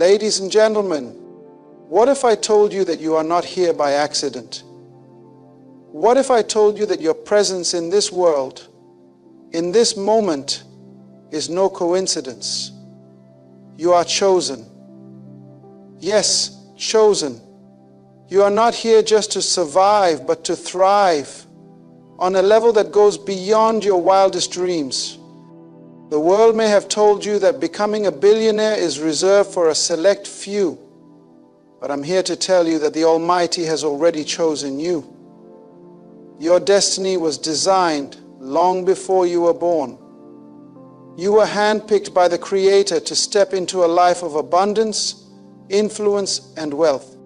Ladies and gentlemen, what if I told you that you are not here by accident? What if I told you that your presence in this world, in this moment, is no coincidence? You are chosen. Yes, chosen. You are not here just to survive, but to thrive on a level that goes beyond your wildest dreams. The world may have told you that becoming a billionaire is reserved for a select few, but I'm here to tell you that the Almighty has already chosen you. Your destiny was designed long before you were born. You were handpicked by the Creator to step into a life of abundance, influence, and wealth.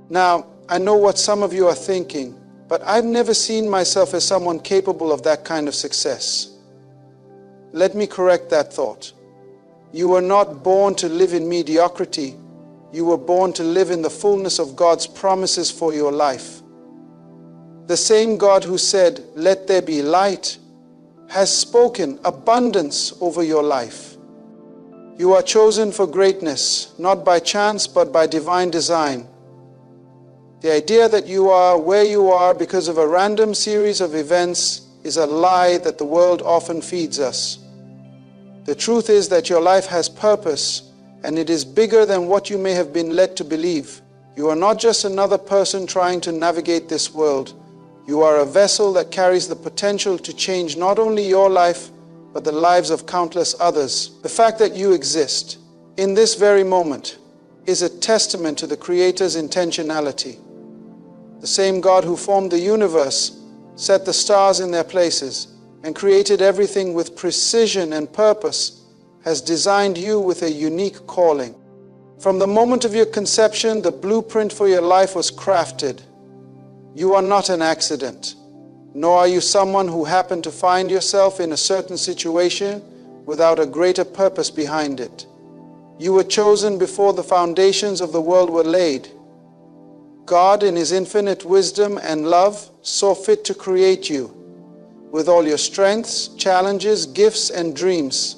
Now, I know what some of you are thinking, but I've never seen myself as someone capable of that kind of success. Let me correct that thought. You were not born to live in mediocrity. You were born to live in the fullness of God's promises for your life. The same God who said, "Let there be light," has spoken abundance over your life. You are chosen for greatness, not by chance, but by divine design. The idea that you are where you are because of a random series of events is a lie that the world often feeds us. The truth is that your life has purpose, and it is bigger than what you may have been led to believe. You are not just another person trying to navigate this world. You are a vessel that carries the potential to change not only your life, but the lives of countless others. The fact that you exist in this very moment is a testament to the Creator's intentionality. The same God who formed the universe, set the stars in their places, and created everything with precision and purpose, has designed you with a unique calling. From the moment of your conception, the blueprint for your life was crafted. You are not an accident, nor are you someone who happened to find yourself in a certain situation without a greater purpose behind it. You were chosen before the foundations of the world were laid. God, in His infinite wisdom and love, saw fit to create you with all your strengths, challenges, gifts, and dreams,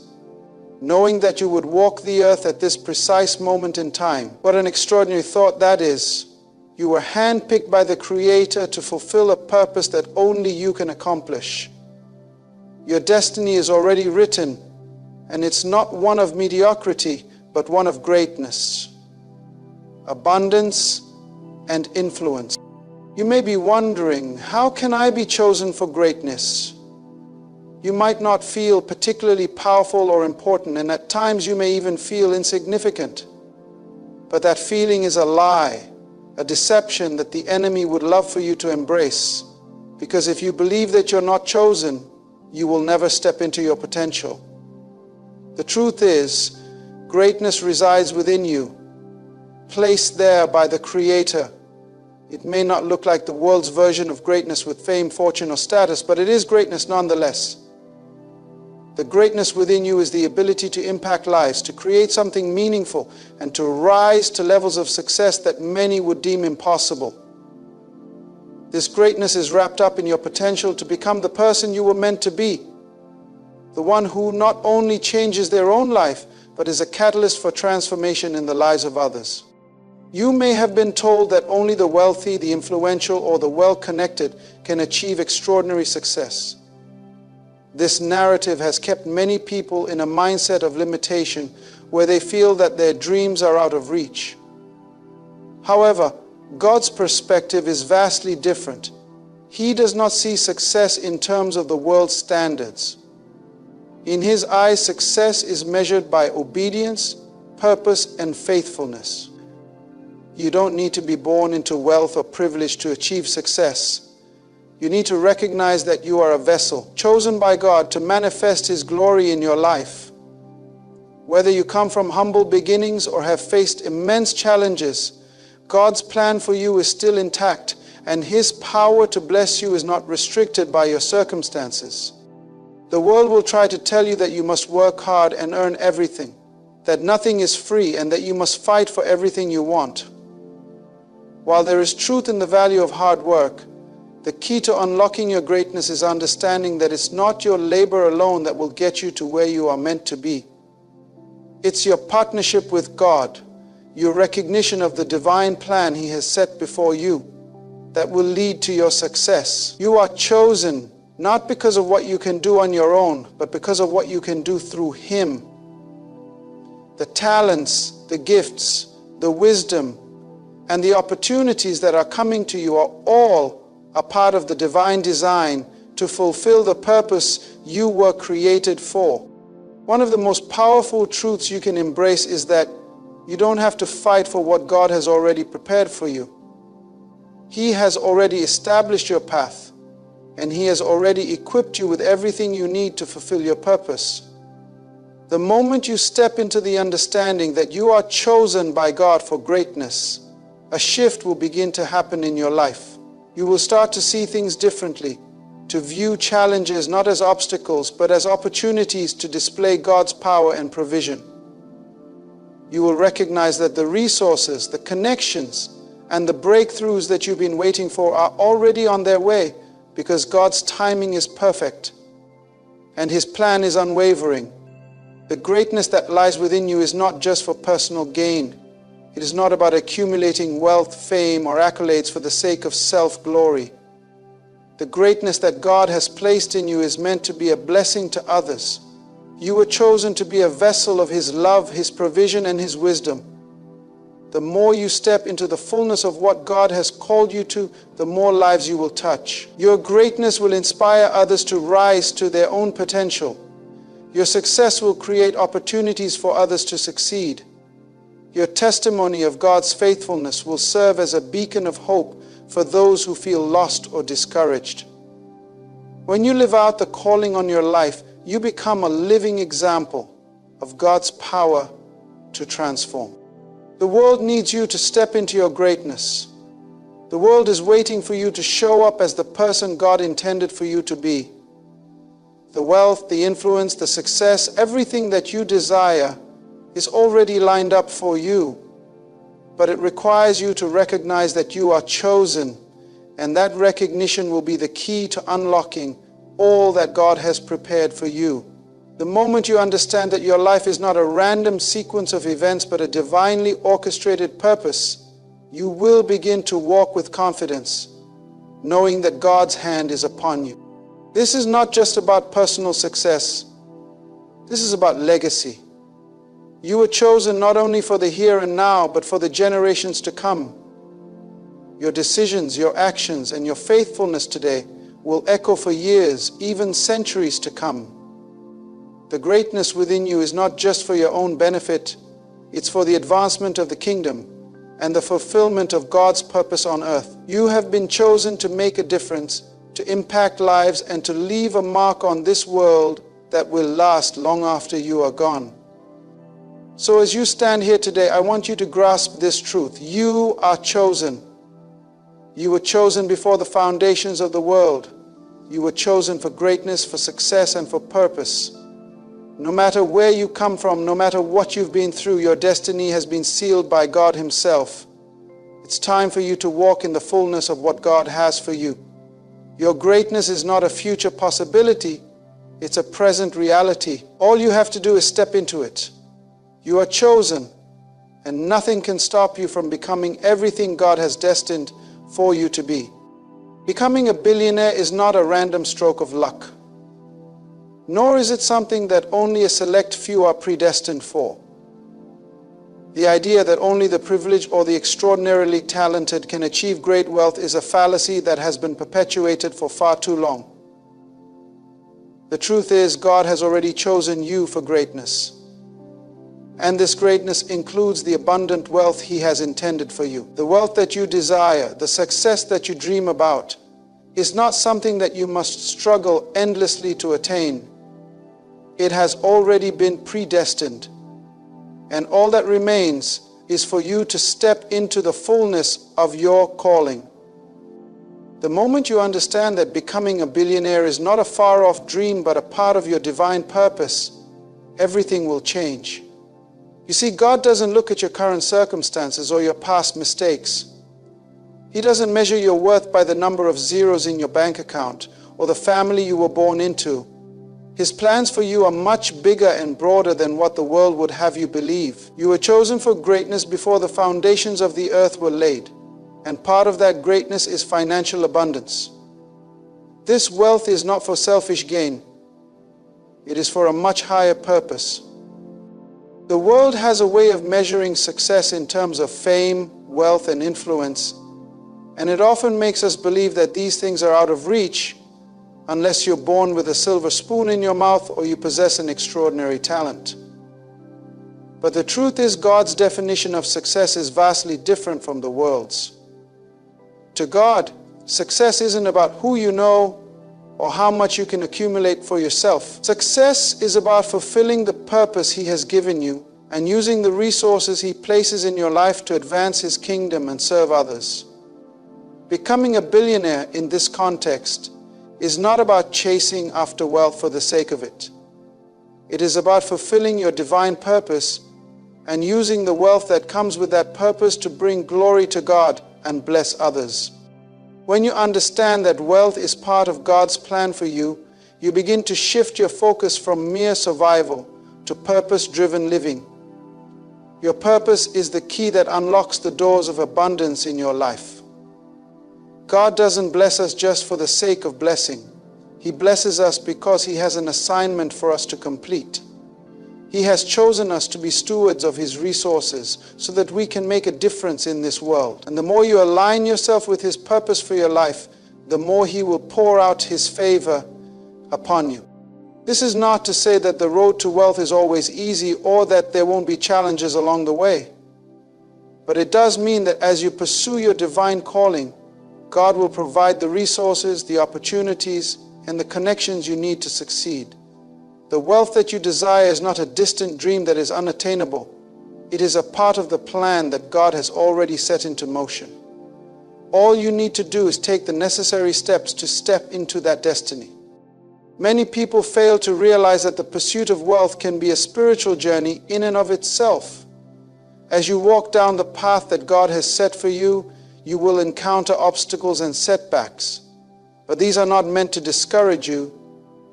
knowing that you would walk the earth at this precise moment in time. What an extraordinary thought that is. You were handpicked by the Creator to fulfill a purpose that only you can accomplish. Your destiny is already written, and it's not one of mediocrity, but one of greatness, abundance, and influence. You may be wondering, how can I be chosen for greatness? You might not feel particularly powerful or important, and at times you may even feel insignificant. But that feeling is a lie, a deception that the enemy would love for you to embrace. Because if you believe that you're not chosen, you will never step into your potential. The truth is, greatness resides within you, placed there by the Creator. It may not look like the world's version of greatness with fame, fortune, or status, but it is greatness nonetheless. The greatness within you is the ability to impact lives, to create something meaningful, and to rise to levels of success that many would deem impossible. This greatness is wrapped up in your potential to become the person you were meant to be, the one who not only changes their own life, but is a catalyst for transformation in the lives of others. You may have been told that only the wealthy, the influential, or the well-connected can achieve extraordinary success. This narrative has kept many people in a mindset of limitation where they feel that their dreams are out of reach. However, God's perspective is vastly different. He does not see success in terms of the world's standards. In His eyes, success is measured by obedience, purpose, and faithfulness. You don't need to be born into wealth or privilege to achieve success. You need to recognize that you are a vessel, chosen by God to manifest His glory in your life. Whether you come from humble beginnings or have faced immense challenges, God's plan for you is still intact, and His power to bless you is not restricted by your circumstances. The world will try to tell you that you must work hard and earn everything, that nothing is free, and that you must fight for everything you want. While there is truth in the value of hard work, the key to unlocking your greatness is understanding that it's not your labor alone that will get you to where you are meant to be. It's your partnership with God, your recognition of the divine plan He has set before you that will lead to your success. You are chosen not because of what you can do on your own, but because of what you can do through Him. The talents, the gifts, the wisdom, and the opportunities that are coming to you are all a part of the divine design to fulfill the purpose you were created for. One of the most powerful truths you can embrace is that you don't have to fight for what God has already prepared for you. He has already established your path, and He has already equipped you with everything you need to fulfill your purpose. The moment you step into the understanding that you are chosen by God for greatness, a shift will begin to happen in your life. You will start to see things differently, to view challenges not as obstacles, but as opportunities to display God's power and provision. You will recognize that the resources, the connections, and the breakthroughs that you've been waiting for are already on their way because God's timing is perfect and His plan is unwavering. The greatness that lies within you is not just for personal gain. It is not about accumulating wealth, fame, or accolades for the sake of self-glory. The greatness that God has placed in you is meant to be a blessing to others. You were chosen to be a vessel of His love, His provision, and His wisdom. The more you step into the fullness of what God has called you to, the more lives you will touch. Your greatness will inspire others to rise to their own potential. Your success will create opportunities for others to succeed. Your testimony of God's faithfulness will serve as a beacon of hope for those who feel lost or discouraged. When you live out the calling on your life, you become a living example of God's power to transform. The world needs you to step into your greatness. The world is waiting for you to show up as the person God intended for you to be. The wealth, the influence, the success, everything that you desire is already lined up for you. But it requires you to recognize that you are chosen, and that recognition will be the key to unlocking all that God has prepared for you. The moment you understand that your life is not a random sequence of events but a divinely orchestrated purpose, you will begin to walk with confidence, knowing that God's hand is upon you. This is not just about personal success. This is about legacy. You were chosen not only for the here and now, but for the generations to come. Your decisions, your actions, and your faithfulness today will echo for years, even centuries to come. The greatness within you is not just for your own benefit, it's for the advancement of the kingdom and the fulfillment of God's purpose on earth. You have been chosen to make a difference, to impact lives, and to leave a mark on this world that will last long after you are gone. So as you stand here today, I want you to grasp this truth. You are chosen. You were chosen before the foundations of the world. You were chosen for greatness, for success, and for purpose. No matter where you come from, no matter what you've been through, your destiny has been sealed by God Himself. It's time for you to walk in the fullness of what God has for you. Your greatness is not a future possibility, it's a present reality. All you have to do is step into it. You are chosen, and nothing can stop you from becoming everything God has destined for you to be. Becoming a billionaire is not a random stroke of luck, nor is it something that only a select few are predestined for. The idea that only the privileged or the extraordinarily talented can achieve great wealth is a fallacy that has been perpetuated for far too long. The truth is, God has already chosen you for greatness. And this greatness includes the abundant wealth He has intended for you. The wealth that you desire, the success that you dream about, is not something that you must struggle endlessly to attain. It has already been predestined. And all that remains is for you to step into the fullness of your calling. The moment you understand that becoming a billionaire is not a far-off dream but a part of your divine purpose, everything will change. You see, God doesn't look at your current circumstances or your past mistakes. He doesn't measure your worth by the number of zeros in your bank account or the family you were born into. His plans for you are much bigger and broader than what the world would have you believe. You were chosen for greatness before the foundations of the earth were laid, and part of that greatness is financial abundance. This wealth is not for selfish gain. It is for a much higher purpose. The world has a way of measuring success in terms of fame, wealth, and influence, and it often makes us believe that these things are out of reach unless you're born with a silver spoon in your mouth or you possess an extraordinary talent. But the truth is, God's definition of success is vastly different from the world's. To God, success isn't about who you know or how much you can accumulate for yourself. Success is about fulfilling the purpose He has given you and using the resources He places in your life to advance His kingdom and serve others. Becoming a billionaire in this context is not about chasing after wealth for the sake of it. It is about fulfilling your divine purpose and using the wealth that comes with that purpose to bring glory to God and bless others. When you understand that wealth is part of God's plan for you, you begin to shift your focus from mere survival to purpose-driven living. Your purpose is the key that unlocks the doors of abundance in your life. God doesn't bless us just for the sake of blessing. He blesses us because He has an assignment for us to complete. He has chosen us to be stewards of His resources so that we can make a difference in this world. And the more you align yourself with His purpose for your life, the more He will pour out His favor upon you. This is not to say that the road to wealth is always easy or that there won't be challenges along the way. But it does mean that as you pursue your divine calling, God will provide the resources, the opportunities, and the connections you need to succeed. The wealth that you desire is not a distant dream that is unattainable. It is a part of the plan that God has already set into motion. All you need to do is take the necessary steps to step into that destiny. Many people fail to realize that the pursuit of wealth can be a spiritual journey in and of itself. As you walk down the path that God has set for you, you will encounter obstacles and setbacks. But these are not meant to discourage you.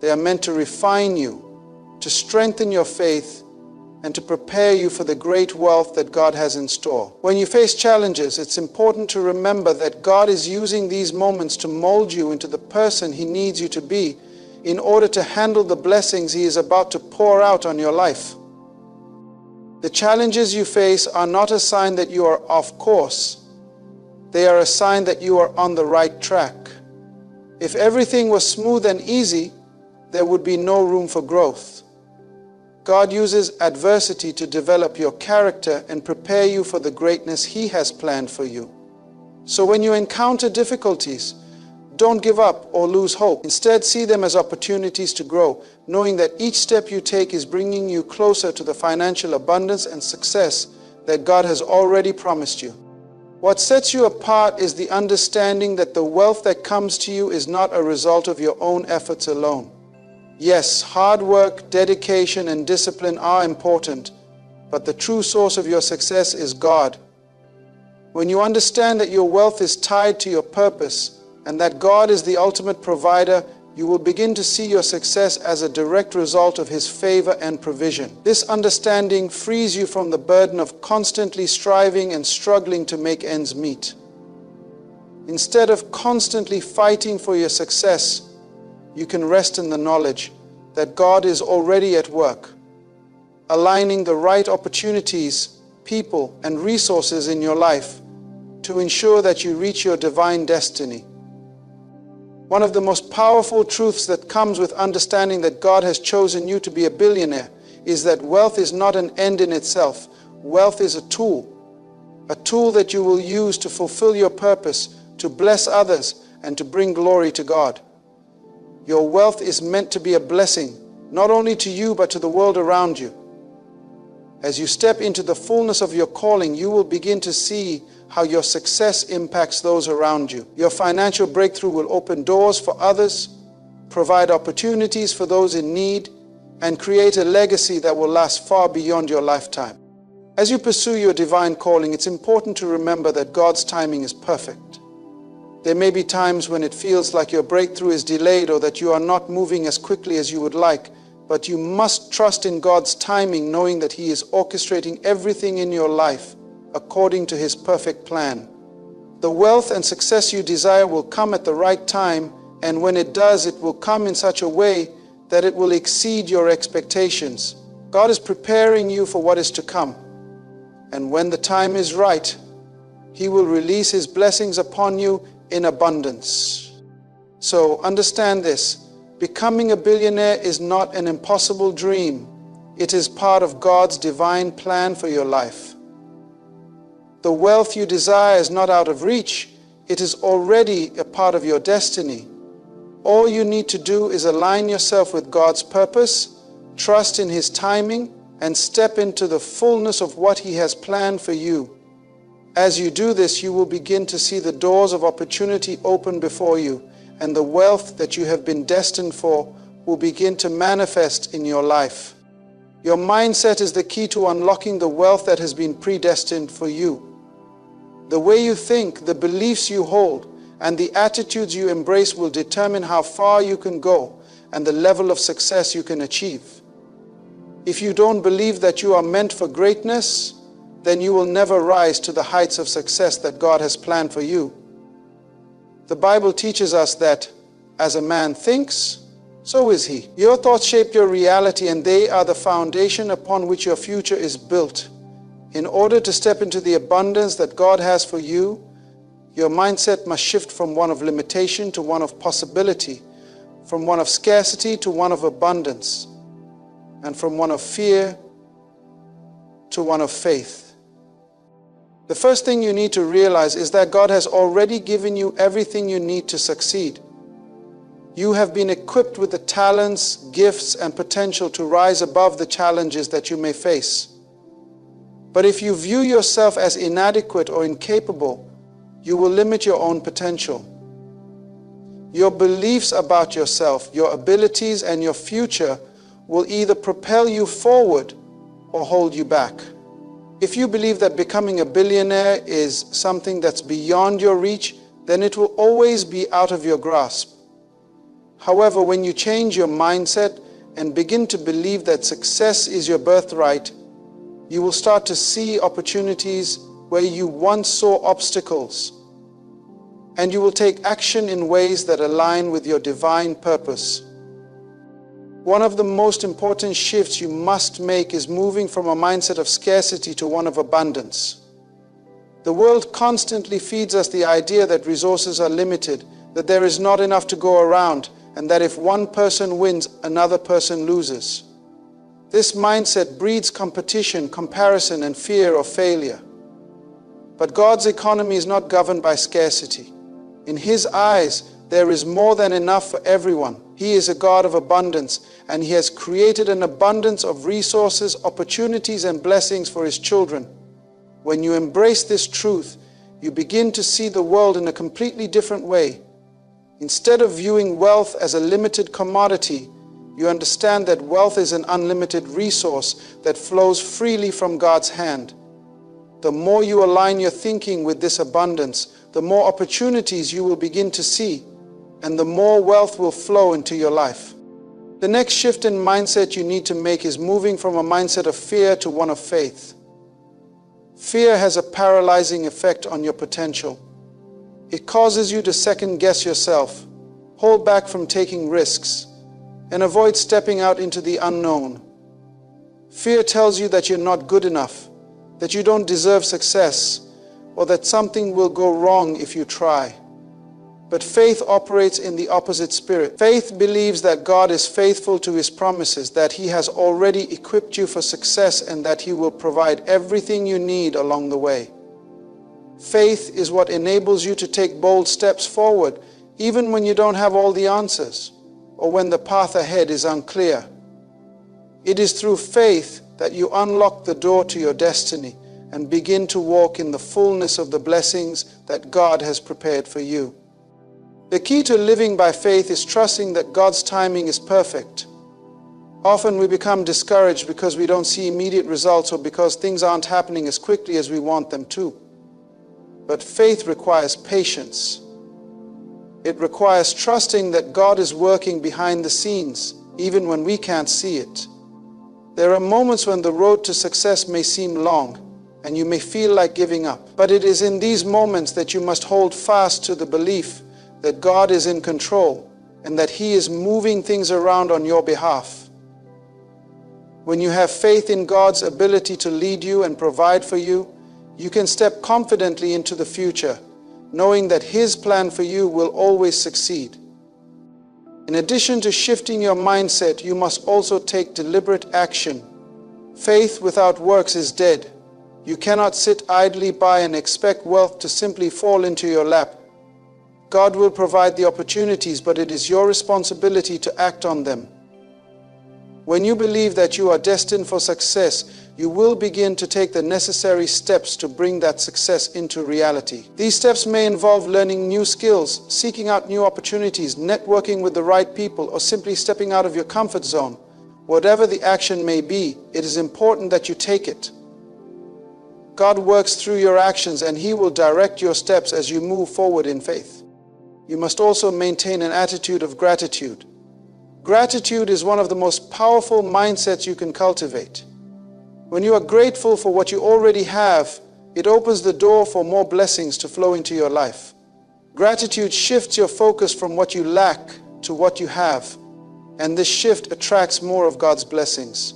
They are meant to refine you, to strengthen your faith, and to prepare you for the great wealth that God has in store. When you face challenges, it's important to remember that God is using these moments to mold you into the person He needs you to be in order to handle the blessings He is about to pour out on your life. The challenges you face are not a sign that you are off course. They are a sign that you are on the right track. If everything was smooth and easy, there would be no room for growth. God uses adversity to develop your character and prepare you for the greatness He has planned for you. So when you encounter difficulties, don't give up or lose hope. Instead, see them as opportunities to grow, knowing that each step you take is bringing you closer to the financial abundance and success that God has already promised you. What sets you apart is the understanding that the wealth that comes to you is not a result of your own efforts alone. Yes, hard work, dedication, and discipline are important, but the true source of your success is God. When you understand that your wealth is tied to your purpose and that God is the ultimate provider, you will begin to see your success as a direct result of His favor and provision. This understanding frees you from the burden of constantly striving and struggling to make ends meet. Instead of constantly fighting for your success, you can rest in the knowledge that God is already at work, aligning the right opportunities, people, and resources in your life to ensure that you reach your divine destiny. One of the most powerful truths that comes with understanding that God has chosen you to be a billionaire is that wealth is not an end in itself. Wealth is a tool that you will use to fulfill your purpose, to bless others, and to bring glory to God. Your wealth is meant to be a blessing, not only to you but to the world around you. As you step into the fullness of your calling, you will begin to see how your success impacts those around you. Your financial breakthrough will open doors for others, provide opportunities for those in need, and create a legacy that will last far beyond your lifetime. As you pursue your divine calling, it's important to remember that God's timing is perfect. There may be times when it feels like your breakthrough is delayed or that you are not moving as quickly as you would like, but you must trust in God's timing, knowing that He is orchestrating everything in your life according to His perfect plan. The wealth and success you desire will come at the right time, and when it does, it will come in such a way that it will exceed your expectations. God is preparing you for what is to come, and when the time is right, He will release His blessings upon you in abundance. So understand this: becoming a billionaire is not an impossible dream. It is part of God's divine plan for your life. The wealth you desire is not out of reach. It is already a part of your destiny. All you need to do is align yourself with God's purpose, trust in His timing, and step into the fullness of what He has planned for you. As you do this, you will begin to see the doors of opportunity open before you, and the wealth that you have been destined for will begin to manifest in your life. Your mindset is the key to unlocking the wealth that has been predestined for you. The way you think, the beliefs you hold, and the attitudes you embrace will determine how far you can go and the level of success you can achieve. If you don't believe that you are meant for greatness, then you will never rise to the heights of success that God has planned for you. The Bible teaches us that as a man thinks, so is he. Your thoughts shape your reality, and they are the foundation upon which your future is built. In order to step into the abundance that God has for you, your mindset must shift from one of limitation to one of possibility, from one of scarcity to one of abundance, and from one of fear to one of faith. The first thing you need to realize is that God has already given you everything you need to succeed. You have been equipped with the talents, gifts, and potential to rise above the challenges that you may face. But if you view yourself as inadequate or incapable, you will limit your own potential. Your beliefs about yourself, your abilities, and your future will either propel you forward or hold you back. If you believe that becoming a billionaire is something that's beyond your reach, then it will always be out of your grasp. However, when you change your mindset and begin to believe that success is your birthright, you will start to see opportunities where you once saw obstacles, and you will take action in ways that align with your divine purpose. One of the most important shifts you must make is moving from a mindset of scarcity to one of abundance. The world constantly feeds us the idea that resources are limited, that there is not enough to go around, and that if one person wins, another person loses. This mindset breeds competition, comparison, and fear of failure. But God's economy is not governed by scarcity. In His eyes, there is more than enough for everyone. He is a God of abundance, and He has created an abundance of resources, opportunities, and blessings for His children. When you embrace this truth, you begin to see the world in a completely different way. Instead of viewing wealth as a limited commodity, you understand that wealth is an unlimited resource that flows freely from God's hand. The more you align your thinking with this abundance, the more opportunities you will begin to see, and the more wealth will flow into your life. The next shift in mindset you need to make is moving from a mindset of fear to one of faith. Fear has a paralyzing effect on your potential. It causes you to second-guess yourself, hold back from taking risks, and avoid stepping out into the unknown. Fear tells you that you're not good enough, that you don't deserve success, or that something will go wrong if you try. But faith operates in the opposite spirit. Faith believes that God is faithful to His promises, that He has already equipped you for success, and that He will provide everything you need along the way. Faith is what enables you to take bold steps forward, even when you don't have all the answers, or when the path ahead is unclear. It is through faith that you unlock the door to your destiny and begin to walk in the fullness of the blessings that God has prepared for you. The key to living by faith is trusting that God's timing is perfect. Often we become discouraged because we don't see immediate results or because things aren't happening as quickly as we want them to. But faith requires patience. It requires trusting that God is working behind the scenes, even when we can't see it. There are moments when the road to success may seem long, and you may feel like giving up. But it is in these moments that you must hold fast to the belief that God is in control and that He is moving things around on your behalf. When you have faith in God's ability to lead you and provide for you, you can step confidently into the future, knowing that His plan for you will always succeed. In addition to shifting your mindset, you must also take deliberate action. Faith without works is dead. You cannot sit idly by and expect wealth to simply fall into your lap. God will provide the opportunities, but it is your responsibility to act on them. When you believe that you are destined for success, you will begin to take the necessary steps to bring that success into reality. These steps may involve learning new skills, seeking out new opportunities, networking with the right people, or simply stepping out of your comfort zone. Whatever the action may be, it is important that you take it. God works through your actions, and He will direct your steps as you move forward in faith. You must also maintain an attitude of gratitude. Gratitude is one of the most powerful mindsets you can cultivate. When you are grateful for what you already have, it opens the door for more blessings to flow into your life. Gratitude shifts your focus from what you lack to what you have, and this shift attracts more of God's blessings.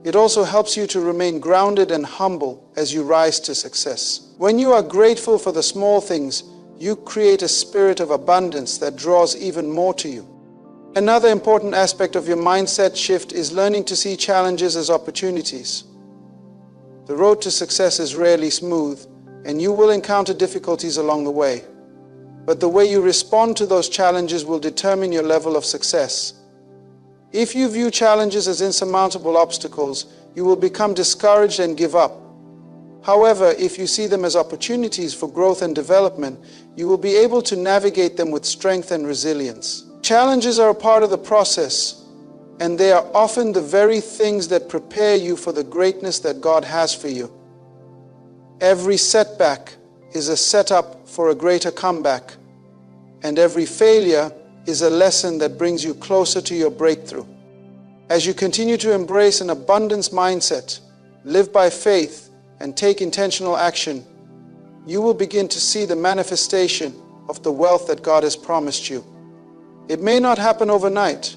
It also helps you to remain grounded and humble as you rise to success. When you are grateful for the small things, you create a spirit of abundance that draws even more to you. Another important aspect of your mindset shift is learning to see challenges as opportunities. The road to success is rarely smooth, and you will encounter difficulties along the way. But the way you respond to those challenges will determine your level of success. If you view challenges as insurmountable obstacles, you will become discouraged and give up. However, if you see them as opportunities for growth and development, you will be able to navigate them with strength and resilience. Challenges are a part of the process, and they are often the very things that prepare you for the greatness that God has for you. Every setback is a setup for a greater comeback, and every failure is a lesson that brings you closer to your breakthrough. As you continue to embrace an abundance mindset, live by faith, and take intentional action, you will begin to see the manifestation of the wealth that God has promised you. It may not happen overnight,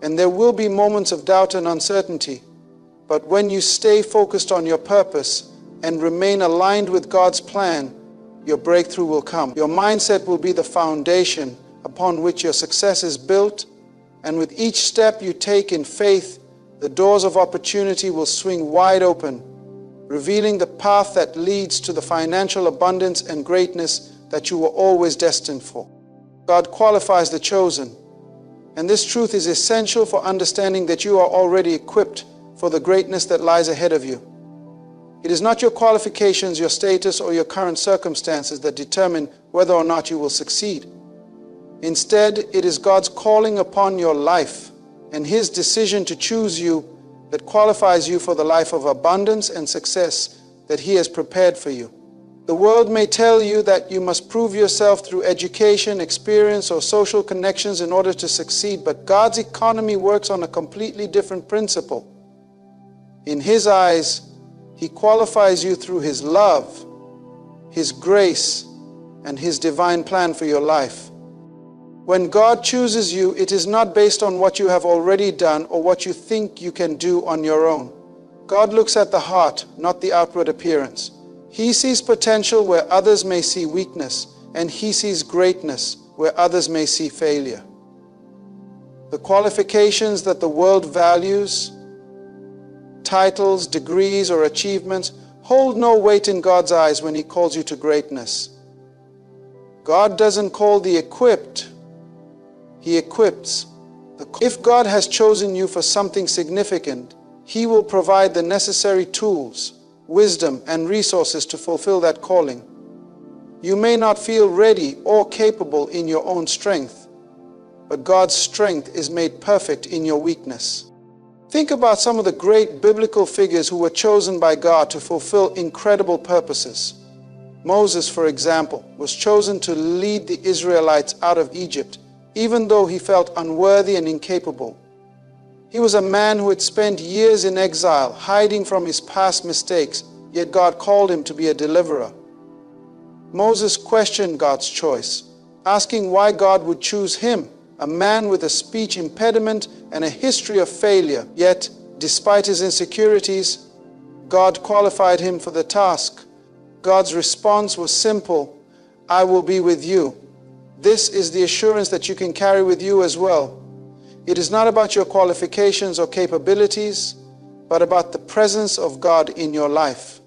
and there will be moments of doubt and uncertainty, but when you stay focused on your purpose and remain aligned with God's plan, your breakthrough will come. Your mindset will be the foundation upon which your success is built, and with each step you take in faith, the doors of opportunity will swing wide open, revealing the path that leads to the financial abundance and greatness that you were always destined for. God qualifies the chosen, and this truth is essential for understanding that you are already equipped for the greatness that lies ahead of you. It is not your qualifications, your status, or your current circumstances that determine whether or not you will succeed. Instead, it is God's calling upon your life and His decision to choose you that qualifies you for the life of abundance and success that He has prepared for you. The world may tell you that you must prove yourself through education, experience, or social connections in order to succeed, but God's economy works on a completely different principle. In His eyes, He qualifies you through His love, His grace, and His divine plan for your life. When God chooses you, it is not based on what you have already done or what you think you can do on your own. God looks at the heart, not the outward appearance. He sees potential where others may see weakness, and He sees greatness where others may see failure. The qualifications that the world values, titles, degrees, or achievements, hold no weight in God's eyes when He calls you to greatness. God doesn't call the equipped, He equips. If God has chosen you for something significant, He will provide the necessary tools, wisdom, and resources to fulfill that calling. You may not feel ready or capable in your own strength, but God's strength is made perfect in your weakness. Think about some of the great biblical figures who were chosen by God to fulfill incredible purposes. Moses, for example, was chosen to lead the Israelites out of Egypt, even though he felt unworthy and incapable. He was a man who had spent years in exile, hiding from his past mistakes, yet God called him to be a deliverer. Moses questioned God's choice, asking why God would choose him, a man with a speech impediment and a history of failure. Yet, despite his insecurities, God qualified him for the task. God's response was simple: I will be with you. This is the assurance that you can carry with you as well. It is not about your qualifications or capabilities, but about the presence of God in your life.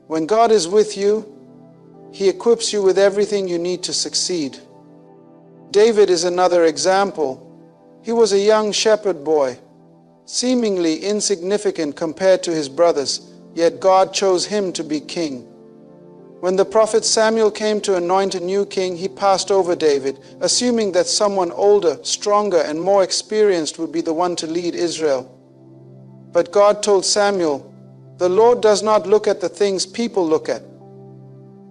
When God is with you, He equips you with everything you need to succeed. David is another example. He was a young shepherd boy, seemingly insignificant compared to his brothers, yet God chose him to be king. When the prophet Samuel came to anoint a new king, he passed over David, assuming that someone older, stronger, and more experienced would be the one to lead Israel. But God told Samuel, "The Lord does not look at the things people look at.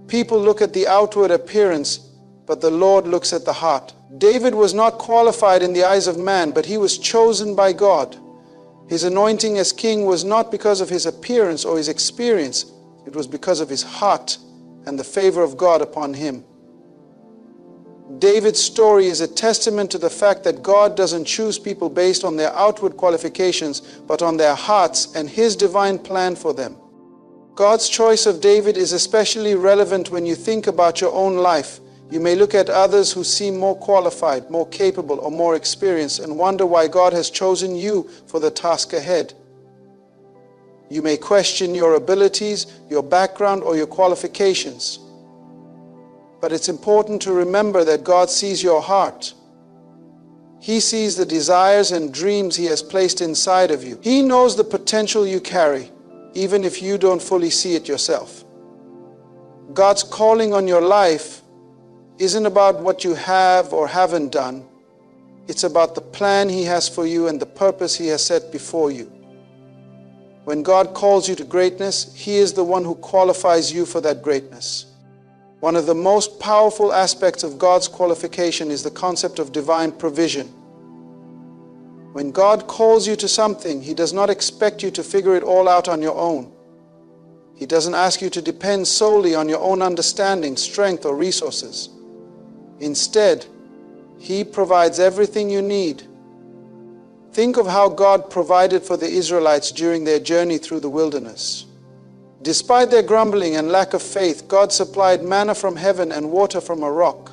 People look at the outward appearance, but the Lord looks at the heart." David was not qualified in the eyes of man, but he was chosen by God. His anointing as king was not because of his appearance or his experience. It was because of his heart and the favor of God upon him. David's story is a testament to the fact that God doesn't choose people based on their outward qualifications, but on their hearts and His divine plan for them. God's choice of David is especially relevant when you think about your own life. You may look at others who seem more qualified, more capable, or more experienced and wonder why God has chosen you for the task ahead. You may question your abilities, your background, or your qualifications. But it's important to remember that God sees your heart. He sees the desires and dreams He has placed inside of you. He knows the potential you carry, even if you don't fully see it yourself. God's calling on your life isn't about what you have or haven't done. It's about the plan He has for you and the purpose He has set before you. When God calls you to greatness, He is the one who qualifies you for that greatness. One of the most powerful aspects of God's qualification is the concept of divine provision. When God calls you to something, He does not expect you to figure it all out on your own. He doesn't ask you to depend solely on your own understanding, strength, or resources. Instead, He provides everything you need. Think of how God provided for the Israelites during their journey through the wilderness. Despite their grumbling and lack of faith, God supplied manna from heaven and water from a rock.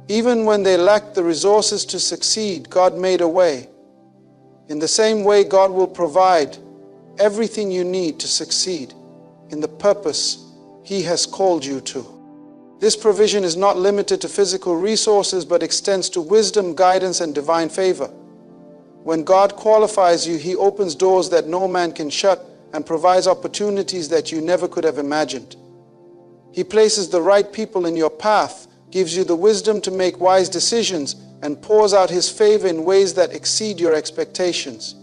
Even when they lacked the resources to succeed, God made a way. In the same way, God will provide everything you need to succeed in the purpose He has called you to. This provision is not limited to physical resources, but extends to wisdom, guidance, and divine favor. When God qualifies you, He opens doors that no man can shut and provides opportunities that you never could have imagined. He places the right people in your path, gives you the wisdom to make wise decisions, and pours out His favor in ways that exceed your expectations.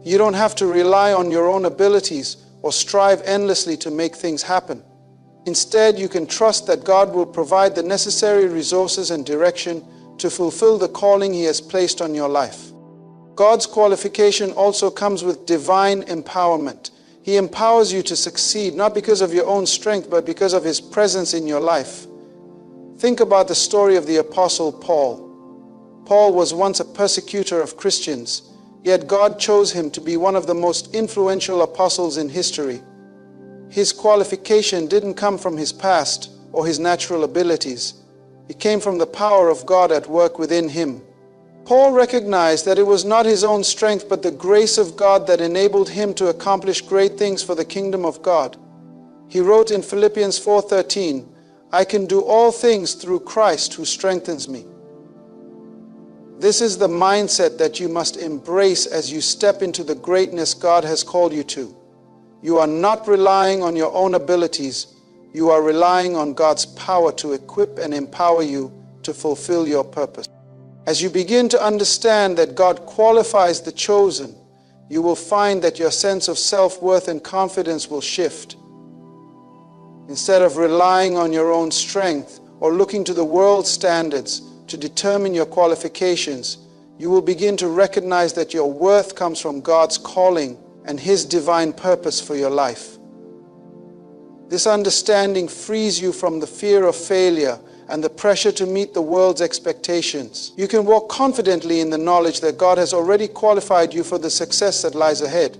You don't have to rely on your own abilities or strive endlessly to make things happen. Instead, you can trust that God will provide the necessary resources and direction to fulfill the calling He has placed on your life. God's qualification also comes with divine empowerment. He empowers you to succeed, not because of your own strength, but because of His presence in your life. Think about the story of the Apostle Paul. Paul was once a persecutor of Christians, yet God chose him to be one of the most influential apostles in history. His qualification didn't come from his past or his natural abilities. It came from the power of God at work within him. Paul recognized that it was not his own strength, but the grace of God that enabled him to accomplish great things for the kingdom of God. He wrote in Philippians 4:13, "I can do all things through Christ who strengthens me." This is the mindset that you must embrace as you step into the greatness God has called you to. You are not relying on your own abilities. You are relying on God's power to equip and empower you to fulfill your purpose. As you begin to understand that God qualifies the chosen, you will find that your sense of self-worth and confidence will shift. Instead of relying on your own strength or looking to the world's standards to determine your qualifications, you will begin to recognize that your worth comes from God's calling and His divine purpose for your life. This understanding frees you from the fear of failure and the pressure to meet the world's expectations. You can walk confidently in the knowledge that God has already qualified you for the success that lies ahead.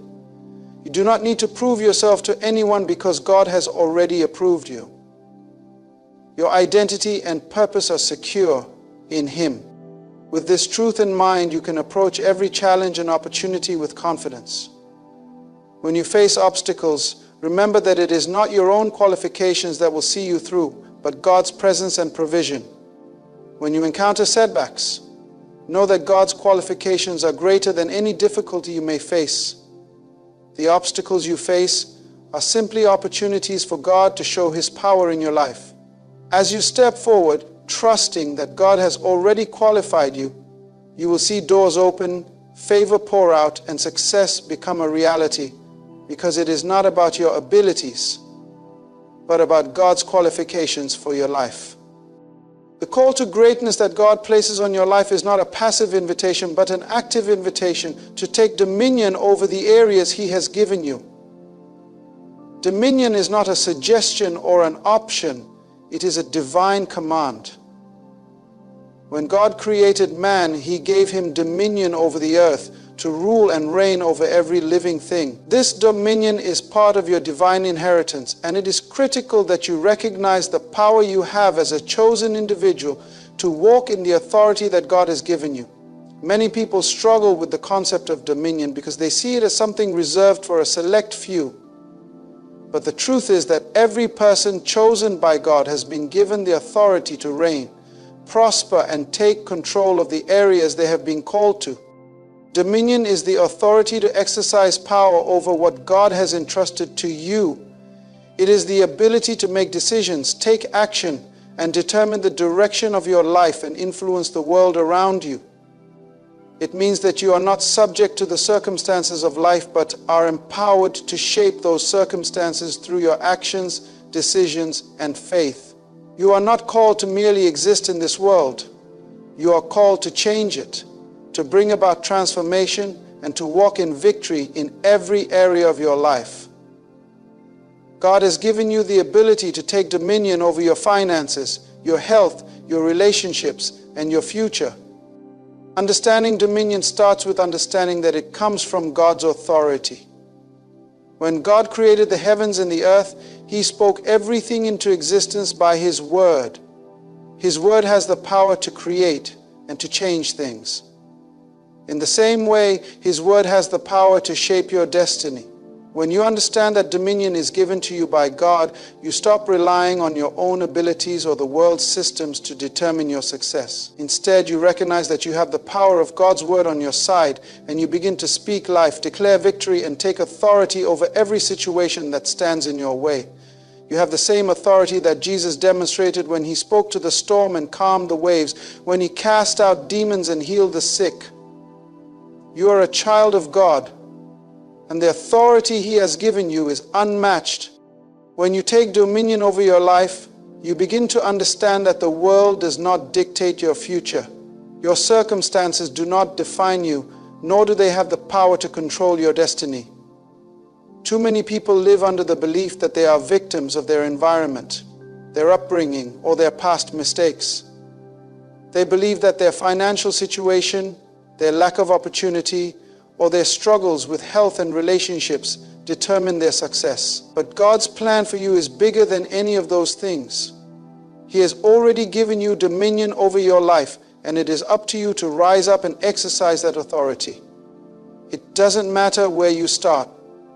You do not need to prove yourself to anyone because God has already approved you. Your identity and purpose are secure in Him. With this truth in mind, you can approach every challenge and opportunity with confidence. When you face obstacles, remember that it is not your own qualifications that will see you through, but God's presence and provision. When you encounter setbacks, know that God's qualifications are greater than any difficulty you may face. The obstacles you face are simply opportunities for God to show His power in your life. As you step forward, trusting that God has already qualified you, you will see doors open, favor pour out, and success become a reality, because it is not about your abilities, but about God's qualifications for your life. The call to greatness that God places on your life is not a passive invitation, but an active invitation to take dominion over the areas He has given you. Dominion is not a suggestion or an option, it is a divine command. When God created man, He gave him dominion over the earth to rule and reign over every living thing. This dominion is part of your divine inheritance, and it is critical that you recognize the power you have as a chosen individual to walk in the authority that God has given you. Many people struggle with the concept of dominion because they see it as something reserved for a select few. But the truth is that every person chosen by God has been given the authority to reign, prosper, and take control of the areas they have been called to. Dominion is the authority to exercise power over what God has entrusted to you. It is the ability to make decisions, take action, and determine the direction of your life and influence the world around you. It means that you are not subject to the circumstances of life, but are empowered to shape those circumstances through your actions, decisions, and faith. You are not called to merely exist in this world. You are called to change it, to bring about transformation, and to walk in victory in every area of your life. God has given you the ability to take dominion over your finances, your health, your relationships, and your future. Understanding dominion starts with understanding that it comes from God's authority. When God created the heavens and the earth, He spoke everything into existence by His word. His word has the power to create and to change things. In the same way, His word has the power to shape your destiny. When you understand that dominion is given to you by God, you stop relying on your own abilities or the world's systems to determine your success. Instead, you recognize that you have the power of God's word on your side, and you begin to speak life, declare victory, and take authority over every situation that stands in your way. You have the same authority that Jesus demonstrated when He spoke to the storm and calmed the waves, when He cast out demons and healed the sick. You are a child of God, and the authority He has given you is unmatched. When you take dominion over your life, you begin to understand that the world does not dictate your future. Your circumstances do not define you, nor do they have the power to control your destiny. Too many people live under the belief that they are victims of their environment, their upbringing, or their past mistakes. They believe that their financial situation, their lack of opportunity, or their struggles with health and relationships determine their success. But God's plan for you is bigger than any of those things. He has already given you dominion over your life, and it is up to you to rise up and exercise that authority. It doesn't matter where you start.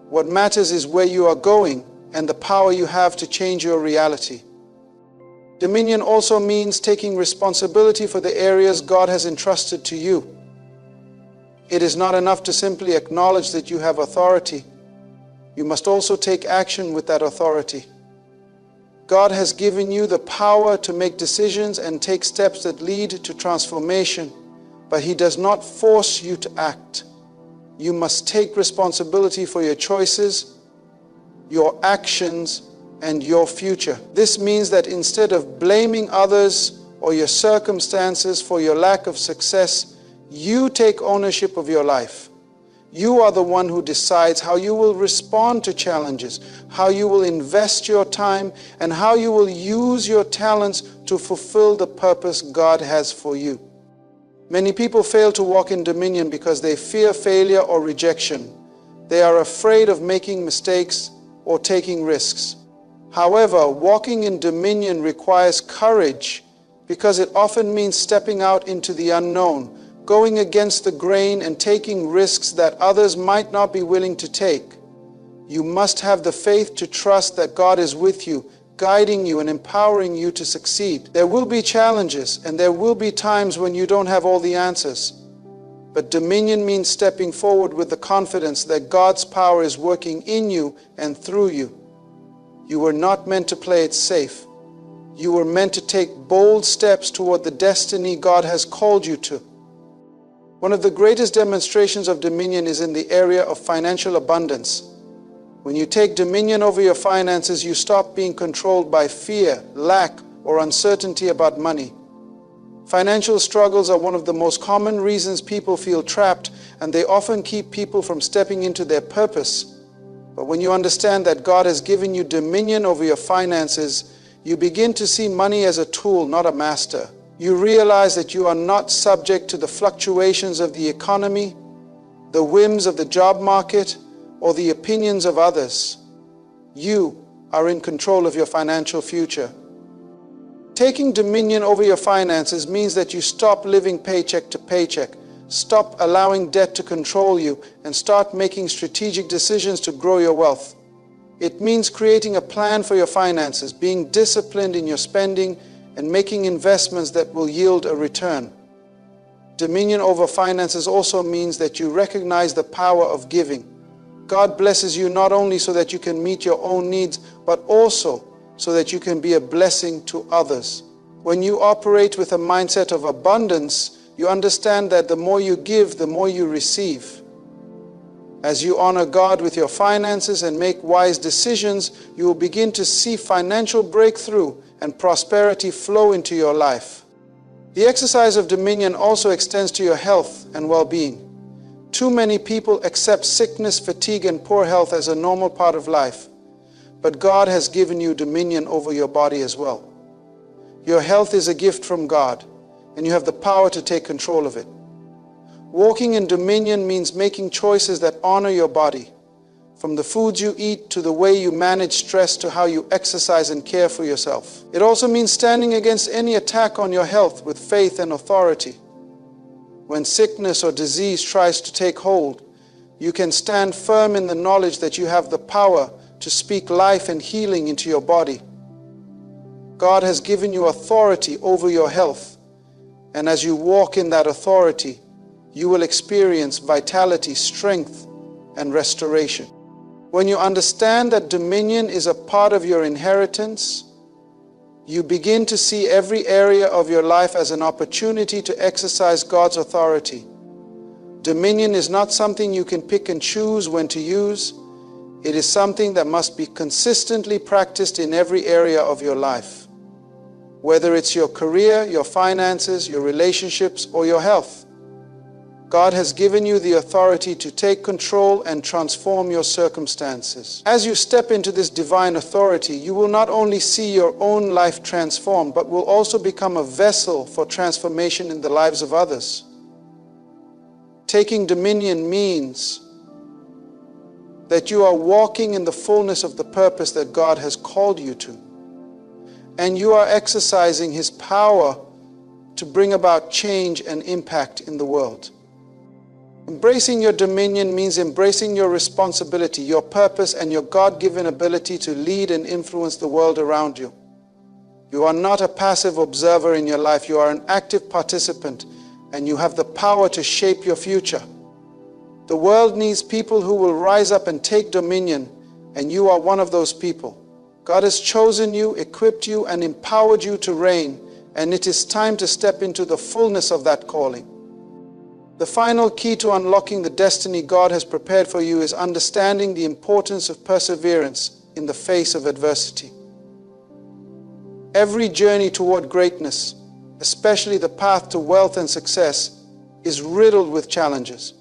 What matters is where you are going and the power you have to change your reality. Dominion also means taking responsibility for the areas God has entrusted to you. It is not enough to simply acknowledge that you have authority. You must also take action with that authority. God has given you the power to make decisions and take steps that lead to transformation, but He does not force you to act. You must take responsibility for your choices, your actions, and your future. This means that instead of blaming others or your circumstances for your lack of success, you take ownership of your life. You are the one who decides how you will respond to challenges, how you will invest your time, and how you will use your talents to fulfill the purpose God has for you. Many people fail to walk in dominion because they fear failure or rejection. They are afraid of making mistakes or taking risks. However, walking in dominion requires courage because it often means stepping out into the unknown, going against the grain and taking risks that others might not be willing to take. You must have the faith to trust that God is with you, guiding you and empowering you to succeed. There will be challenges and there will be times when you don't have all the answers. But dominion means stepping forward with the confidence that God's power is working in you and through you. You were not meant to play it safe. You were meant to take bold steps toward the destiny God has called you to. One of the greatest demonstrations of dominion is in the area of financial abundance. When you take dominion over your finances, you stop being controlled by fear, lack, or uncertainty about money. Financial struggles are one of the most common reasons people feel trapped, and they often keep people from stepping into their purpose. But when you understand that God has given you dominion over your finances, you begin to see money as a tool, not a master. You realize that you are not subject to the fluctuations of the economy, the whims of the job market, or the opinions of others. You are in control of your financial future. Taking dominion over your finances means that you stop living paycheck to paycheck, stop allowing debt to control you, and start making strategic decisions to grow your wealth. It means creating a plan for your finances, being disciplined in your spending, and making investments that will yield a return. Dominion over finances also means that you recognize the power of giving. God blesses you not only so that you can meet your own needs, but also so that you can be a blessing to others. When you operate with a mindset of abundance, you understand that the more you give, the more you receive. As you honor God with your finances and make wise decisions, you will begin to see financial breakthrough and prosperity flow into your life. The exercise of dominion also extends to your health and well-being. Too many people accept sickness, fatigue, and poor health as a normal part of life. But God has given you dominion over your body as well. Your health is a gift from God, and you have the power to take control of it. Walking in dominion means making choices that honor your body. From the foods you eat to the way you manage stress to how you exercise and care for yourself. It also means standing against any attack on your health with faith and authority. When sickness or disease tries to take hold, you can stand firm in the knowledge that you have the power to speak life and healing into your body. God has given you authority over your health, and as you walk in that authority, you will experience vitality, strength, and restoration. When you understand that dominion is a part of your inheritance, you begin to see every area of your life as an opportunity to exercise God's authority. Dominion is not something you can pick and choose when to use. It is something that must be consistently practiced in every area of your life. Whether it's your career, your finances, your relationships, or your health, God has given you the authority to take control and transform your circumstances. As you step into this divine authority, you will not only see your own life transformed, but will also become a vessel for transformation in the lives of others. Taking dominion means that you are walking in the fullness of the purpose that God has called you to. And you are exercising His power to bring about change and impact in the world. Embracing your dominion means embracing your responsibility, your purpose, and your God-given ability to lead and influence the world around you. You are not a passive observer in your life. You are an active participant, and you have the power to shape your future. The world needs people who will rise up and take dominion, and you are one of those people. God has chosen you, equipped you, and empowered you to reign, and it is time to step into the fullness of that calling. The final key to unlocking the destiny God has prepared for you is understanding the importance of perseverance in the face of adversity. Every journey toward greatness, especially the path to wealth and success, is riddled with challenges.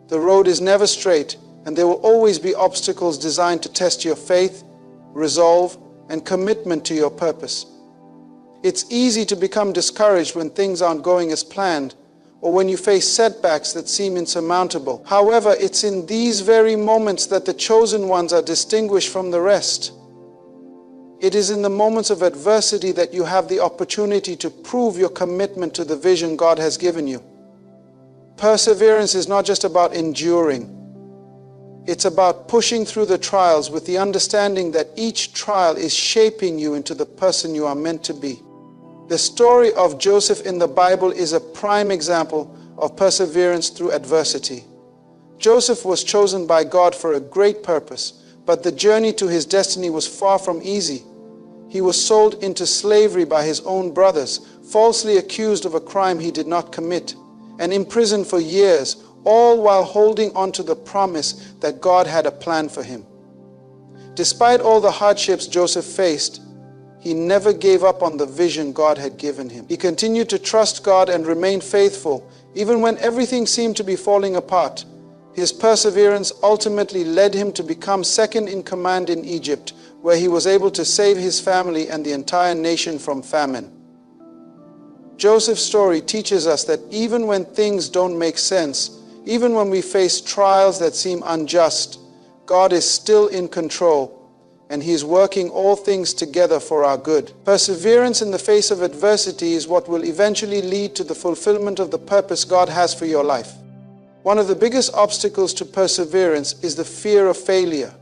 The road is never straight, and there will always be obstacles designed to test your faith, resolve, and commitment to your purpose. It's easy to become discouraged when things aren't going as planned, or when you face setbacks that seem insurmountable. However, it's in these very moments that the chosen ones are distinguished from the rest. It is in the moments of adversity that you have the opportunity to prove your commitment to the vision God has given you. Perseverance is not just about enduring. It's about pushing through the trials with the understanding that each trial is shaping you into the person you are meant to be. The story of Joseph in the Bible is a prime example of perseverance through adversity. Joseph was chosen by God for a great purpose, but the journey to his destiny was far from easy. He was sold into slavery by his own brothers, falsely accused of a crime he did not commit, and imprisoned for years, all while holding on to the promise that God had a plan for him. Despite all the hardships Joseph faced, he never gave up on the vision God had given him. He continued to trust God and remain faithful, even when everything seemed to be falling apart. His perseverance ultimately led him to become second in command in Egypt, where he was able to save his family and the entire nation from famine. Joseph's story teaches us that even when things don't make sense, even when we face trials that seem unjust, God is still in control, and He is working all things together for our good. Perseverance in the face of adversity is what will eventually lead to the fulfillment of the purpose God has for your life. One of the biggest obstacles to perseverance is the fear of failure.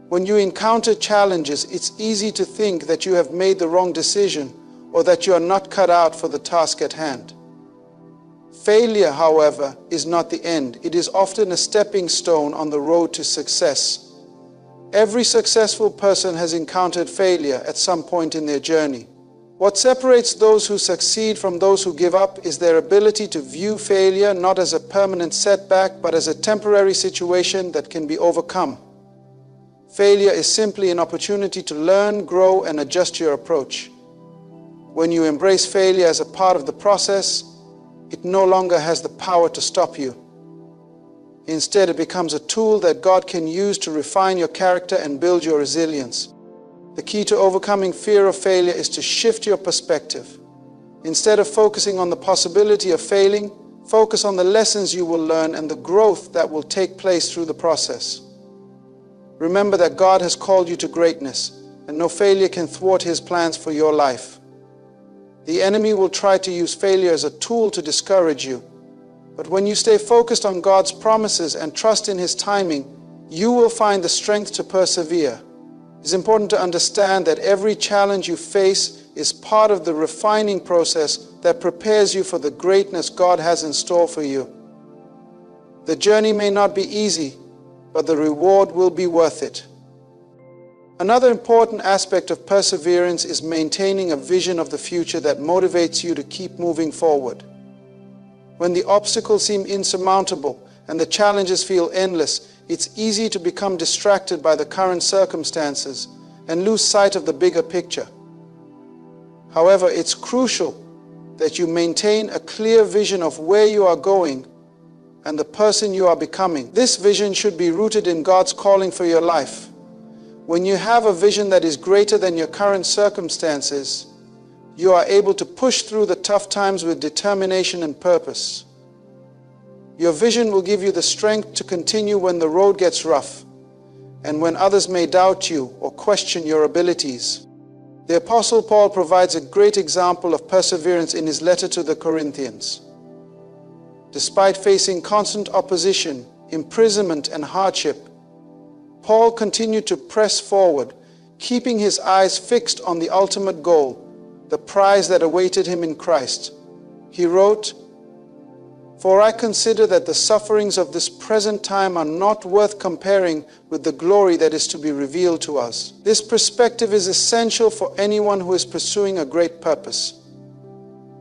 When you encounter challenges, it's easy to think that you have made the wrong decision or that you are not cut out for the task at hand. Failure, however, is not the end. It is often a stepping stone on the road to success. Every successful person has encountered failure at some point in their journey. What separates those who succeed from those who give up is their ability to view failure not as a permanent setback, but as a temporary situation that can be overcome. Failure is simply an opportunity to learn, grow, and adjust your approach. When you embrace failure as a part of the process, it no longer has the power to stop you. Instead, it becomes a tool that God can use to refine your character and build your resilience. The key to overcoming fear of failure is to shift your perspective. Instead of focusing on the possibility of failing, focus on the lessons you will learn and the growth that will take place through the process. Remember that God has called you to greatness, and no failure can thwart His plans for your life. The enemy will try to use failure as a tool to discourage you. But when you stay focused on God's promises and trust in His timing, you will find the strength to persevere. It's important to understand that every challenge you face is part of the refining process that prepares you for the greatness God has in store for you. The journey may not be easy, but the reward will be worth it. Another important aspect of perseverance is maintaining a vision of the future that motivates you to keep moving forward. When the obstacles seem insurmountable and the challenges feel endless, it's easy to become distracted by the current circumstances and lose sight of the bigger picture. However, it's crucial that you maintain a clear vision of where you are going and the person you are becoming. This vision should be rooted in God's calling for your life. When you have a vision that is greater than your current circumstances, you are able to push through the tough times with determination and purpose. Your vision will give you the strength to continue when the road gets rough and when others may doubt you or question your abilities. The Apostle Paul provides a great example of perseverance in his letter to the Corinthians. Despite facing constant opposition, imprisonment, and hardship, Paul continued to press forward, keeping his eyes fixed on the ultimate goal, the prize that awaited him in Christ. He wrote, "For I consider that the sufferings of this present time are not worth comparing with the glory that is to be revealed to us." This perspective is essential for anyone who is pursuing a great purpose.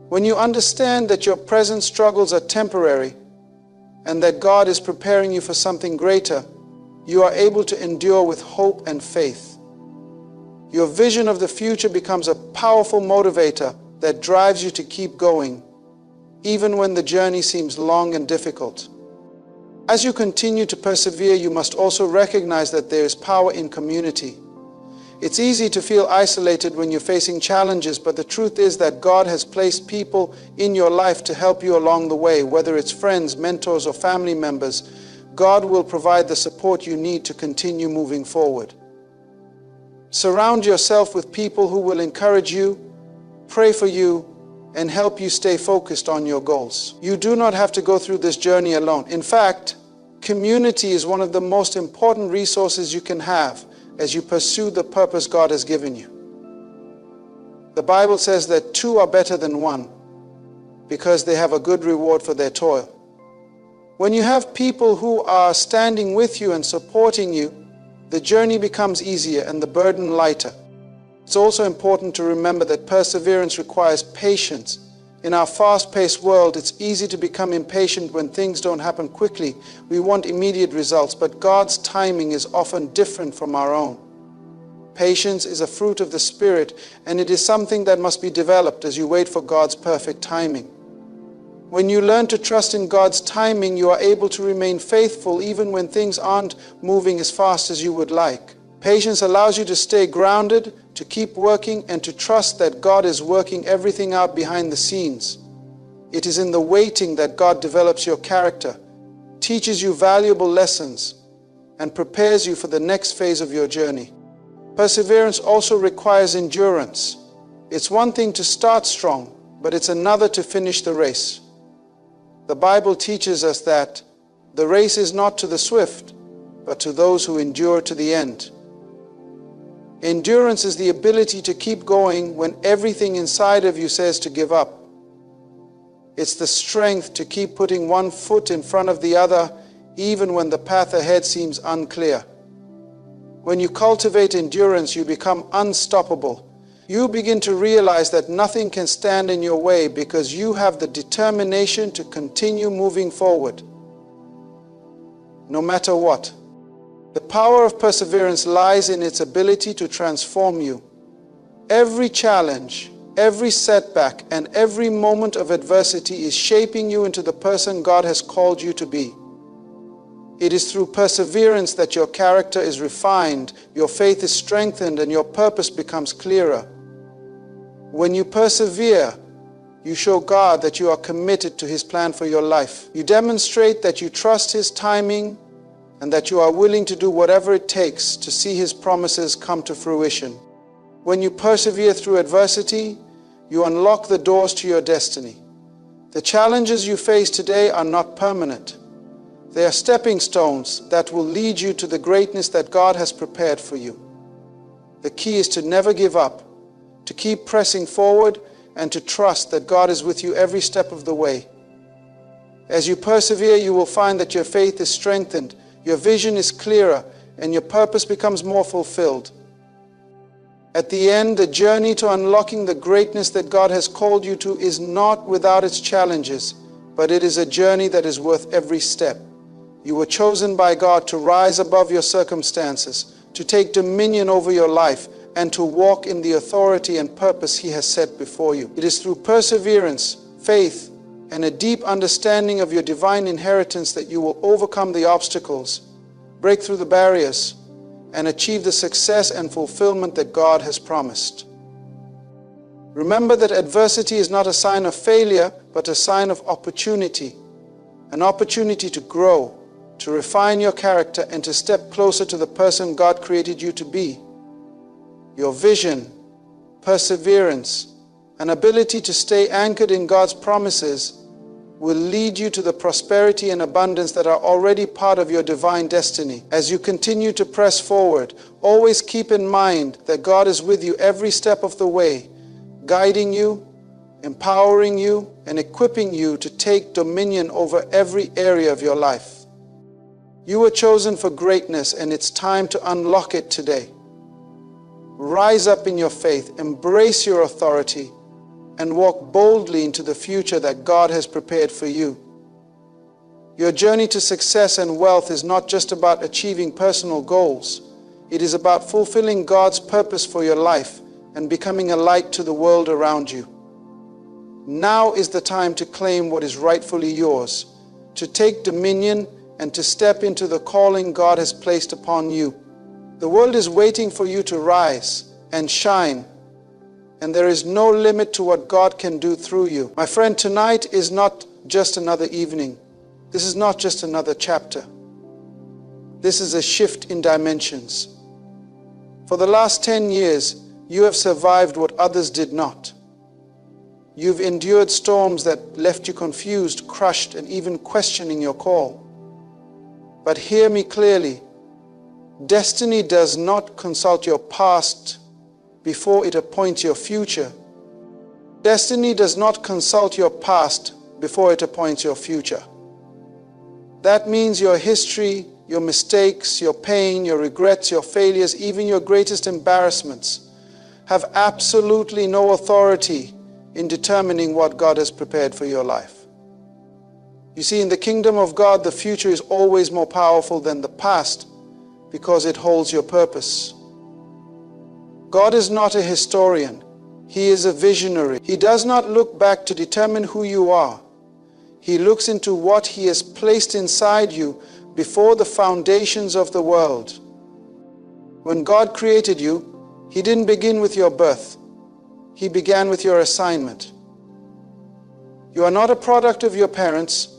When you understand that your present struggles are temporary and that God is preparing you for something greater, you are able to endure with hope and faith. Your vision of the future becomes a powerful motivator that drives you to keep going, even when the journey seems long and difficult. As you continue to persevere, you must also recognize that there is power in community. It's easy to feel isolated when you're facing challenges, but the truth is that God has placed people in your life to help you along the way, whether it's friends, mentors, or family members. God will provide the support you need to continue moving forward. Surround yourself with people who will encourage you, pray for you, and help you stay focused on your goals. You do not have to go through this journey alone. In fact, community is one of the most important resources you can have as you pursue the purpose God has given you. The Bible says that two are better than one because they have a good reward for their toil. When you have people who are standing with you and supporting you, the journey becomes easier and the burden lighter. It's also important to remember that perseverance requires patience. In our fast-paced world, it's easy to become impatient when things don't happen quickly. We want immediate results, but God's timing is often different from our own. Patience is a fruit of the Spirit, and it is something that must be developed as you wait for God's perfect timing. When you learn to trust in God's timing, you are able to remain faithful even when things aren't moving as fast as you would like. Patience allows you to stay grounded, to keep working, and to trust that God is working everything out behind the scenes. It is in the waiting that God develops your character, teaches you valuable lessons, and prepares you for the next phase of your journey. Perseverance also requires endurance. It's one thing to start strong, but it's another to finish the race. The Bible teaches us that the race is not to the swift, but to those who endure to the end. Endurance is the ability to keep going when everything inside of you says to give up. It's the strength to keep putting one foot in front of the other, even when the path ahead seems unclear. When you cultivate endurance, you become unstoppable. You begin to realize that nothing can stand in your way because you have the determination to continue moving forward, no matter what. The power of perseverance lies in its ability to transform you. Every challenge, every setback, and every moment of adversity is shaping you into the person God has called you to be. It is through perseverance that your character is refined, your faith is strengthened, and your purpose becomes clearer. When you persevere, you show God that you are committed to His plan for your life. You demonstrate that you trust His timing and that you are willing to do whatever it takes to see His promises come to fruition. When you persevere through adversity, you unlock the doors to your destiny. The challenges you face today are not permanent. They are stepping stones that will lead you to the greatness that God has prepared for you. The key is to never give up, to keep pressing forward, and to trust that God is with you every step of the way. As you persevere, you will find that your faith is strengthened, your vision is clearer, and your purpose becomes more fulfilled. At the end, the journey to unlocking the greatness that God has called you to is not without its challenges, but it is a journey that is worth every step. You were chosen by God to rise above your circumstances, to take dominion over your life, and to walk in the authority and purpose He has set before you. It is through perseverance, faith, and a deep understanding of your divine inheritance that you will overcome the obstacles, break through the barriers, and achieve the success and fulfillment that God has promised. Remember that adversity is not a sign of failure, but a sign of opportunity. An opportunity to grow, to refine your character, and to step closer to the person God created you to be. Your vision, perseverance, an ability to stay anchored in God's promises will lead you to the prosperity and abundance that are already part of your divine destiny. As you continue to press forward, always keep in mind that God is with you every step of the way, guiding you, empowering you, and equipping you to take dominion over every area of your life. You were chosen for greatness, and it's time to unlock it today. Rise up in your faith, embrace your authority, and walk boldly into the future that God has prepared for you. Your journey to success and wealth is not just about achieving personal goals. It is about fulfilling God's purpose for your life and becoming a light to the world around you. Now is the time to claim what is rightfully yours, to take dominion and to step into the calling God has placed upon you. The world is waiting for you to rise and shine, and there is no limit to what God can do through you. My friend, tonight is not just another evening. This is not just another chapter. This is a shift in dimensions. For the last 10 years, you have survived what others did not. You've endured storms that left you confused, crushed, and even questioning your call. But hear me clearly. Destiny does not consult your past before it appoints your future. Destiny does not consult your past before it appoints your future. That means your history, your mistakes, your pain, your regrets, your failures, even your greatest embarrassments have absolutely no authority in determining what God has prepared for your life. You see, in the kingdom of God, the future is always more powerful than the past because it holds your purpose. God is not a historian. He is a visionary. He does not look back to determine who you are. He looks into what He has placed inside you before the foundations of the world. When God created you, He didn't begin with your birth. He began with your assignment. You are not a product of your parents.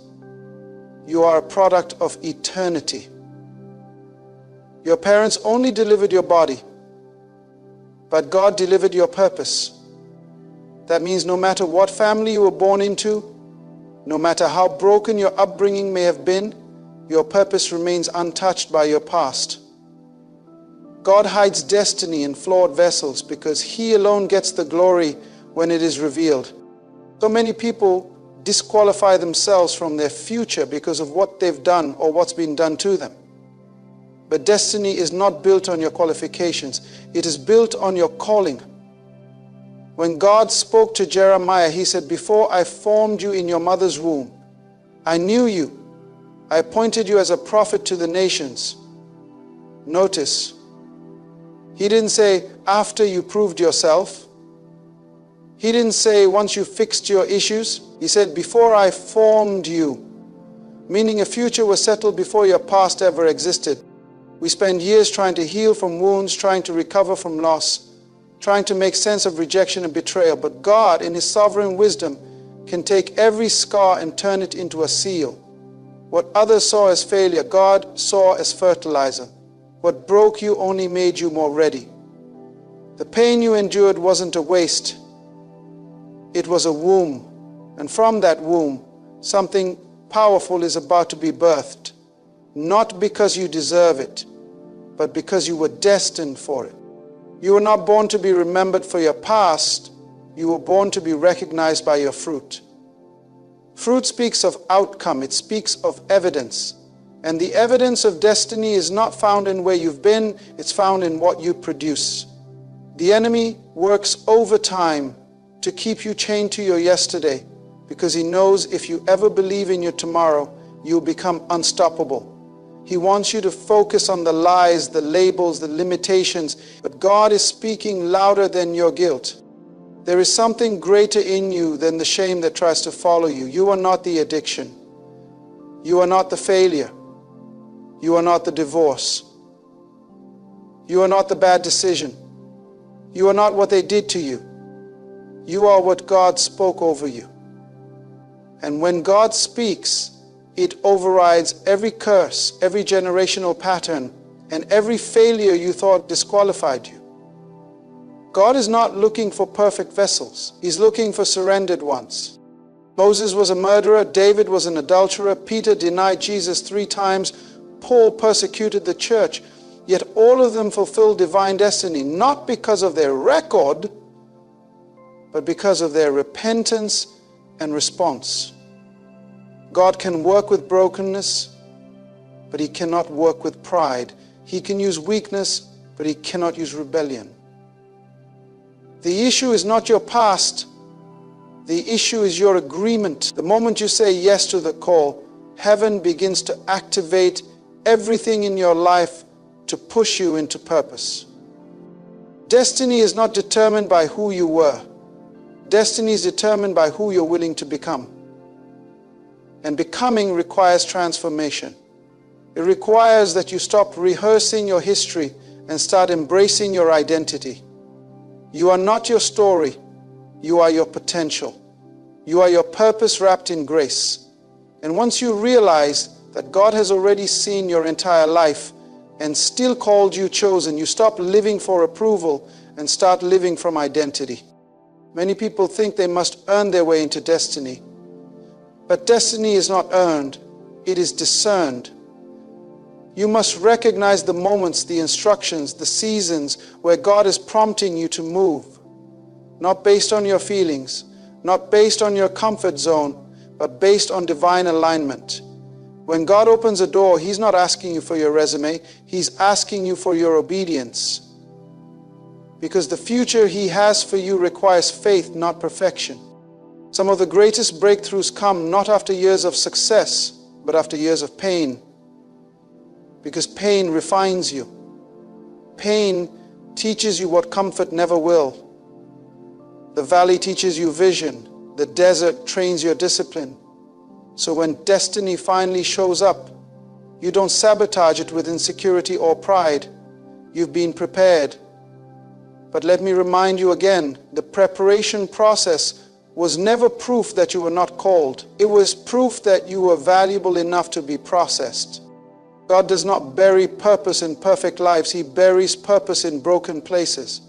You are a product of eternity. Your parents only delivered your body, but God delivered your purpose. That means no matter what family you were born into, no matter how broken your upbringing may have been, your purpose remains untouched by your past. God hides destiny in flawed vessels because He alone gets the glory when it is revealed. So many people disqualify themselves from their future because of what they've done or what's been done to them. But destiny is not built on your qualifications. It is built on your calling. When God spoke to Jeremiah, He said, "Before I formed you in your mother's womb, I knew you. I appointed you as a prophet to the nations." Notice, He didn't say, after you proved yourself. He didn't say, once you fixed your issues. He said, before I formed you, meaning a future was settled before your past ever existed. We spend years trying to heal from wounds, trying to recover from loss, trying to make sense of rejection and betrayal. But God, in His sovereign wisdom, can take every scar and turn it into a seal. What others saw as failure, God saw as fertilizer. What broke you only made you more ready. The pain you endured wasn't a waste. It was a womb. And from that womb, something powerful is about to be birthed. Not because you deserve it, but because you were destined for it. You were not born to be remembered for your past. You were born to be recognized by your fruit. Fruit speaks of outcome. It speaks of evidence. And the evidence of destiny is not found in where you've been. It's found in what you produce. The enemy works overtime to keep you chained to your yesterday because he knows if you ever believe in your tomorrow, you'll become unstoppable. He wants you to focus on the lies, the labels, the limitations, but God is speaking louder than your guilt. There is something greater in you than the shame that tries to follow you. You are not the addiction. You are not the failure. You are not the divorce. You are not the bad decision. You are not what they did to you. You are what God spoke over you. And when God speaks, it overrides every curse, every generational pattern, and every failure you thought disqualified you. God is not looking for perfect vessels. He's looking for surrendered ones. Moses was a murderer. David was an adulterer. Peter denied Jesus 3 times. Paul persecuted the church. Yet all of them fulfilled divine destiny, not because of their record, but because of their repentance and response. God can work with brokenness, but He cannot work with pride. He can use weakness, but He cannot use rebellion. The issue is not your past. The issue is your agreement. The moment you say yes to the call, heaven begins to activate everything in your life to push you into purpose. Destiny is not determined by who you were. Destiny is determined by who you're willing to become. And becoming requires transformation. It requires that you stop rehearsing your history and start embracing your identity. You are not your story. You are your potential. You are your purpose wrapped in grace. And once you realize that God has already seen your entire life and still called you chosen, you stop living for approval and start living from identity. Many people think they must earn their way into destiny. But destiny is not earned, it is discerned. You must recognize the moments, the instructions, the seasons where God is prompting you to move. Not based on your feelings, not based on your comfort zone, but based on divine alignment. When God opens a door, He's not asking you for your resume, He's asking you for your obedience. Because the future He has for you requires faith, not perfection. Some of the greatest breakthroughs come not after years of success, but after years of pain. Because pain refines you. Pain teaches you what comfort never will. The valley teaches you vision. The desert trains your discipline. So when destiny finally shows up, you don't sabotage it with insecurity or pride. You've been prepared. But let me remind you again, the preparation process was never proof that you were not called. It was proof that you were valuable enough to be processed. God does not bury purpose in perfect lives. He buries purpose in broken places.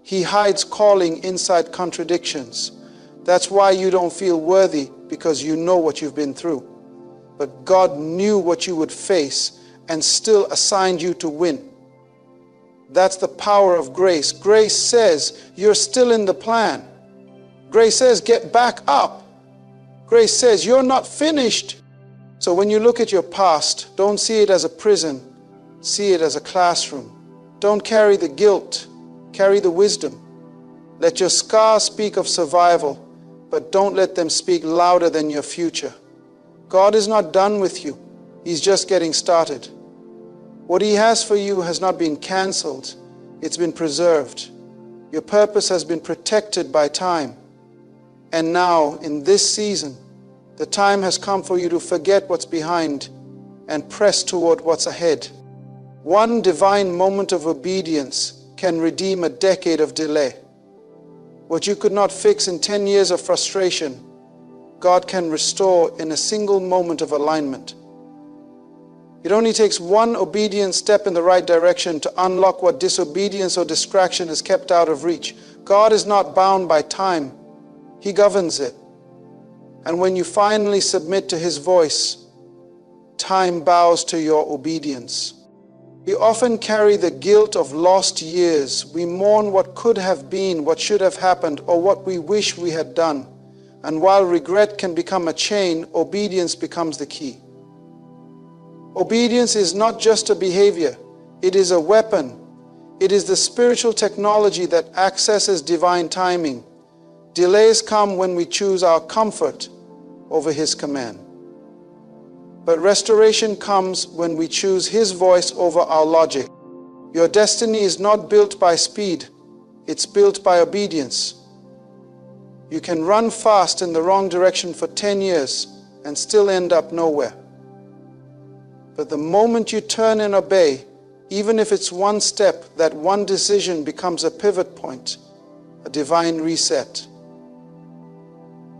He hides calling inside contradictions. That's why you don't feel worthy, because you know what you've been through. But God knew what you would face and still assigned you to win. That's the power of grace. Grace says you're still in the plan. Grace says get back up. Grace says you're not finished. So when you look at your past, don't see it as a prison. See it as a classroom. Don't carry the guilt. Carry the wisdom. Let your scars speak of survival, but don't let them speak louder than your future. God is not done with you. He's just getting started. What He has for you has not been canceled. It's been preserved. Your purpose has been protected by time. And now, in this season, the time has come for you to forget what's behind and press toward what's ahead. One divine moment of obedience can redeem a decade of delay. What you could not fix in 10 years of frustration, God can restore in a single moment of alignment. It only takes one obedient step in the right direction to unlock what disobedience or distraction has kept out of reach. God is not bound by time. He governs it. And when you finally submit to His voice, time bows to your obedience. We often carry the guilt of lost years. We mourn what could have been, what should have happened, or what we wish we had done. And while regret can become a chain, obedience becomes the key. Obedience is not just a behavior. It is a weapon. It is the spiritual technology that accesses divine timing. Delays come when we choose our comfort over His command. But restoration comes when we choose His voice over our logic. Your destiny is not built by speed. It's built by obedience. You can run fast in the wrong direction for 10 years and still end up nowhere. But the moment you turn and obey, even if it's one step, that one decision becomes a pivot point, a divine reset.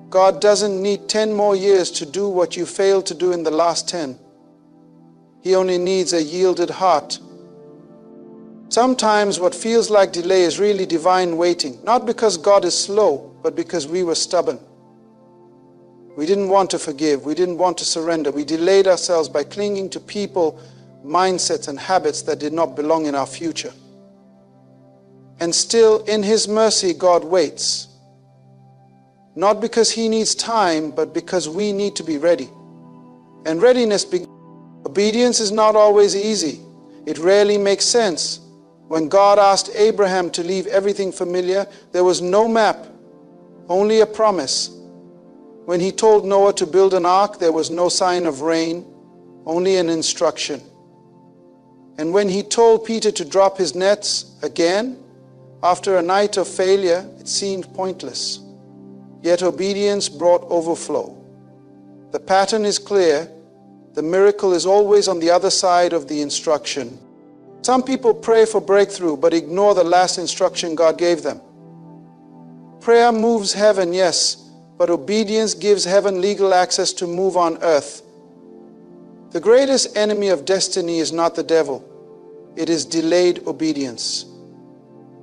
God doesn't need 10 more years to do what you failed to do in the last 10. He only needs a yielded heart. Sometimes what feels like delay is really divine waiting, not because God is slow, but because we were stubborn. We didn't want to forgive. We didn't want to surrender. We delayed ourselves by clinging to people, mindsets, and habits that did not belong in our future. And still, in His mercy, God waits. Not because He needs time, but because we need to be ready. And obedience is not always easy. It rarely makes sense. When God asked Abraham to leave everything familiar, there was no map, only a promise. When he told Noah to build an ark, there was no sign of rain, only an instruction. And when he told Peter to drop his nets again, after a night of failure, it seemed pointless. Yet obedience brought overflow. The pattern is clear. The miracle is always on the other side of the instruction. Some people pray for breakthrough but ignore the last instruction God gave them. Prayer moves heaven, yes, but obedience gives heaven legal access to move on earth. The greatest enemy of destiny is not the devil. It is delayed obedience.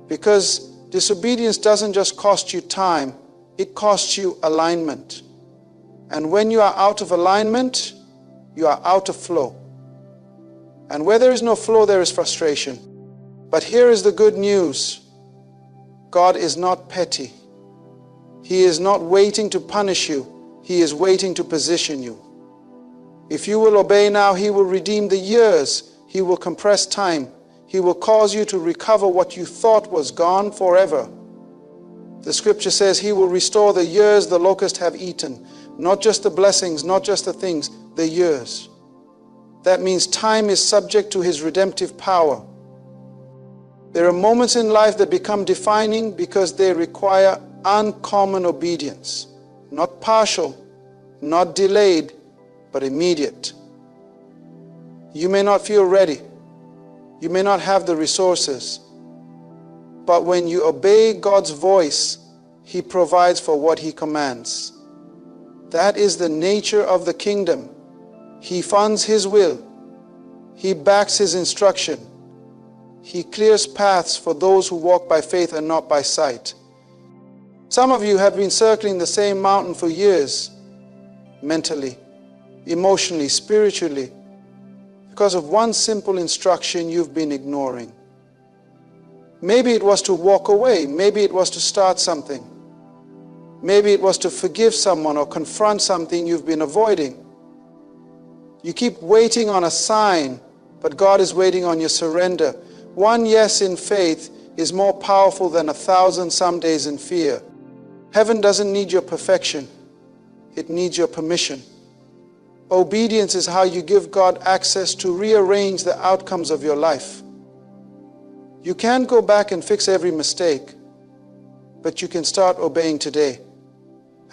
Because disobedience doesn't just cost you time, it costs you alignment. And when you are out of alignment, you are out of flow. And where there is no flow, there is frustration. But here is the good news. God is not petty. He is not waiting to punish you. He is waiting to position you. If you will obey now, He will redeem the years. He will compress time. He will cause you to recover what you thought was gone forever. The scripture says He will restore the years the locusts have eaten. Not just the blessings, not just the things, the years. That means time is subject to His redemptive power. There are moments in life that become defining because they require uncommon obedience. Not partial, not delayed, but immediate. You may not feel ready. You may not have the resources. But when you obey God's voice, He provides for what He commands. That is the nature of the kingdom. He funds His will. He backs His instruction. He clears paths for those who walk by faith and not by sight. Some of you have been circling the same mountain for years, mentally, emotionally, spiritually, because of one simple instruction you've been ignoring. Maybe it was to walk away. Maybe it was to start something. Maybe it was to forgive someone or confront something you've been avoiding. You keep waiting on a sign, but God is waiting on your surrender. One yes in faith is more powerful than 1,000 some days in fear. Heaven doesn't need your perfection. It needs your permission. Obedience is how you give God access to rearrange the outcomes of your life. You can't go back and fix every mistake, but you can start obeying today.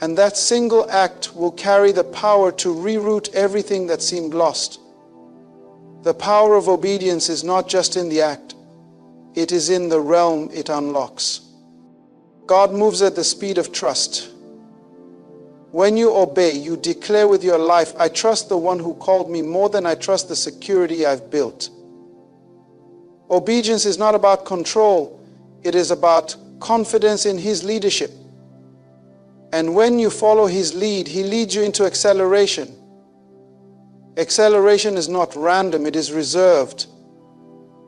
And that single act will carry the power to reroute everything that seemed lost. The power of obedience is not just in the act. It is in the realm it unlocks. God moves at the speed of trust. When you obey, you declare with your life, I trust the one who called me more than I trust the security I've built. Obedience is not about control. It is about confidence in His leadership. And when you follow His lead, He leads you into acceleration. Acceleration is not random, it is reserved.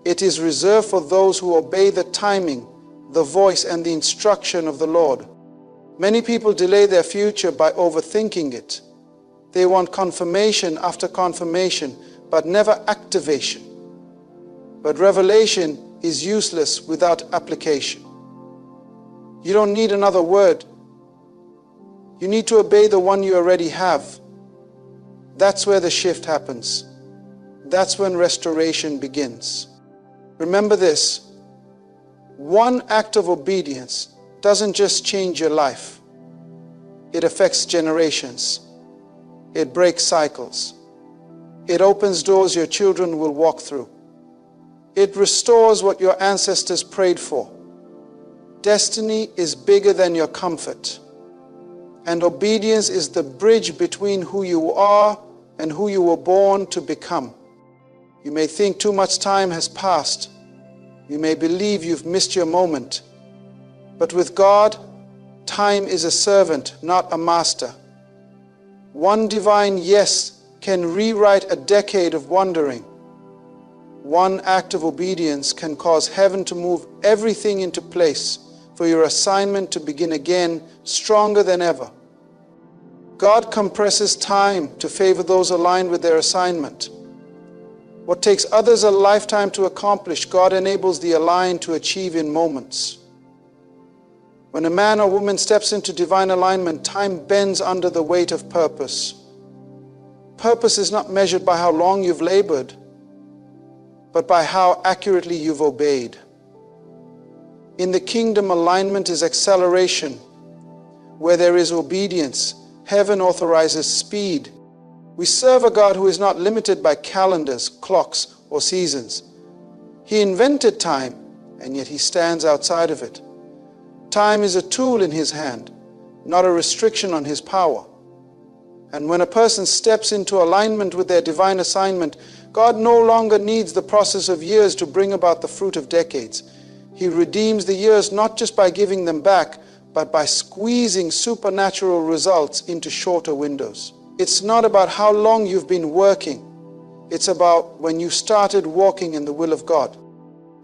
It is reserved for those who obey the timing, the voice, and the instruction of the Lord. Many people delay their future by overthinking it. They want confirmation after confirmation, but never activation. But revelation is useless without application. You don't need another word. You need to obey the one you already have. That's where the shift happens. That's when restoration begins. Remember this. One act of obedience doesn't just change your life. It affects generations. It breaks cycles. It opens doors your children will walk through. It restores what your ancestors prayed for. Destiny is bigger than your comfort. And obedience is the bridge between who you are and who you were born to become. You may think too much time has passed. You may believe you've missed your moment. But with God, time is a servant, not a master. One divine yes can rewrite a decade of wandering. One act of obedience can cause heaven to move everything into place for your assignment to begin again, stronger than ever. God compresses time to favor those aligned with their assignment. What takes others a lifetime to accomplish, God enables the aligned to achieve in moments. When a man or woman steps into divine alignment, time bends under the weight of purpose. Purpose is not measured by how long you've labored, but by how accurately you've obeyed. In the kingdom, alignment is acceleration. Where there is obedience, heaven authorizes speed. We serve a God who is not limited by calendars, clocks, or seasons. He invented time, and yet he stands outside of it. Time is a tool in his hand, not a restriction on his power. And when a person steps into alignment with their divine assignment, God no longer needs the process of years to bring about the fruit of decades. He redeems the years not just by giving them back, but by squeezing supernatural results into shorter windows. It's not about how long you've been working. It's about when you started walking in the will of God.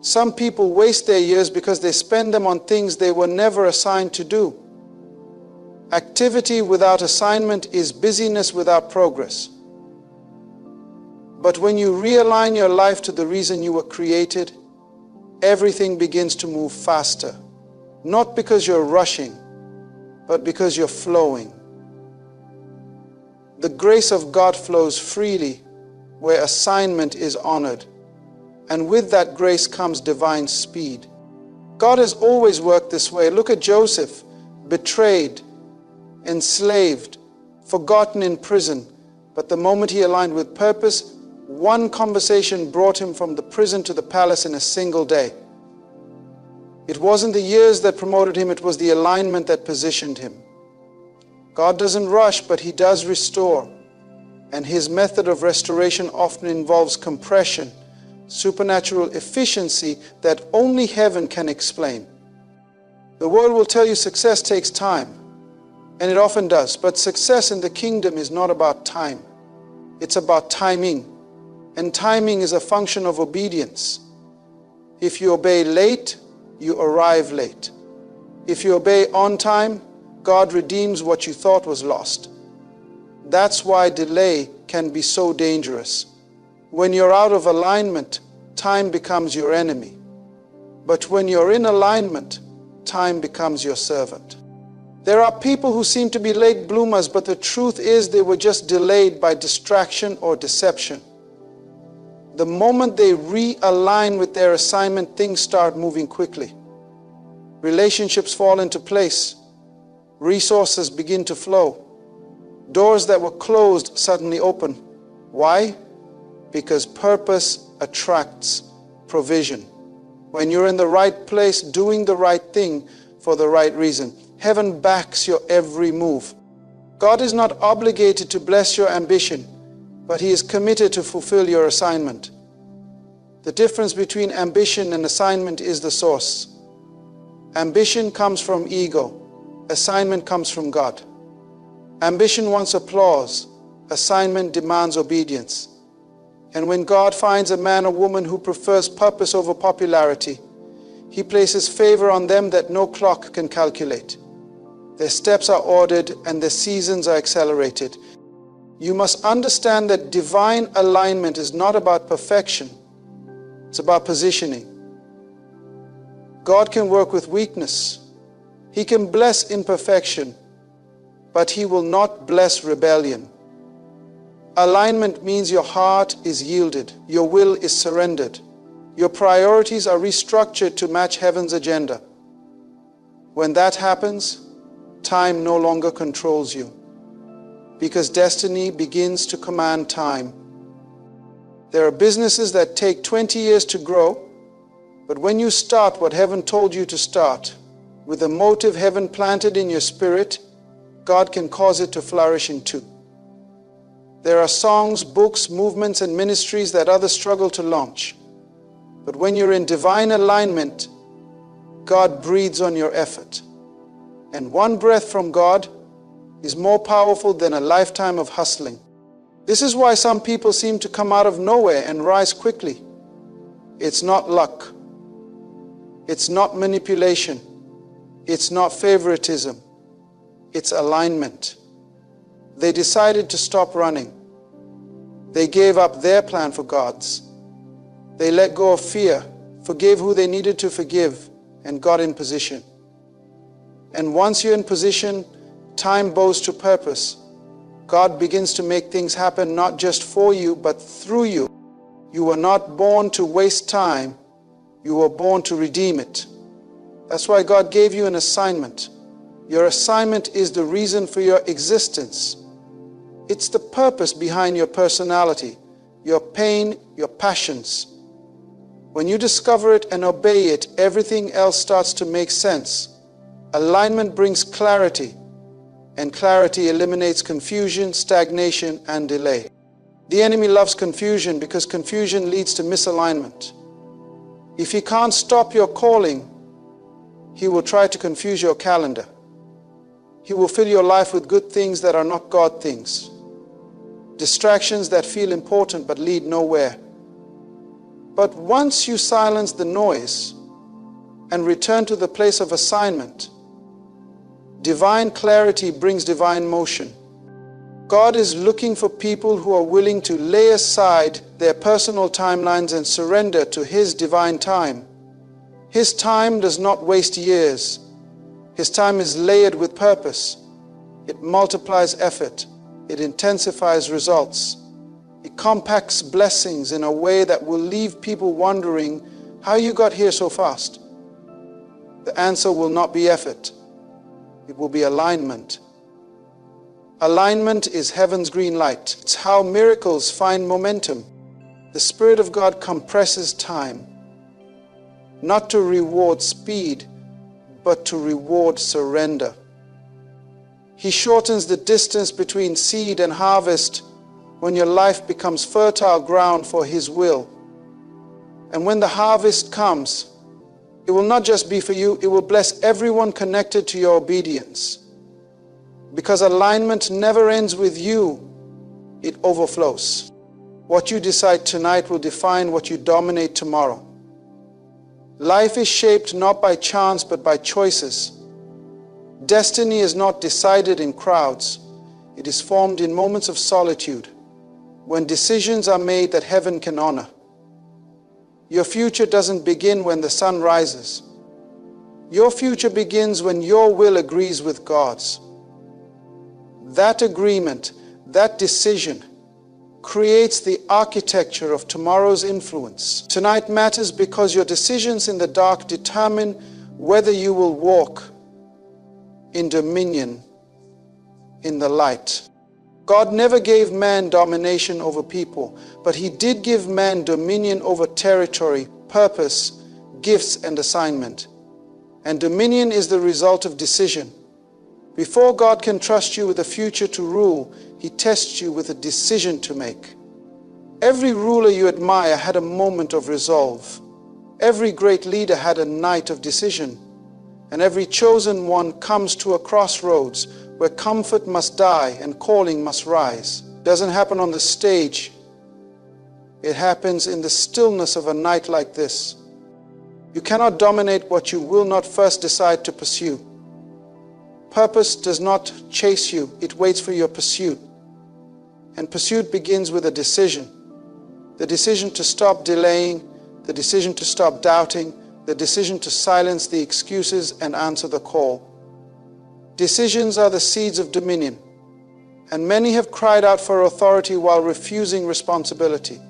Some people waste their years because they spend them on things they were never assigned to do. Activity without assignment is busyness without progress. But when you realign your life to the reason you were created, everything begins to move faster. Not because you're rushing, but because you're flowing. The grace of God flows freely where assignment is honored. And with that grace comes divine speed. God has always worked this way. Look at Joseph, betrayed, enslaved, forgotten in prison. But the moment he aligned with purpose, one conversation brought him from the prison to the palace in a single day. It wasn't the years that promoted him, it was the alignment that positioned him. God doesn't rush, but he does restore. And his method of restoration often involves compression, supernatural efficiency that only heaven can explain. The world will tell you success takes time, and it often does, but success in the kingdom is not about time. It's about timing, and timing is a function of obedience. If you obey late, you arrive late. If you obey on time, God redeems what you thought was lost. That's why delay can be so dangerous. When you're out of alignment, time becomes your enemy. But when you're in alignment, time becomes your servant. There are people who seem to be late bloomers, but the truth is they were just delayed by distraction or deception. The moment they realign with their assignment, things start moving quickly. Relationships fall into place. Resources begin to flow. Doors that were closed suddenly open. Why? Because purpose attracts provision. When you're in the right place, doing the right thing for the right reason, heaven backs your every move. God is not obligated to bless your ambition, but he is committed to fulfill your assignment. The difference between ambition and assignment is the source. Ambition comes from ego. Assignment comes from God. Ambition wants applause. Assignment demands obedience. And when God finds a man or woman who prefers purpose over popularity, he places favor on them that no clock can calculate. Their steps are ordered and their seasons are accelerated. You must understand that divine alignment is not about perfection. It's about positioning. God can work with weakness. He can bless imperfection, but he will not bless rebellion. Alignment means your heart is yielded, your will is surrendered, your priorities are restructured to match heaven's agenda. When that happens, time no longer controls you, because destiny begins to command time. There are businesses that take 20 years to grow, but when you start what heaven told you to start, with a motive heaven planted in your spirit, God can cause it to flourish in 2. There are songs, books, movements, and ministries that others struggle to launch. But when you're in divine alignment, God breathes on your effort. And one breath from God is more powerful than a lifetime of hustling. This is why some people seem to come out of nowhere and rise quickly. It's not luck. It's not manipulation. It's not favoritism. It's alignment. They decided to stop running. They gave up their plan for God's. They let go of fear, forgave who they needed to forgive, and got in position. And once you're in position, time bows to purpose. God begins to make things happen not just for you, but through you. You were not born to waste time. You were born to redeem it. That's why God gave you an assignment. Your assignment is the reason for your existence. It's the purpose behind your personality, your pain, your passions. When you discover it and obey it, everything else starts to make sense. Alignment brings clarity, and clarity eliminates confusion, stagnation, and delay. The enemy loves confusion because confusion leads to misalignment. If he can't stop your calling, he will try to confuse your calendar. He will fill your life with good things that are not God things. Distractions that feel important but lead nowhere. But once you silence the noise and return to the place of assignment, divine clarity brings divine motion. God is looking for people who are willing to lay aside their personal timelines and surrender to His divine time. His time does not waste years. His time is layered with purpose. It multiplies effort. It intensifies results. It compacts blessings in a way that will leave people wondering how you got here so fast. The answer will not be effort. It will be alignment. Alignment is heaven's green light. It's how miracles find momentum. The Spirit of God compresses time, not to reward speed, but to reward surrender. He shortens the distance between seed and harvest when your life becomes fertile ground for His will. And when the harvest comes, it will not just be for you, it will bless everyone connected to your obedience. Because alignment never ends with you, it overflows. What you decide tonight will define what you dominate tomorrow. Life is shaped not by chance but by choices. Destiny is not decided in crowds. It is formed in moments of solitude, when decisions are made that heaven can honor. Your future doesn't begin when the sun rises. Your future begins when your will agrees with God's. That agreement, that decision, creates the architecture of tomorrow's influence. Tonight matters because your decisions in the dark determine whether you will walk in dominion in the light. God never gave man domination over people, but He did give man dominion over territory, purpose, gifts, and assignment. And dominion is the result of decision. Before God can trust you with a future to rule, He tests you with a decision to make. Every ruler you admire had a moment of resolve. Every great leader had a night of decision. And every chosen one comes to a crossroads where comfort must die and calling must rise. It doesn't happen on the stage. It happens in the stillness of a night like this. You cannot dominate what you will not first decide to pursue. Purpose does not chase you, it waits for your pursuit. And pursuit begins with a decision. The decision to stop delaying, the decision to stop doubting, the decision to silence the excuses and answer the call. Decisions are the seeds of dominion, and many have cried out for authority while refusing responsibility.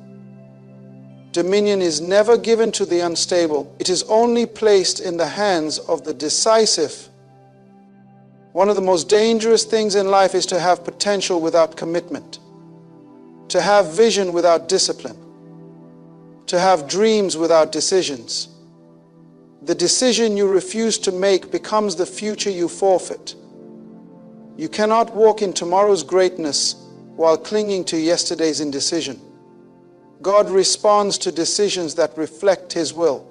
Dominion is never given to the unstable. It is only placed in the hands of the decisive. One of the most dangerous things in life is to have potential without commitment, to have vision without discipline, to have dreams without decisions. The decision you refuse to make becomes the future you forfeit. You cannot walk in tomorrow's greatness while clinging to yesterday's indecision. God responds to decisions that reflect His will.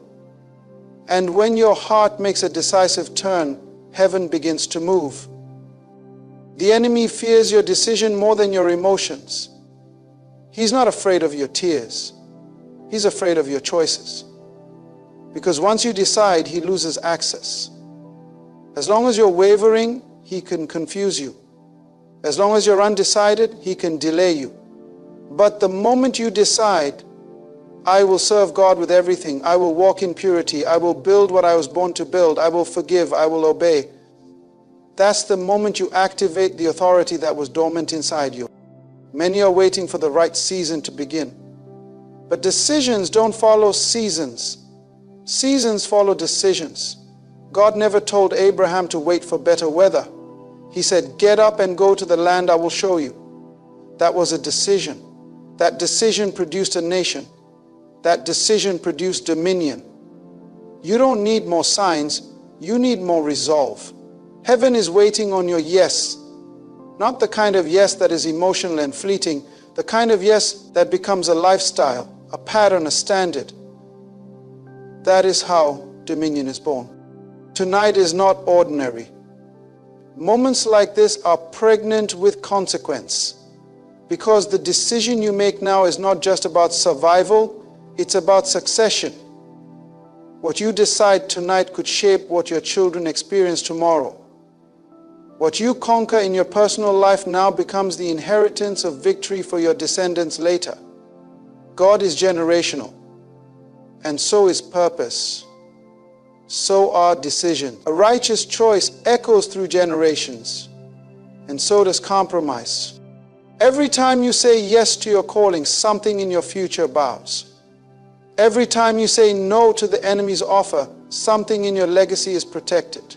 And when your heart makes a decisive turn, heaven begins to move. The enemy fears your decision more than your emotions. He's not afraid of your tears. He's afraid of your choices. Because once you decide, he loses access. As long as you're wavering, he can confuse you. As long as you're undecided, he can delay you. But the moment you decide, I will serve God with everything, I will walk in purity, I will build what I was born to build, I will forgive, I will obey, That's the moment you activate the authority that was dormant inside you. Many are waiting for the right season to begin. But decisions don't follow seasons. Seasons follow decisions. God never told Abraham to wait for better weather. He said, "Get up and go to the land I will show you." That was a decision. That decision produced a nation. That decision produced dominion. You don't need more signs, you need more resolve. Heaven is waiting on your yes. Not the kind of yes that is emotional and fleeting, the kind of yes that becomes a lifestyle, a pattern, a standard. That is how dominion is born. Tonight is not ordinary. Moments like this are pregnant with consequence, because the decision you make now is not just about survival, it's about succession. What you decide tonight could shape what your children experience tomorrow. What you conquer in your personal life now becomes the inheritance of victory for your descendants later. God is generational, and so is purpose. So are decisions. A righteous choice echoes through generations, and so does compromise. Every time you say yes to your calling, something in your future bows. Every time you say no to the enemy's offer, something in your legacy is protected.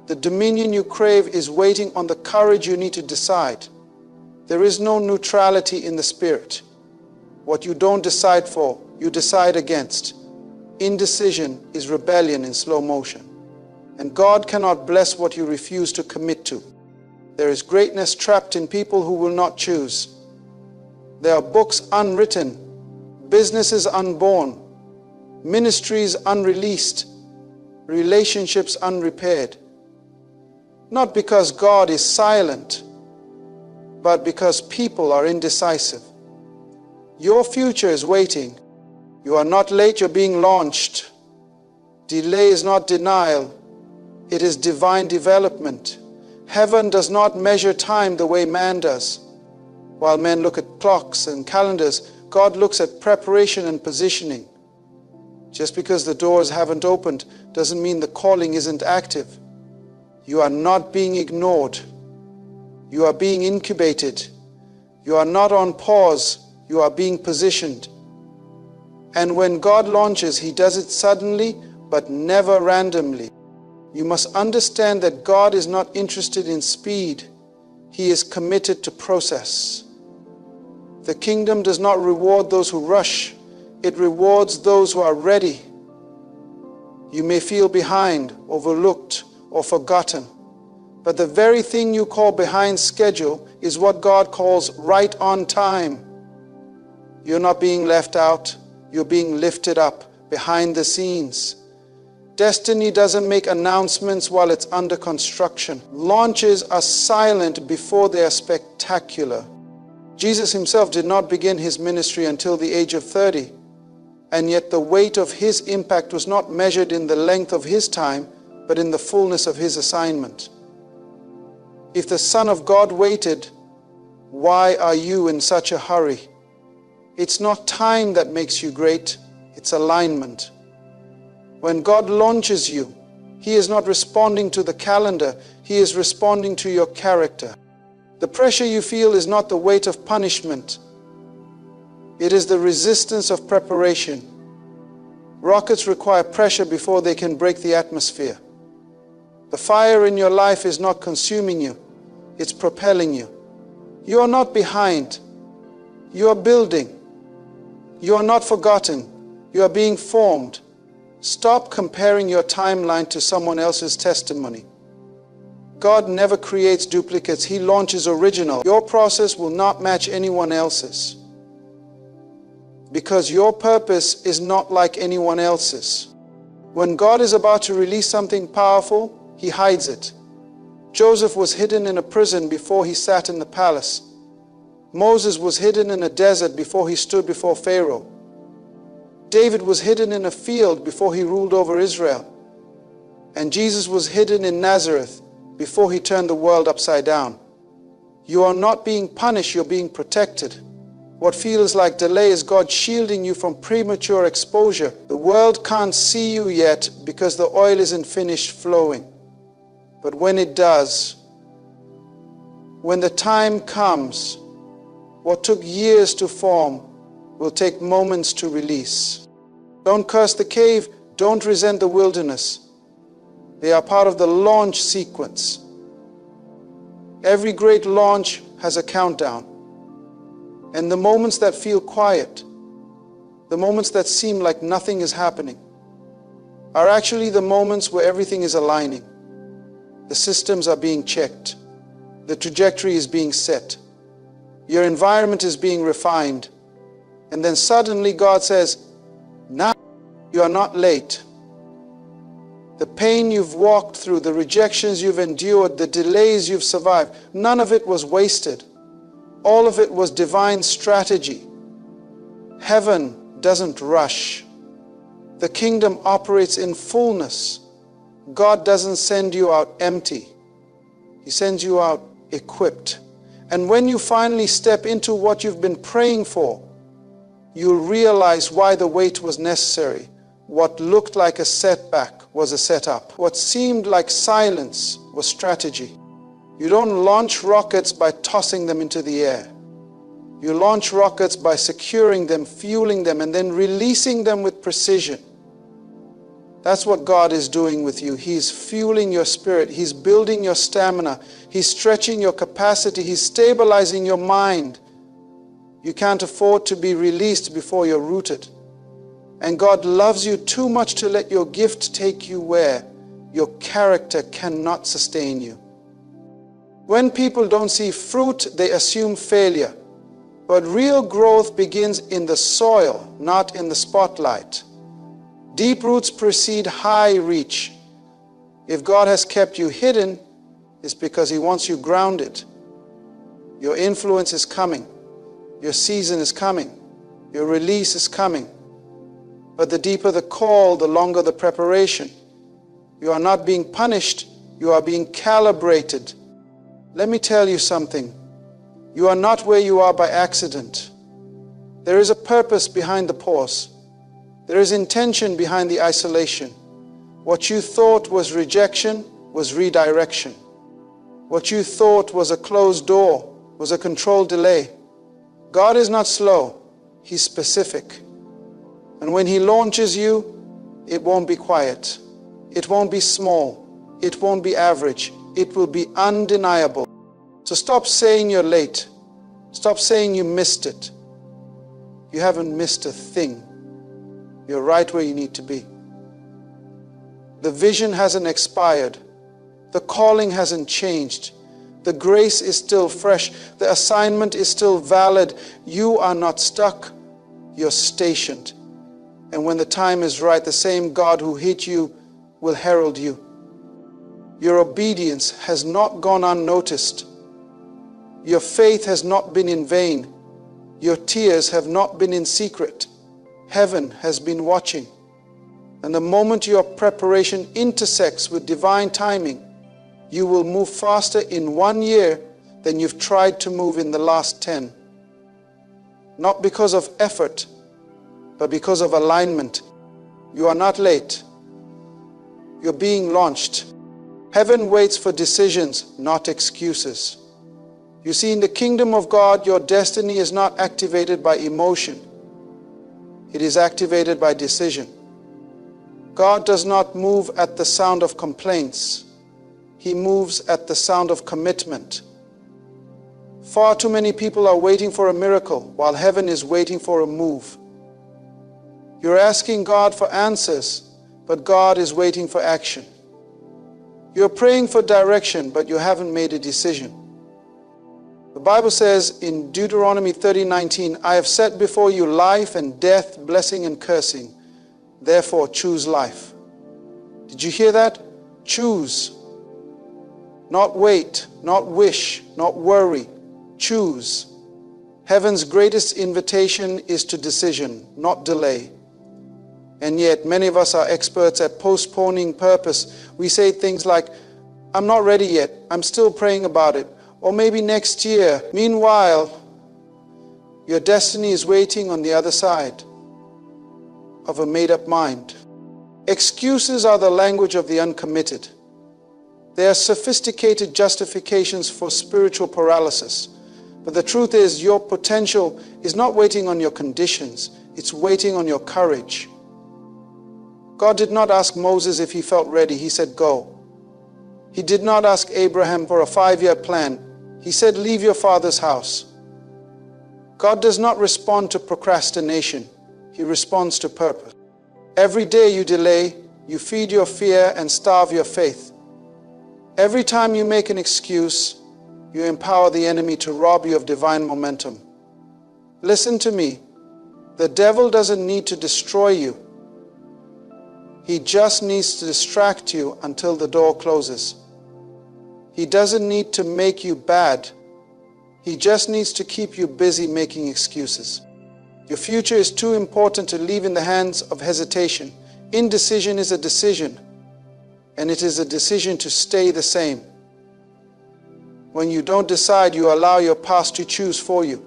The dominion you crave is waiting on the courage you need to decide. There is no neutrality in the spirit. What you don't decide for, you decide against. Indecision is rebellion in slow motion. And God cannot bless what you refuse to commit to. There is greatness trapped in people who will not choose. There are books unwritten, businesses unborn, ministries unreleased, relationships unrepaired. Not because God is silent, but because people are indecisive. Your future is waiting. You are not late, you're being launched. Delay is not denial, it is divine development. Heaven does not measure time the way man does. While men look at clocks and calendars, God looks at preparation and positioning. Just because the doors haven't opened doesn't mean the calling isn't active. You are not being ignored. You are being incubated. You are not on pause. You are being positioned. And when God launches, He does it suddenly, but never randomly. You must understand that God is not interested in speed. He is committed to process. The kingdom does not reward those who rush. It rewards those who are ready. You may feel behind, overlooked, or forgotten. But the very thing you call behind schedule is what God calls right on time. You're not being left out. You're being lifted up behind the scenes. Destiny doesn't make announcements while it's under construction. Launches are silent before they are spectacular. Jesus Himself did not begin His ministry until the age of 30. And yet the weight of His impact was not measured in the length of His time, but in the fullness of His assignment. If the Son of God waited, why are you in such a hurry? It's not time that makes you great, it's alignment. When God launches you, He is not responding to the calendar, He is responding to your character. The pressure you feel is not the weight of punishment. It is the resistance of preparation. Rockets require pressure before they can break the atmosphere. The fire in your life is not consuming you, it's propelling you. You are not behind. You are building. You are not forgotten. You are being formed. Stop comparing your timeline to someone else's testimony. God never creates duplicates. He launches original. Your process will not match anyone else's, because your purpose is not like anyone else's. When God is about to release something powerful, He hides it. Joseph was hidden in a prison before he sat in the palace. Moses was hidden in a desert before he stood before Pharaoh. David was hidden in a field before he ruled over Israel. And Jesus was hidden in Nazareth before He turned the world upside down. You are not being punished, you're being protected. What feels like delay is God shielding you from premature exposure. The world can't see you yet because the oil isn't finished flowing. But when it does, when the time comes, what took years to form will take moments to release. Don't curse the cave, don't resent the wilderness. They are part of the launch sequence. Every great launch has a countdown. And the moments that feel quiet, the moments that seem like nothing is happening, are actually the moments where everything is aligning. The systems are being checked. The trajectory is being set. Your environment is being refined. And then suddenly God says, now you are not late. The pain you've walked through, the rejections you've endured, the delays you've survived, none of it was wasted. All of it was divine strategy. Heaven doesn't rush. The kingdom operates in fullness. God doesn't send you out empty. He sends you out equipped. And when you finally step into what you've been praying for, you'll realize why the wait was necessary. What looked like a setback was a setup. What seemed like silence was strategy. You don't launch rockets by tossing them into the air. You launch rockets by securing them, fueling them, and then releasing them with precision. That's what God is doing with you. He's fueling your spirit. He's building your stamina. He's stretching your capacity. He's stabilizing your mind. You can't afford to be released before you're rooted. And God loves you too much to let your gift take you where your character cannot sustain you. When people don't see fruit, they assume failure. But real growth begins in the soil, not in the spotlight. Deep roots precede high reach. If God has kept you hidden, it's because He wants you grounded. Your influence is coming. Your season is coming. Your release is coming. But the deeper the call, the longer the preparation. You are not being punished. You are being calibrated. Let me tell you something. You are not where you are by accident. There is a purpose behind the pause. There is intention behind the isolation. What you thought was rejection was redirection. What you thought was a closed door was a controlled delay. God is not slow. He's specific. And when He launches you, it won't be quiet. It won't be small. It won't be average. It will be undeniable. So stop saying you're late. Stop saying you missed it. You haven't missed a thing. You're right where you need to be. The vision hasn't expired. The calling hasn't changed. The grace is still fresh. The assignment is still valid. You are not stuck. You're stationed. And when the time is right, the same God who hid you will herald you. Your obedience has not gone unnoticed. Your faith has not been in vain. Your tears have not been in secret. Heaven has been watching. And the moment your preparation intersects with divine timing, you will move faster in 1 year than you've tried to move in the last 10. Not because of effort, but because of alignment. You are not late. You're being launched. Heaven waits for decisions, not excuses. You see, in the kingdom of God, your destiny is not activated by emotion. It is activated by decision. God does not move at the sound of complaints. He moves at the sound of commitment. Far too many people are waiting for a miracle while heaven is waiting for a move. You're asking God for answers, but God is waiting for action. You're praying for direction, but you haven't made a decision. The Bible says in Deuteronomy 30:19, I have set before you life and death, blessing and cursing. Therefore, choose life. Did you hear that? Choose. Not wait, not wish, not worry. Choose. Heaven's greatest invitation is to decision, not delay. And yet, many of us are experts at postponing purpose. We say things like, I'm not ready yet. I'm still praying about it. Or maybe next year. Meanwhile, your destiny is waiting on the other side of a made-up mind. Excuses are the language of the uncommitted. There are sophisticated justifications for spiritual paralysis. But the truth is, your potential is not waiting on your conditions. It's waiting on your courage. God did not ask Moses if he felt ready. He said, go. He did not ask Abraham for a 5-year plan. He said, leave your father's house. God does not respond to procrastination. He responds to purpose. Every day you delay, you feed your fear and starve your faith. Every time you make an excuse, you empower the enemy to rob you of divine momentum. Listen to me. The devil doesn't need to destroy you. He just needs to distract you until the door closes. He doesn't need to make you bad. He just needs to keep you busy making excuses. Your future is too important to leave in the hands of hesitation. Indecision is a decision, and it is a decision to stay the same. When you don't decide, you allow your past to choose for you.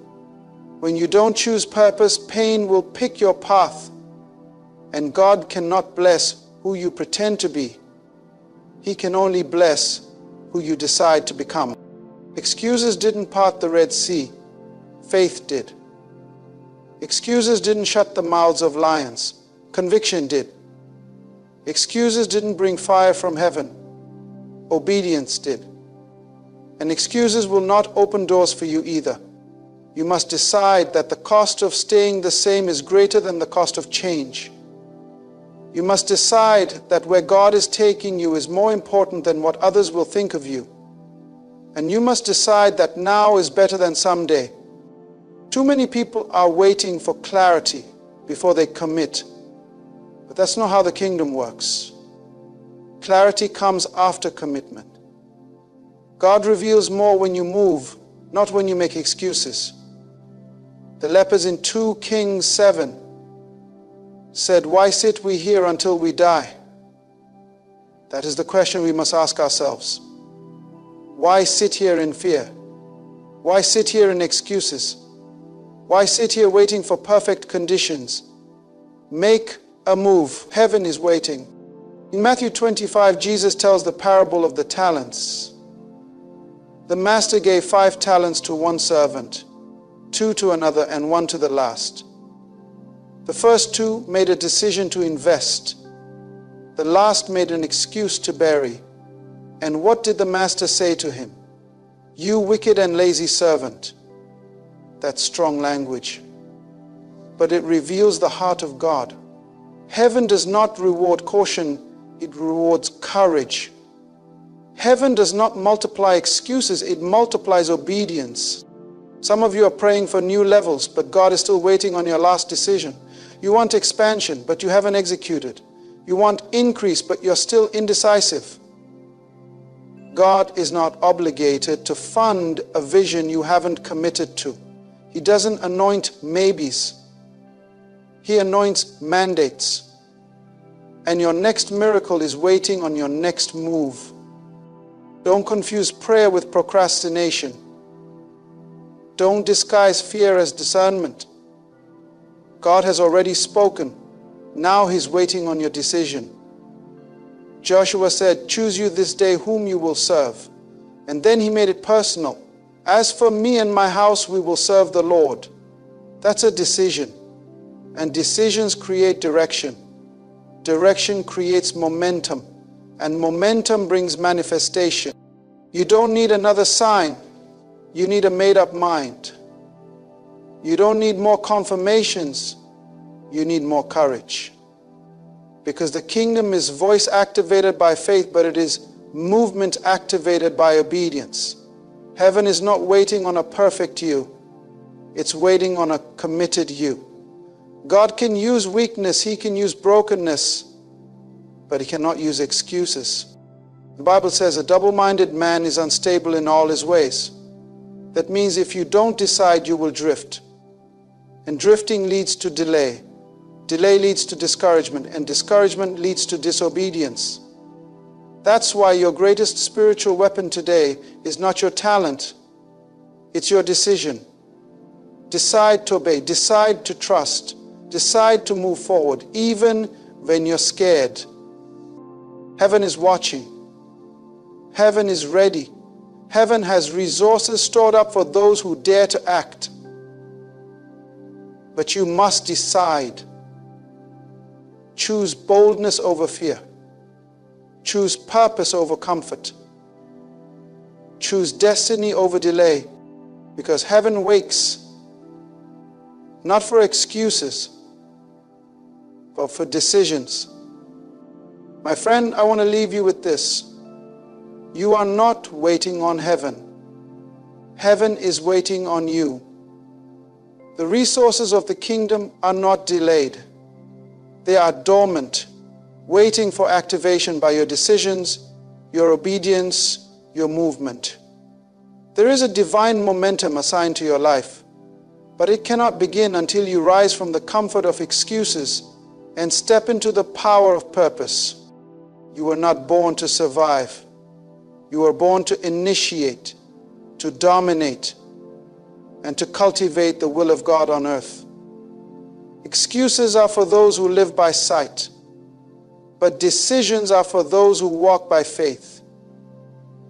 When you don't choose purpose, pain will pick your path, and God cannot bless who you pretend to be. He can only bless who you decide to become. Excuses didn't part the Red Sea. Faith did. Excuses didn't shut the mouths of lions. Conviction did. Excuses didn't bring fire from heaven. Obedience did. And excuses will not open doors for you either. You must decide that the cost of staying the same is greater than the cost of change. You must decide that where God is taking you is more important than what others will think of you. And you must decide that now is better than someday. Too many people are waiting for clarity before they commit. But that's not how the kingdom works. Clarity comes after commitment. God reveals more when you move, not when you make excuses. The lepers in 2 Kings 7 said, "Why sit we here until we die?" That is the question we must ask ourselves. Why sit here in fear? Why sit here in excuses? Why sit here waiting for perfect conditions? Make a move. Heaven is waiting. In Matthew 25, Jesus tells the parable of the talents. The master gave 5 talents to one servant, 2 to another, and 1 to the last. The first 2 made a decision to invest. The last made an excuse to bury. And what did the master say to him? "You wicked and lazy servant." That's strong language. But it reveals the heart of God. Heaven does not reward caution, it rewards courage. Heaven does not multiply excuses, it multiplies obedience. Some of you are praying for new levels, but God is still waiting on your last decision. You want expansion, but you haven't executed. You want increase, but you're still indecisive. God is not obligated to fund a vision you haven't committed to. He doesn't anoint maybes. He anoints mandates. And your next miracle is waiting on your next move. Don't confuse prayer with procrastination. Don't disguise fear as discernment. God has already spoken. Now He's waiting on your decision. Joshua said, "Choose you this day whom you will serve." And then he made it personal. "As for me and my house, we will serve the Lord." That's a decision. And decisions create direction. Direction creates momentum. And momentum brings manifestation. You don't need another sign. You need a made-up mind. You don't need more confirmations. You need more courage. Because the kingdom is voice activated by faith, but it is movement activated by obedience. Heaven is not waiting on a perfect you. It's waiting on a committed you. God can use weakness, He can use brokenness, but He cannot use excuses. The Bible says a double-minded man is unstable in all his ways. That means if you don't decide, you will drift. And drifting leads to delay. Delay leads to discouragement, and discouragement leads to disobedience. That's why your greatest spiritual weapon today is not your talent. It's your decision. Decide to obey. Decide to trust. Decide to move forward, even when you're scared. Heaven is watching. Heaven is ready. Heaven has resources stored up for those who dare to act. But you must decide. Choose boldness over fear. Choose purpose over comfort. Choose destiny over delay, because heaven waits not for excuses, but for decisions. My friend, I want to leave you with this. You are not waiting on heaven. Heaven is waiting on you. The resources of the kingdom are not delayed. They are dormant, waiting for activation by your decisions, your obedience, your movement. There is a divine momentum assigned to your life, but it cannot begin until you rise from the comfort of excuses and step into the power of purpose. You were not born to survive. You were born to initiate, to dominate, and to cultivate the will of God on earth. Excuses are for those who live by sight, but decisions are for those who walk by faith.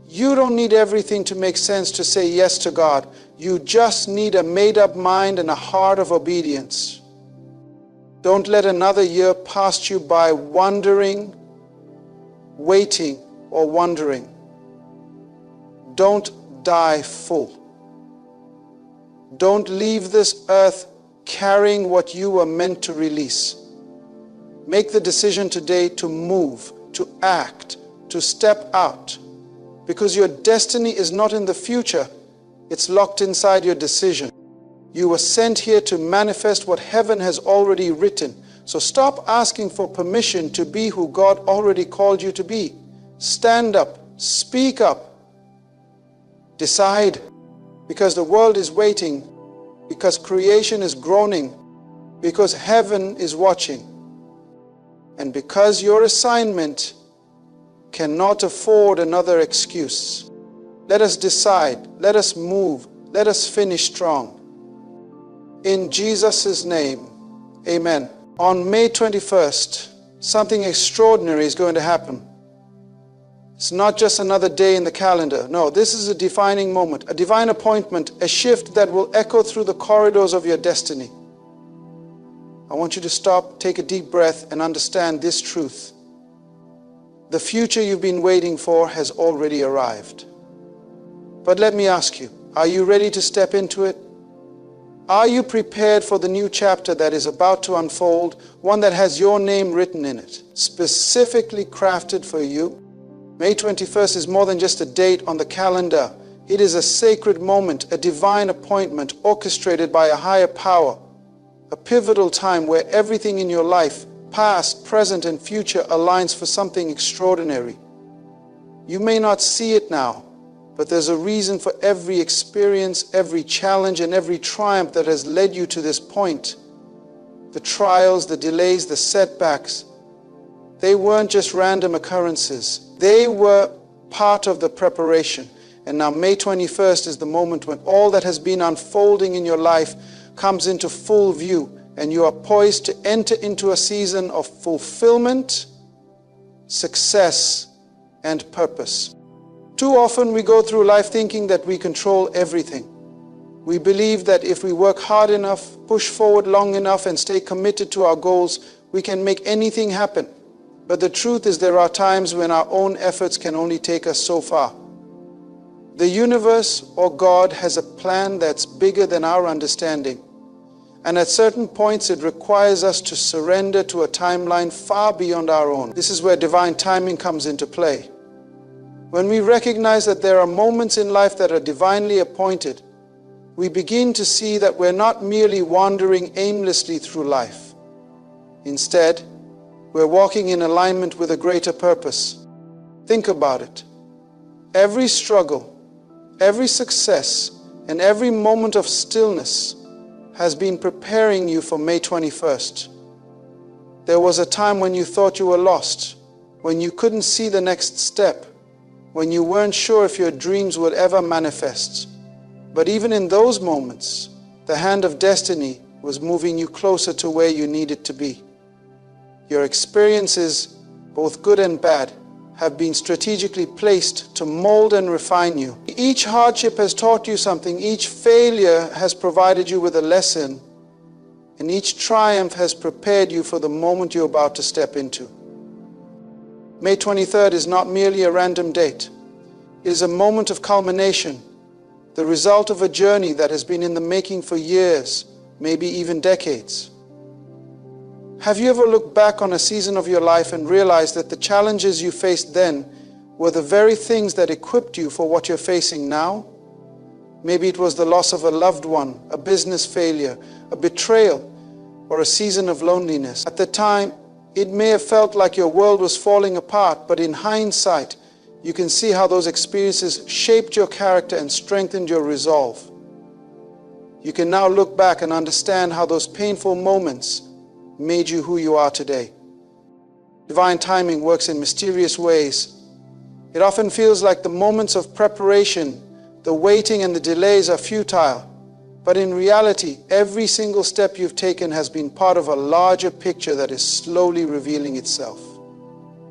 You don't need everything to make sense to say yes to God. You just need a made-up mind and a heart of obedience. Don't let another year pass you by wondering, waiting, or wondering. Don't die full. Don't leave this earth carrying what you were meant to release. Make the decision today to move, to act, to step out, because your destiny is not in the future, it's locked inside your decision. You were sent here to manifest what heaven has already written. So stop asking for permission to be who God already called you to be. Stand up, speak up, decide, because the world is waiting, because creation is groaning, because heaven is watching, and because your assignment cannot afford another excuse. Let us decide, let us move, let us finish strong. In Jesus' name, amen. On May 21st, something extraordinary is going to happen. It's not just another day in the calendar. No, this is a defining moment, a divine appointment, a shift that will echo through the corridors of your destiny. I want you to stop, take a deep breath, and understand this truth. The future you've been waiting for has already arrived. But let me ask you, are you ready to step into it? Are you prepared for the new chapter that is about to unfold, one that has your name written in it, specifically crafted for you? May 21st is more than just a date on the calendar. It is a sacred moment, a divine appointment orchestrated by a higher power, a pivotal time where everything in your life, past, present, and future, aligns for something extraordinary. You may not see it now, but there's a reason for every experience, every challenge, and every triumph that has led you to this point. The trials, the delays, the setbacks, they weren't just random occurrences. They were part of the preparation. And now May 21st is the moment when all that has been unfolding in your life comes into full view, and you are poised to enter into a season of fulfillment, success, and purpose. Too often we go through life thinking that we control everything. We believe that if we work hard enough, push forward long enough, and stay committed to our goals, we can make anything happen. But the truth is, there are times when our own efforts can only take us so far. The universe or God has a plan that's bigger than our understanding. And at certain points, it requires us to surrender to a timeline far beyond our own. This is where divine timing comes into play. When we recognize that there are moments in life that are divinely appointed, we begin to see that we're not merely wandering aimlessly through life. Instead, we're walking in alignment with a greater purpose. Think about it. Every struggle, every success, and every moment of stillness has been preparing you for May 21st. There was a time when you thought you were lost, when you couldn't see the next step, when you weren't sure if your dreams would ever manifest. But even in those moments, the hand of destiny was moving you closer to where you needed to be. Your experiences, both good and bad, have been strategically placed to mold and refine you. Each hardship has taught you something, each failure has provided you with a lesson, and each triumph has prepared you for the moment you're about to step into. May 23rd is not merely a random date. It is a moment of culmination, the result of a journey that has been in the making for years, maybe even decades. Have you ever looked back on a season of your life and realized that the challenges you faced then were the very things that equipped you for what you're facing now? Maybe it was the loss of a loved one, a business failure, a betrayal, or a season of loneliness. At the time, it may have felt like your world was falling apart, but in hindsight, you can see how those experiences shaped your character and strengthened your resolve. You can now look back and understand how those painful moments made you who you are today. Divine timing works in mysterious ways. It often feels like the moments of preparation, the waiting and the delays are futile. But in reality, every single step you've taken has been part of a larger picture that is slowly revealing itself.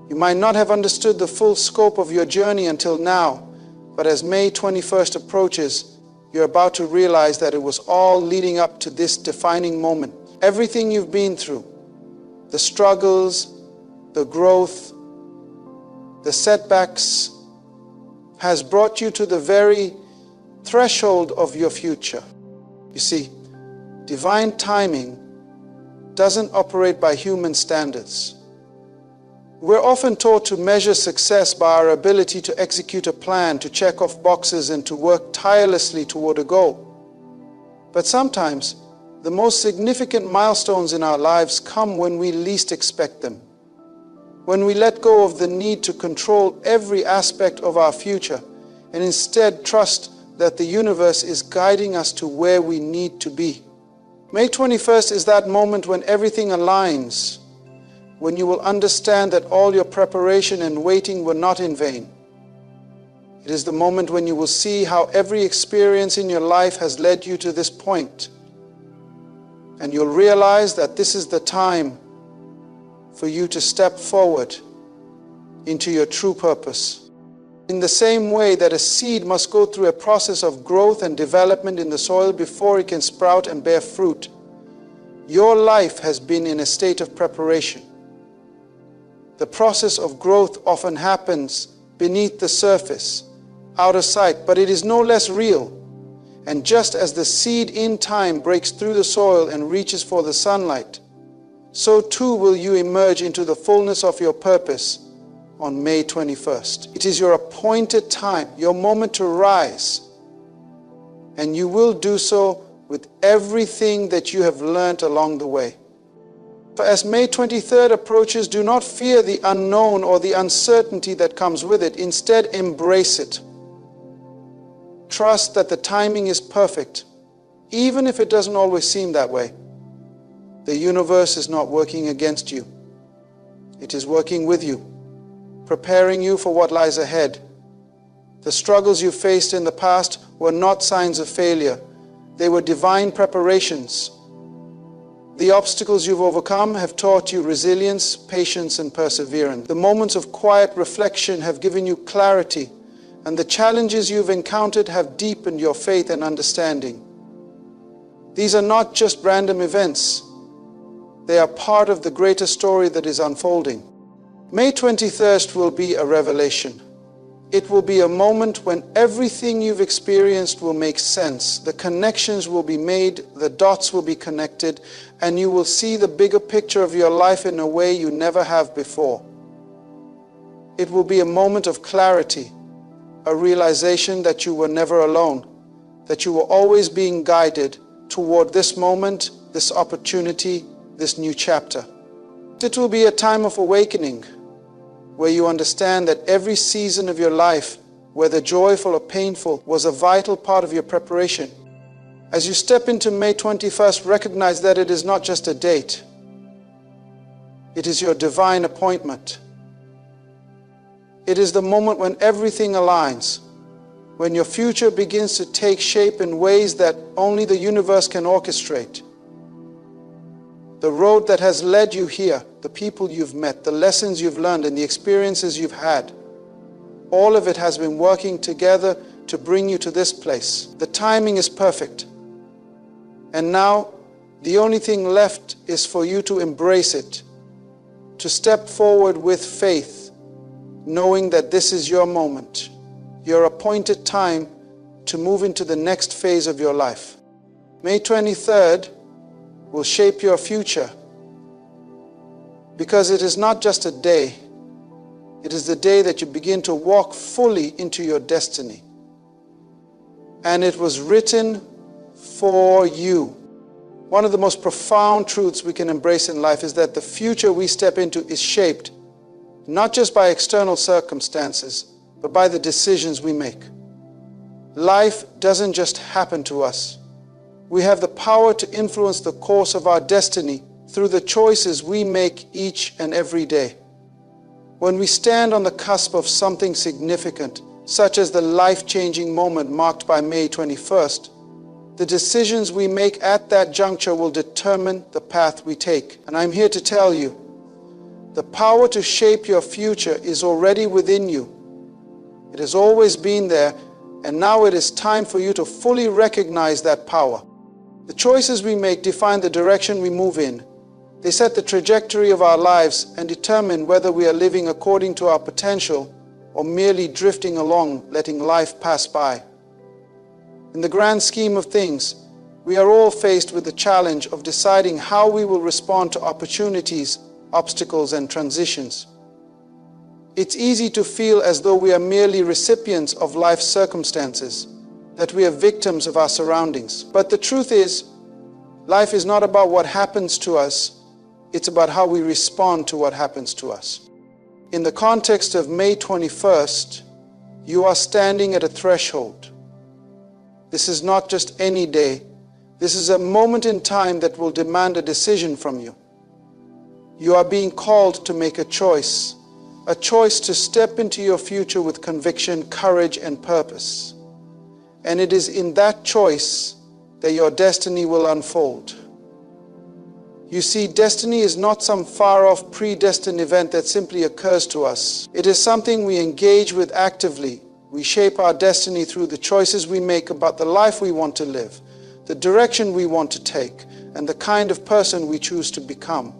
You might not have understood the full scope of your journey until now, but as May 21st approaches, you're about to realize that it was all leading up to this defining moment. Everything you've been through, the struggles, the growth, the setbacks, has brought you to the very threshold of your future. You see, divine timing doesn't operate by human standards. We're often taught to measure success by our ability to execute a plan, to check off boxes, and to work tirelessly toward a goal. But sometimes, the most significant milestones in our lives come when we least expect them. When we let go of the need to control every aspect of our future and instead trust that the universe is guiding us to where we need to be. May 21st is that moment when everything aligns, when you will understand that all your preparation and waiting were not in vain. It is the moment when you will see how every experience in your life has led you to this point. And you'll realize that this is the time for you to step forward into your true purpose. In the same way that a seed must go through a process of growth and development in the soil before it can sprout and bear fruit, your life has been in a state of preparation. The process of growth often happens beneath the surface, out of sight, but it is no less real. And just as the seed in time breaks through the soil and reaches for the sunlight, so too will you emerge into the fullness of your purpose on May 21st. It is your appointed time, your moment to rise. And you will do so with everything that you have learned along the way. For as May 23rd approaches, do not fear the unknown or the uncertainty that comes with it. Instead, embrace it. Trust that the timing is perfect, even if it doesn't always seem that way. The universe is not working against you. It is working with you, preparing you for what lies ahead. The struggles you faced in the past were not signs of failure. They were divine preparations. The obstacles you've overcome have taught you resilience, patience, and perseverance. The moments of quiet reflection have given you clarity, and the challenges you've encountered have deepened your faith and understanding. These are not just random events. They are part of the greater story that is unfolding. May 21st will be a revelation. It will be a moment when everything you've experienced will make sense. The connections will be made, the dots will be connected, and you will see the bigger picture of your life in a way you never have before. It will be a moment of clarity, a realization that you were never alone, that you were always being guided toward this moment, this opportunity, this new chapter. It will be a time of awakening, where you understand that every season of your life, whether joyful or painful, was a vital part of your preparation. As you step into May 21st, recognize that it is not just a date. It is your divine appointment. It is the moment when everything aligns, when your future begins to take shape in ways that only the universe can orchestrate. The road that has led you here, the people you've met, the lessons you've learned, and the experiences you've had All of it has been working together to bring you to this place. The timing is perfect. And now, the only thing left is for you to embrace it, to step forward with faith, knowing that this is your moment, your appointed time to move into the next phase of your life. May 23rd will shape your future, because it is not just a day, it is the day that you begin to walk fully into your destiny. And it was written for you. One of the most profound truths we can embrace in life is that the future we step into is shaped not just by external circumstances, but by the decisions we make. Life doesn't just happen to us. We have the power to influence the course of our destiny through the choices we make each and every day. When we stand on the cusp of something significant, such as the life-changing moment marked by May 21st, the decisions we make at that juncture will determine the path we take. And I'm here to tell you, the power to shape your future is already within you. It has always been there, and now it is time for you to fully recognize that power. The choices we make define the direction we move in. They set the trajectory of our lives and determine whether we are living according to our potential or merely drifting along, letting life pass by. In the grand scheme of things, we are all faced with the challenge of deciding how we will respond to opportunities, obstacles, and transitions. It's easy to feel as though we are merely recipients of life's circumstances, that we are victims of our surroundings. But the truth is, life is not about what happens to us, it's about how we respond to what happens to us. In the context of May 21st, you are standing at a threshold. This is not just any day. This is a moment in time that will demand a decision from you. You are being called to make a choice to step into your future with conviction, courage, and purpose. And it is in that choice that your destiny will unfold. You see, destiny is not some far-off predestined event that simply occurs to us. It is something we engage with actively. We shape our destiny through the choices we make about the life we want to live, the direction we want to take, and the kind of person we choose to become.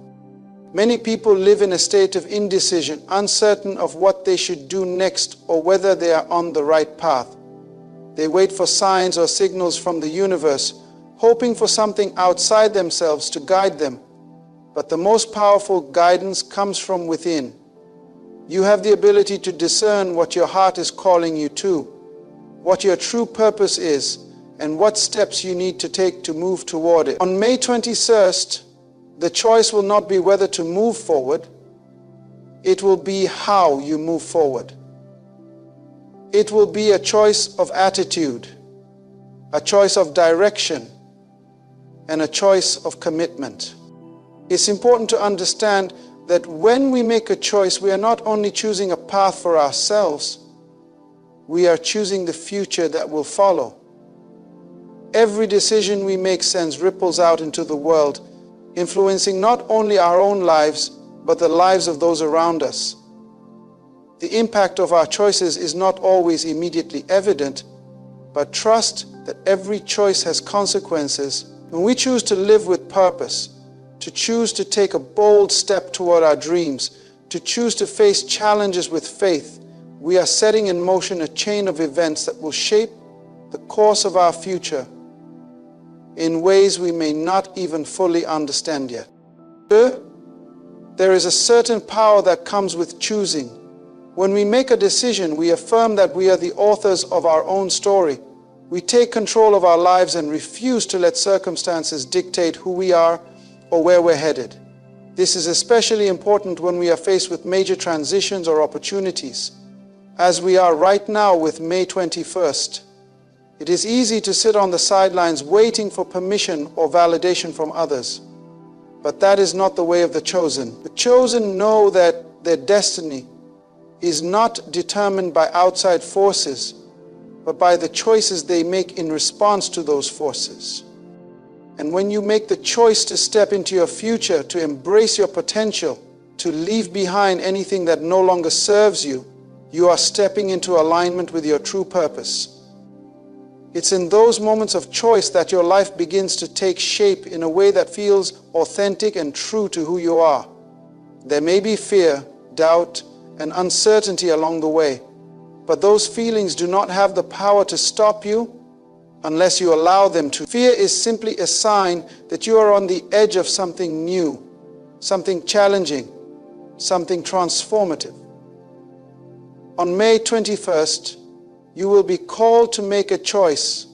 Many people live in a state of indecision, uncertain of what they should do next or whether they are on the right path. They wait for signs or signals from the universe, hoping for something outside themselves to guide them. But the most powerful guidance comes from within. You have the ability to discern what your heart is calling you to, what your true purpose is, and what steps you need to take to move toward it. On May 21st, the choice will not be whether to move forward, it will be how you move forward. It will be a choice of attitude, a choice of direction, and a choice of commitment. It's important to understand that when we make a choice, we are not only choosing a path for ourselves, we are choosing the future that will follow. Every decision we make sends ripples out into the world, influencing not only our own lives, but the lives of those around us. The impact of our choices is not always immediately evident, but trust that every choice has consequences. When we choose to live with purpose, to choose to take a bold step toward our dreams, to choose to face challenges with faith, we are setting in motion a chain of events that will shape the course of our future in ways we may not even fully understand yet. There is a certain power that comes with choosing. When we make a decision, we affirm that we are the authors of our own story. We take control of our lives and refuse to let circumstances dictate who we are or where we're headed. This is especially important when we are faced with major transitions or opportunities, as we are right now with May 21st. It is easy to sit on the sidelines waiting for permission or validation from others. But that is not the way of the chosen. The chosen know that their destiny is not determined by outside forces, but by the choices they make in response to those forces. And when you make the choice to step into your future, to embrace your potential, to leave behind anything that no longer serves you, you are stepping into alignment with your true purpose. It's in those moments of choice that your life begins to take shape in a way that feels authentic and true to who you are. There may be fear, doubt, and uncertainty along the way, but those feelings do not have the power to stop you unless you allow them to. Fear is simply a sign that you are on the edge of something new, something challenging, something transformative. On May 21st, you will be called to make a choice,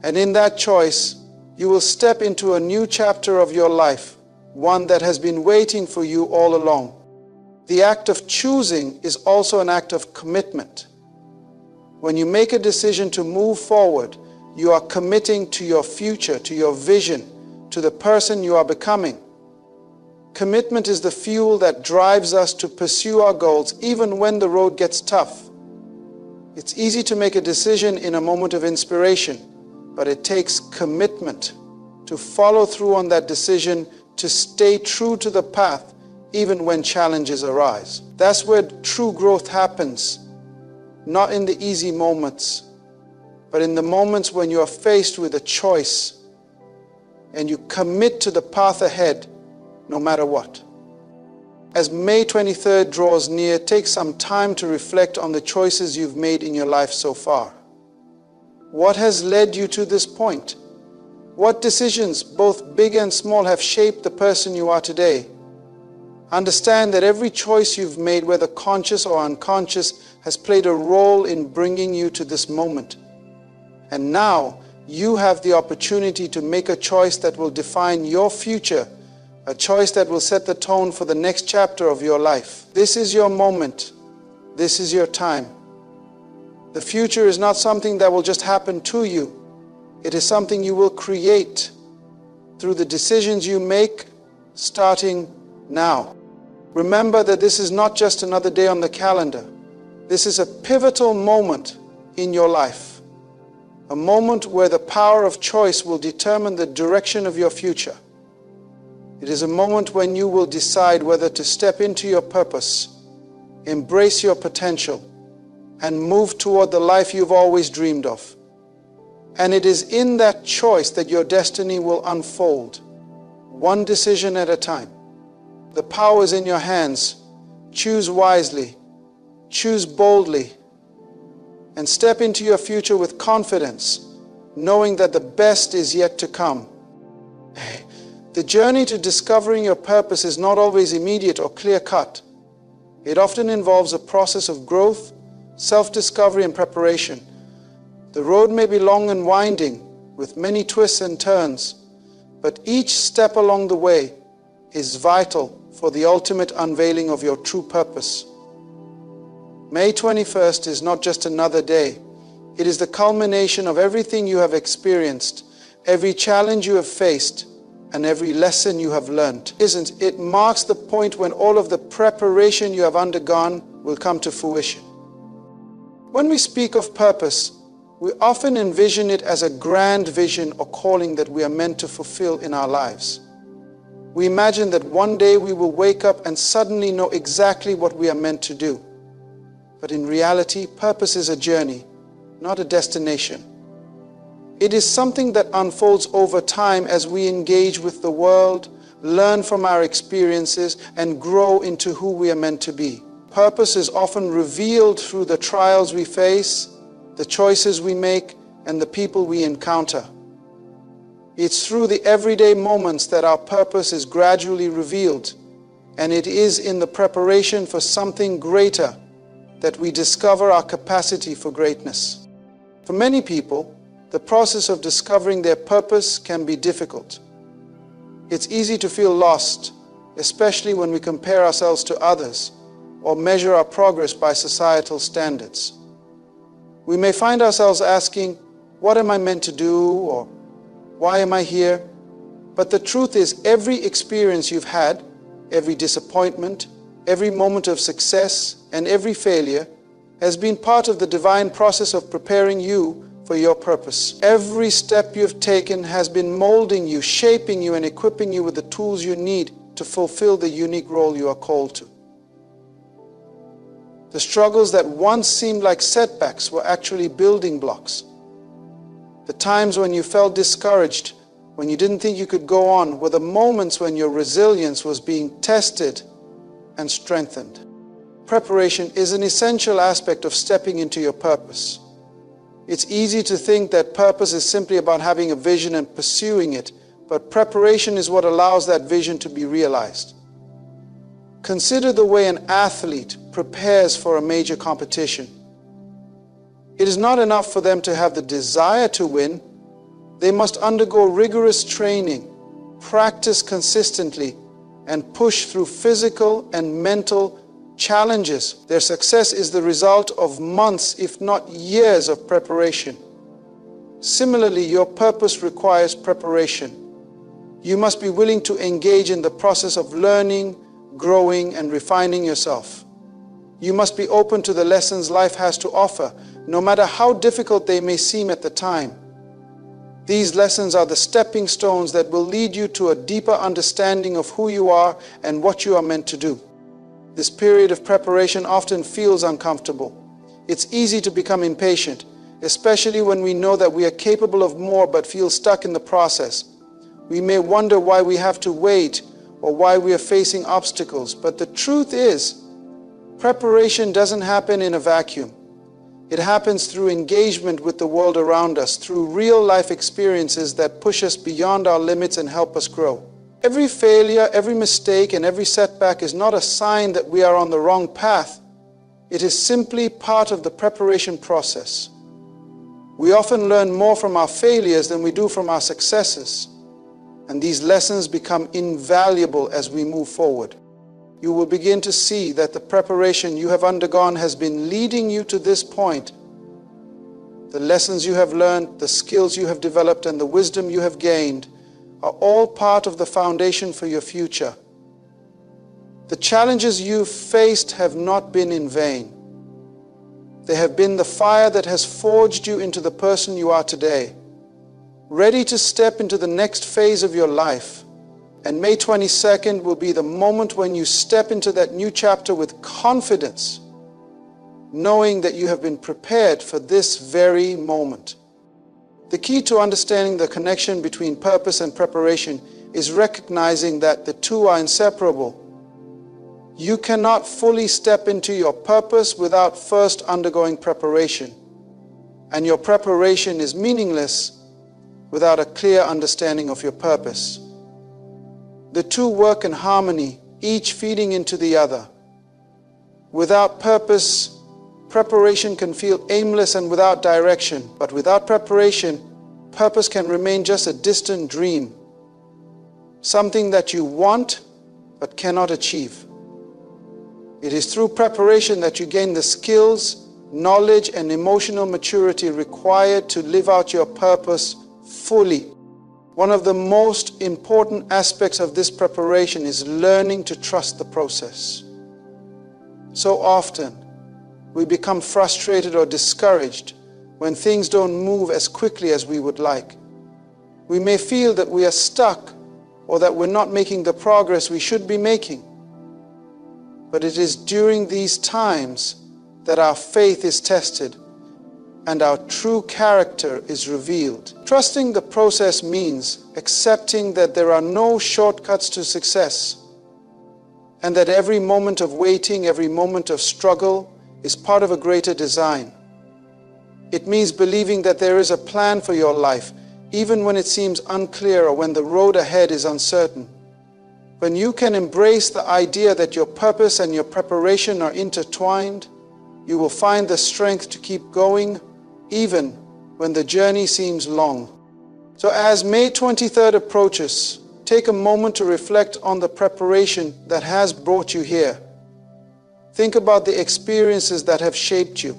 and in that choice, you will step into a new chapter of your life, one that has been waiting for you all along. The act of choosing is also an act of commitment. When you make a decision to move forward, you are committing to your future, to your vision, to the person you are becoming. Commitment is the fuel that drives us to pursue our goals even when the road gets tough. It's easy to make a decision in a moment of inspiration, but it takes commitment to follow through on that decision, to stay true to the path even when challenges arise. That's where true growth happens, not in the easy moments, but in the moments when you are faced with a choice and you commit to the path ahead no matter what. As May 23rd draws near, take some time to reflect on the choices you've made in your life so far. What has led you to this point? What decisions, both big and small, have shaped the person you are today? Understand that every choice you've made, whether conscious or unconscious, has played a role in bringing you to this moment. And now you have the opportunity to make a choice that will define your future, a choice that will set the tone for the next chapter of your life. This is your moment. This is your time. The future is not something that will just happen to you. It is something you will create through the decisions you make starting now. Remember that this is not just another day on the calendar. This is a pivotal moment in your life. A moment where the power of choice will determine the direction of your future. It is a moment when you will decide whether to step into your purpose, embrace your potential, and move toward the life you've always dreamed of. And it is in that choice that your destiny will unfold, one decision at a time. The power is in your hands. Choose wisely, choose boldly, and step into your future with confidence, knowing that the best is yet to come. The journey to discovering your purpose is not always immediate or clear-cut. It often involves a process of growth, self-discovery, and preparation. The road may be long and winding, with many twists and turns, but each step along the way is vital for the ultimate unveiling of your true purpose. May 21st is not just another day. It is the culmination of everything you have experienced, every challenge you have faced, and every lesson you have learned. It marks the point when all of the preparation you have undergone will come to fruition. When we speak of purpose, we often envision it as a grand vision or calling that we are meant to fulfill in our lives. We imagine that one day we will wake up and suddenly know exactly what we are meant to do. But in reality, purpose is a journey, not a destination. It is something that unfolds over time as we engage with the world, learn from our experiences, and grow into who we are meant to be. Purpose is often revealed through the trials we face, the choices we make, and the people we encounter. It's through the everyday moments that our purpose is gradually revealed, and it is in the preparation for something greater that we discover our capacity for greatness. For many people, the process of discovering their purpose can be difficult. It's easy to feel lost, especially when we compare ourselves to others or measure our progress by societal standards. We may find ourselves asking, what am I meant to do? Or why am I here? But the truth is, every experience you've had, every disappointment, every moment of success, and every failure has been part of the divine process of preparing you for your purpose. Every step you've taken has been molding you, shaping you, and equipping you with the tools you need to fulfill the unique role you are called to. The struggles that once seemed like setbacks were actually building blocks. The times when you felt discouraged, when you didn't think you could go on, were the moments when your resilience was being tested and strengthened. Preparation is an essential aspect of stepping into your purpose. It's easy to think that purpose is simply about having a vision and pursuing it, but preparation is what allows that vision to be realized. Consider the way an athlete prepares for a major competition. It is not enough for them to have the desire to win. They must undergo rigorous training, practice consistently, and push through physical and mental challenges. Their success is the result of months, if not years, of preparation. Similarly, your purpose requires preparation. You must be willing to engage in the process of learning, growing, and refining yourself. You must be open to the lessons life has to offer, no matter how difficult they may seem at the time. These lessons are the stepping stones that will lead you to a deeper understanding of who you are and what you are meant to do. This period of preparation often feels uncomfortable. It's easy to become impatient, especially when we know that we are capable of more but feel stuck in the process. We may wonder why we have to wait or why we are facing obstacles, but the truth is, preparation doesn't happen in a vacuum. It happens through engagement with the world around us, through real-life experiences that push us beyond our limits and help us grow. Every failure, every mistake, and every setback is not a sign that we are on the wrong path. It is simply part of the preparation process. We often learn more from our failures than we do from our successes, and these lessons become invaluable as we move forward. You will begin to see that the preparation you have undergone has been leading you to this point. The lessons you have learned, the skills you have developed, and the wisdom you have gained are all part of the foundation for your future. The challenges you've faced have not been in vain. They have been the fire that has forged you into the person you are today, ready to step into the next phase of your life. And May 22nd will be the moment when you step into that new chapter with confidence, knowing that you have been prepared for this very moment. The key to understanding the connection between purpose and preparation is recognizing that the two are inseparable. You cannot fully step into your purpose without first undergoing preparation, and your preparation is meaningless without a clear understanding of your purpose. The two work in harmony, each feeding into the other. Without purpose, preparation can feel aimless and without direction, but without preparation, purpose can remain just a distant dream, something that you want but cannot achieve. It is through preparation that you gain the skills, knowledge, and emotional maturity required to live out your purpose fully. One of the most important aspects of this preparation is learning to trust the process. So often, we become frustrated or discouraged when things don't move as quickly as we would like. We may feel that we are stuck or that we're not making the progress we should be making. But it is during these times that our faith is tested and our true character is revealed. Trusting the process means accepting that there are no shortcuts to success, and that every moment of waiting, every moment of struggle is part of a greater design. It means believing that there is a plan for your life, even when it seems unclear or when the road ahead is uncertain. When you can embrace the idea that your purpose and your preparation are intertwined, you will find the strength to keep going, even when the journey seems long. So as May 23rd approaches, take a moment to reflect on the preparation that has brought you here. Think about the experiences that have shaped you,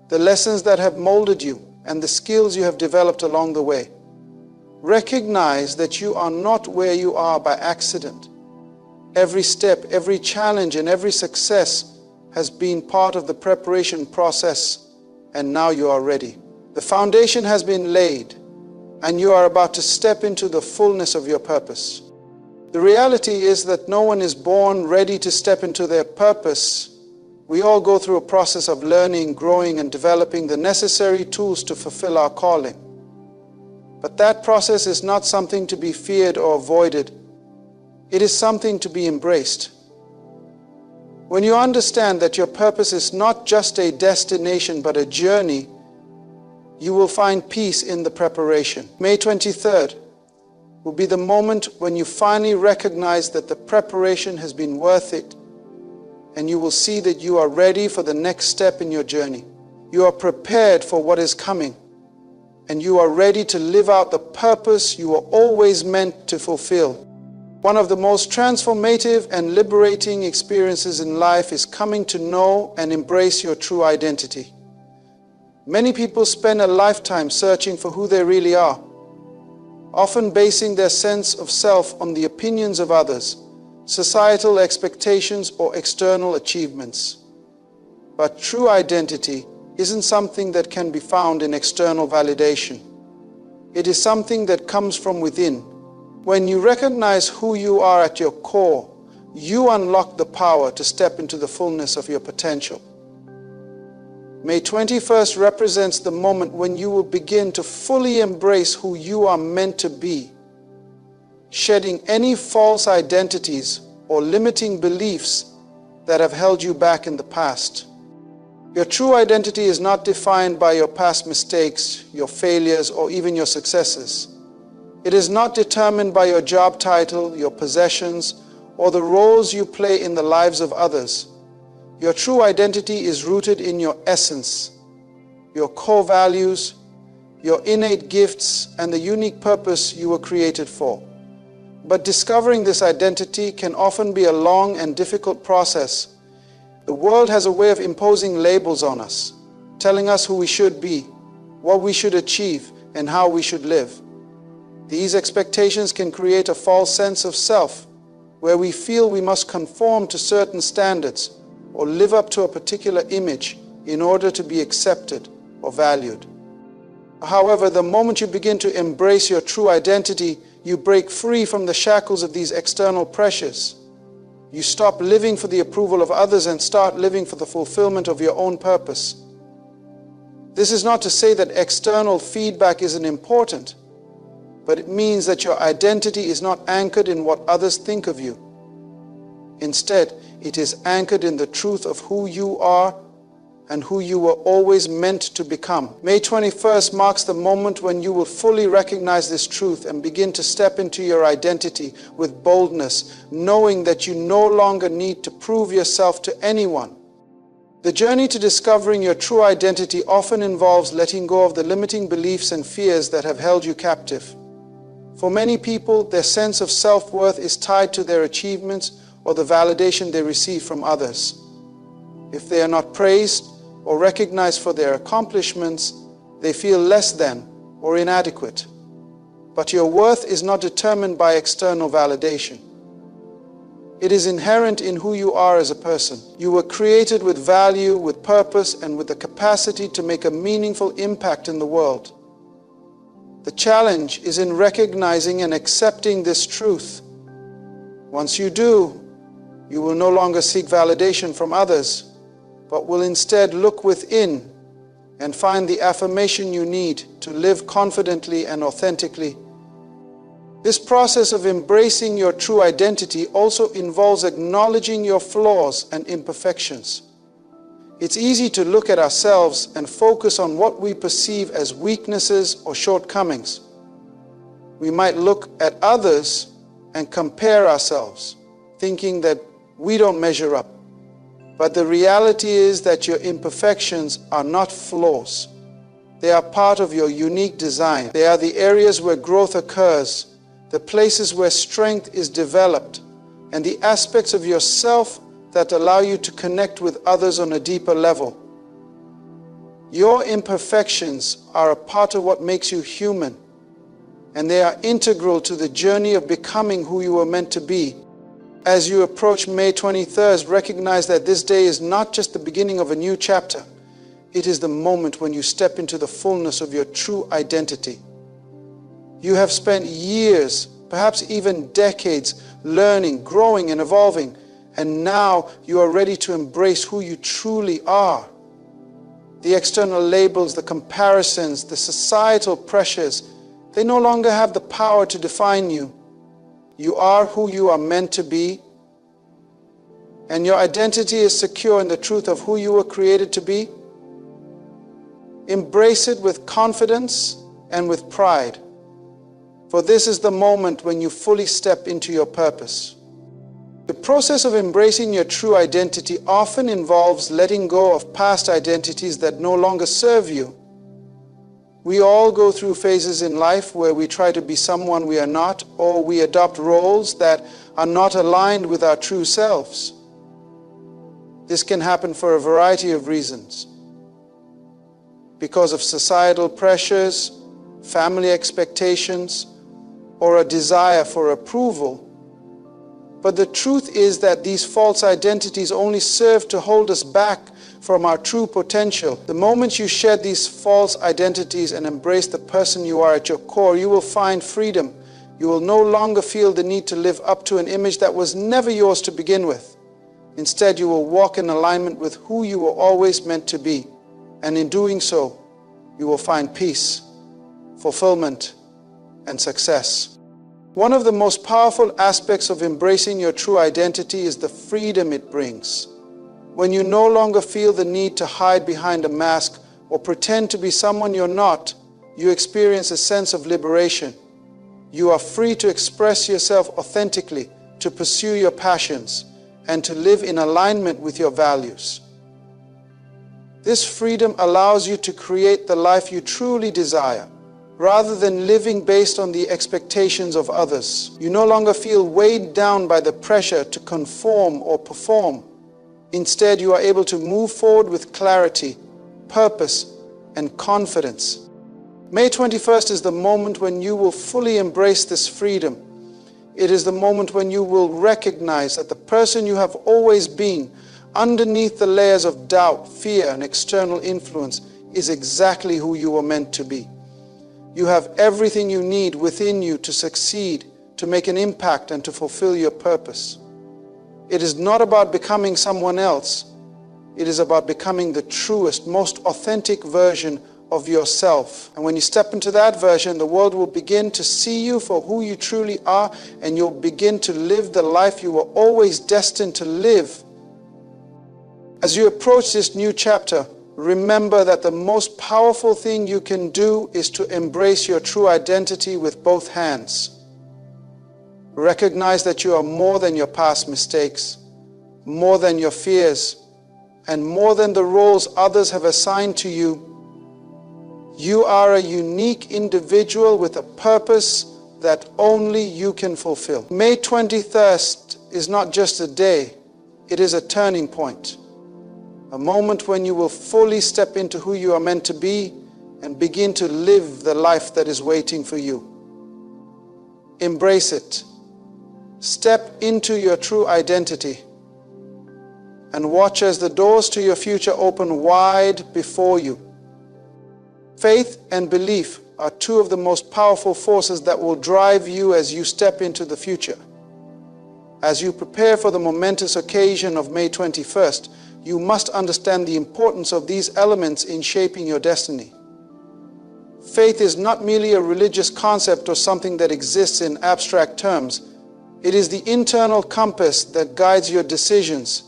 the lessons that have molded you, and the skills you have developed along the way. Recognize that you are not where you are by accident. Every step, every challenge, and every success has been part of the preparation process, and now you are ready. The foundation has been laid, and you are about to step into the fullness of your purpose. The reality is that no one is born ready to step into their purpose We all go through a process of learning, growing, and developing the necessary tools to fulfill our calling. But that process is not something to be feared or avoided. It is something to be embraced. When you understand that your purpose is not just a destination but a journey, you will find peace in the preparation. May 23rd will be the moment when you finally recognize that the preparation has been worth it, and you will see that you are ready for the next step in your journey. You are prepared for what is coming, and you are ready to live out the purpose you were always meant to fulfill. One of the most transformative and liberating experiences in life is coming to know and embrace your true identity. Many people spend a lifetime searching for who they really are, often basing their sense of self on the opinions of others, societal expectations, or external achievements. But true identity isn't something that can be found in external validation. It is something that comes from within. When you recognize who you are at your core, you unlock the power to step into the fullness of your potential. May 21st represents the moment when you will begin to fully embrace who you are meant to be, shedding any false identities or limiting beliefs that have held you back in the past. Your true identity is not defined by your past mistakes, your failures, or even your successes. It is not determined by your job title, your possessions, or the roles you play in the lives of others. Your true identity is rooted in your essence, your core values, your innate gifts, and the unique purpose you were created for. But discovering this identity can often be a long and difficult process. The world has a way of imposing labels on us, telling us who we should be, what we should achieve, and how we should live. These expectations can create a false sense of self, where we feel we must conform to certain standards or live up to a particular image in order to be accepted or valued. However, the moment you begin to embrace your true identity, you break free from the shackles of these external pressures. You stop living for the approval of others and start living for the fulfillment of your own purpose. This is not to say that external feedback isn't important, but it means that your identity is not anchored in what others think of you. Instead, it is anchored in the truth of who you are and who you were always meant to become. May 21st marks the moment when you will fully recognize this truth and begin to step into your identity with boldness, knowing that you no longer need to prove yourself to anyone. The journey to discovering your true identity often involves letting go of the limiting beliefs and fears that have held you captive. For many people, their sense of self-worth is tied to their achievements or the validation they receive from others. If they are not praised or recognized for their accomplishments, they feel less than or inadequate. But your worth is not determined by external validation. It is inherent in who you are as a person. You were created with value, with purpose, and with the capacity to make a meaningful impact in the world. The challenge is in recognizing and accepting this truth. Once you do, you will no longer seek validation from others, but will instead look within and find the affirmation you need to live confidently and authentically. This process of embracing your true identity also involves acknowledging your flaws and imperfections. It's easy to look at ourselves and focus on what we perceive as weaknesses or shortcomings. We might look at others and compare ourselves, thinking that we don't measure up. But the reality is that your imperfections are not flaws. They are part of your unique design. They are the areas where growth occurs, the places where strength is developed, and the aspects of yourself that allow you to connect with others on a deeper level. Your imperfections are a part of what makes you human, and they are integral to the journey of becoming who you were meant to be. As you approach May 23rd, recognize that this day is not just the beginning of a new chapter. It is the moment when you step into the fullness of your true identity. You have spent years, perhaps even decades, learning, growing, and evolving, And now you are ready to embrace who you truly are. The external labels, the comparisons, the societal pressures, they no longer have the power to define you. You are who you are meant to be, and your identity is secure in the truth of who you were created to be. Embrace it with confidence and with pride, for this is the moment when you fully step into your purpose. The process of embracing your true identity often involves letting go of past identities that no longer serve you. We all go through phases in life where we try to be someone we are not, or we adopt roles that are not aligned with our true selves. This can happen for a variety of reasons. Because of societal pressures, family expectations, or a desire for approval. But the truth is that these false identities only serve to hold us back from our true potential. The moment you shed these false identities and embrace the person you are at your core, you will find freedom. You will no longer feel the need to live up to an image that was never yours to begin with. Instead, you will walk in alignment with who you were always meant to be. And in doing so, you will find peace, fulfillment, and success. One of the most powerful aspects of embracing your true identity is the freedom it brings. When you no longer feel the need to hide behind a mask or pretend to be someone you're not, you experience a sense of liberation. You are free to express yourself authentically, to pursue your passions, and to live in alignment with your values. This freedom allows you to create the life you truly desire, rather than living based on the expectations of others. You no longer feel weighed down by the pressure to conform or perform. Instead, you are able to move forward with clarity, purpose, and confidence. May 21st is the moment when you will fully embrace this freedom. It is the moment when you will recognize that the person you have always been, underneath the layers of doubt, fear, and external influence, is exactly who you were meant to be. You have everything you need within you to succeed, to make an impact, and to fulfill your purpose. It is not about becoming someone else. It is about becoming the truest, most authentic version of yourself. And when you step into that version, the world will begin to see you for who you truly are, and you'll begin to live the life you were always destined to live. As you approach this new chapter, remember that the most powerful thing you can do is to embrace your true identity with both hands. Recognize that you are more than your past mistakes, more than your fears, and more than the roles others have assigned to you. You are a unique individual with a purpose that only you can fulfill. May 21st is not just a day, it is a turning point. A moment when you will fully step into who you are meant to be and begin to live the life that is waiting for you. Embrace it. Step into your true identity and watch as the doors to your future open wide before you. Faith and belief are two of the most powerful forces that will drive you as you step into the future. As you prepare for the momentous occasion of May 21st, you must understand the importance of these elements in shaping your destiny. Faith is not merely a religious concept or something that exists in abstract terms. It is the internal compass that guides your decisions,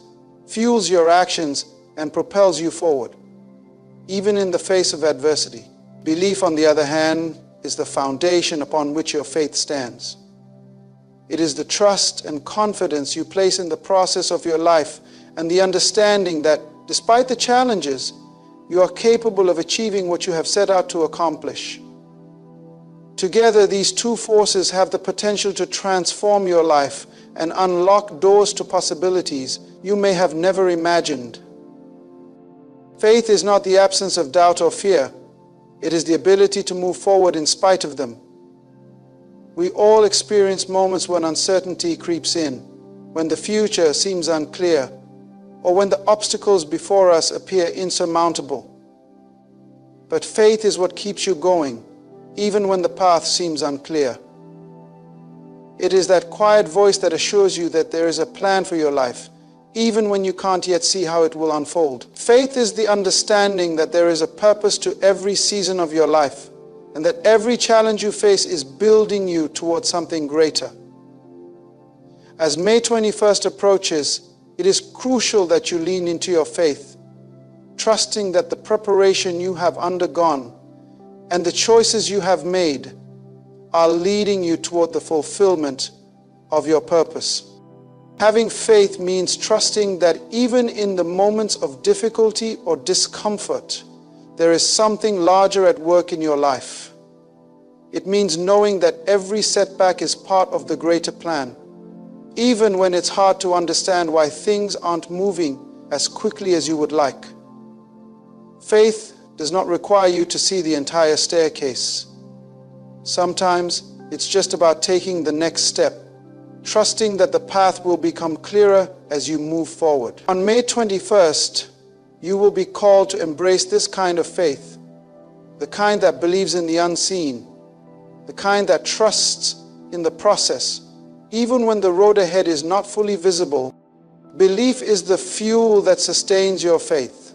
fuels your actions, and propels you forward, even in the face of adversity. Belief, on the other hand, is the foundation upon which your faith stands. It is the trust and confidence you place in the process of your life and the understanding that, despite the challenges, you are capable of achieving what you have set out to accomplish. Together, these two forces have the potential to transform your life and unlock doors to possibilities you may have never imagined. Faith is not the absence of doubt or fear. It is the ability to move forward in spite of them. We all experience moments when uncertainty creeps in, when the future seems unclear, or when the obstacles before us appear insurmountable. But faith is what keeps you going, even when the path seems unclear. It is that quiet voice that assures you that there is a plan for your life, even when you can't yet see how it will unfold. Faith is the understanding that there is a purpose to every season of your life, and that every challenge you face is building you towards something greater. As May 21st approaches, it is crucial that you lean into your faith, trusting that the preparation you have undergone and the choices you have made are leading you toward the fulfillment of your purpose. Having faith means trusting that even in the moments of difficulty or discomfort, there is something larger at work in your life. It means knowing that every setback is part of the greater plan, even when it's hard to understand why things aren't moving as quickly as you would like. Faith does not require you to see the entire staircase. Sometimes it's just about taking the next step, trusting that the path will become clearer as you move forward. On May 21st, you will be called to embrace this kind of faith, the kind that believes in the unseen, the kind that trusts in the process, even when the road ahead is not fully visible. Belief is the fuel that sustains your faith.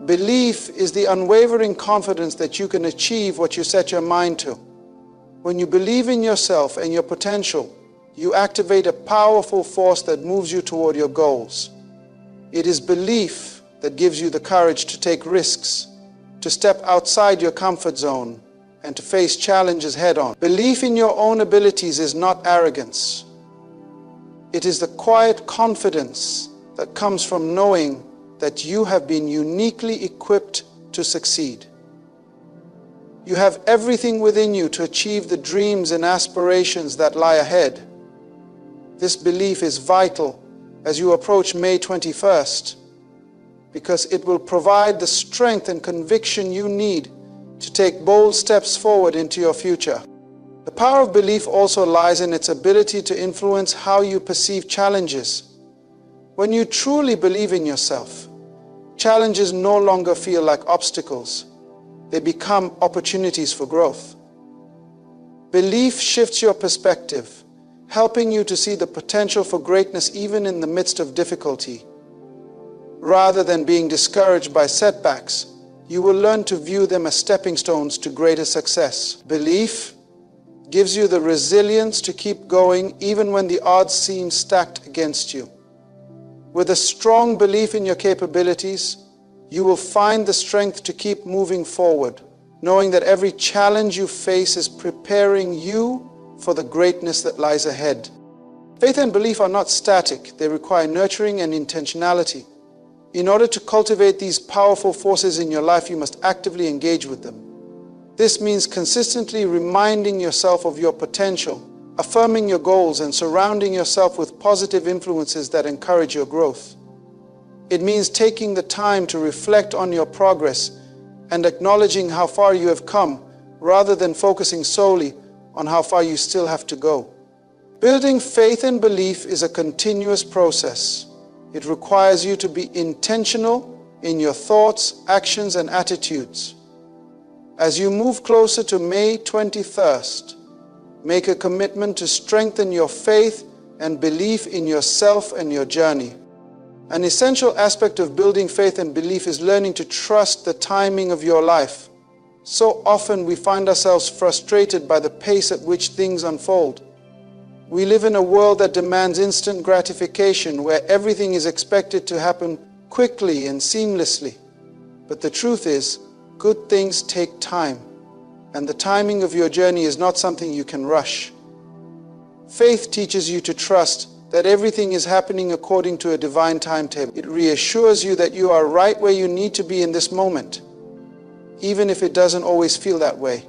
Belief is the unwavering confidence that you can achieve what you set your mind to. When you believe in yourself and your potential, you activate a powerful force that moves you toward your goals. It is belief that gives you the courage to take risks, to step outside your comfort zone, and to face challenges head-on. Belief in your own abilities is not arrogance. It is the quiet confidence that comes from knowing that you have been uniquely equipped to succeed. You have everything within you to achieve the dreams and aspirations that lie ahead. This belief is vital as you approach May 21st, because it will provide the strength and conviction you need to take bold steps forward into your future. The power of belief also lies in its ability to influence how you perceive challenges. When you truly believe in yourself, challenges no longer feel like obstacles. They become opportunities for growth. Belief shifts your perspective, helping you to see the potential for greatness even in the midst of difficulty. Rather than being discouraged by setbacks, you will learn to view them as stepping stones to greater success. Belief gives you the resilience to keep going even when the odds seem stacked against you. With a strong belief in your capabilities, you will find the strength to keep moving forward, knowing that every challenge you face is preparing you for the greatness that lies ahead. Faith and belief are not static. They require nurturing and intentionality. In order to cultivate these powerful forces in your life, you must actively engage with them. This means consistently reminding yourself of your potential, affirming your goals, and surrounding yourself with positive influences that encourage your growth. It means taking the time to reflect on your progress and acknowledging how far you have come, rather than focusing solely on how far you still have to go. Building faith and belief is a continuous process. It requires you to be intentional in your thoughts, actions, and attitudes. As you move closer to May 21st, make a commitment to strengthen your faith and belief in yourself and your journey. An essential aspect of building faith and belief is learning to trust the timing of your life. So often we find ourselves frustrated by the pace at which things unfold. We live in a world that demands instant gratification, where everything is expected to happen quickly and seamlessly. But the truth is, good things take time, and the timing of your journey is not something you can rush. Faith teaches you to trust that everything is happening according to a divine timetable. It reassures you that you are right where you need to be in this moment, even if it doesn't always feel that way.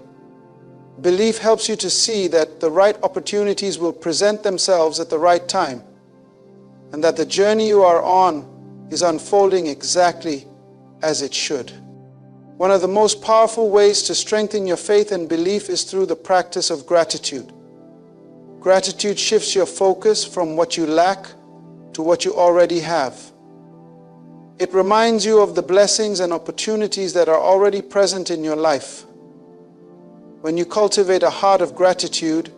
Belief helps you to see that the right opportunities will present themselves at the right time, and that the journey you are on is unfolding exactly as it should. One of the most powerful ways to strengthen your faith and belief is through the practice of gratitude. Gratitude shifts your focus from what you lack to what you already have. It reminds you of the blessings and opportunities that are already present in your life. When you cultivate a heart of gratitude,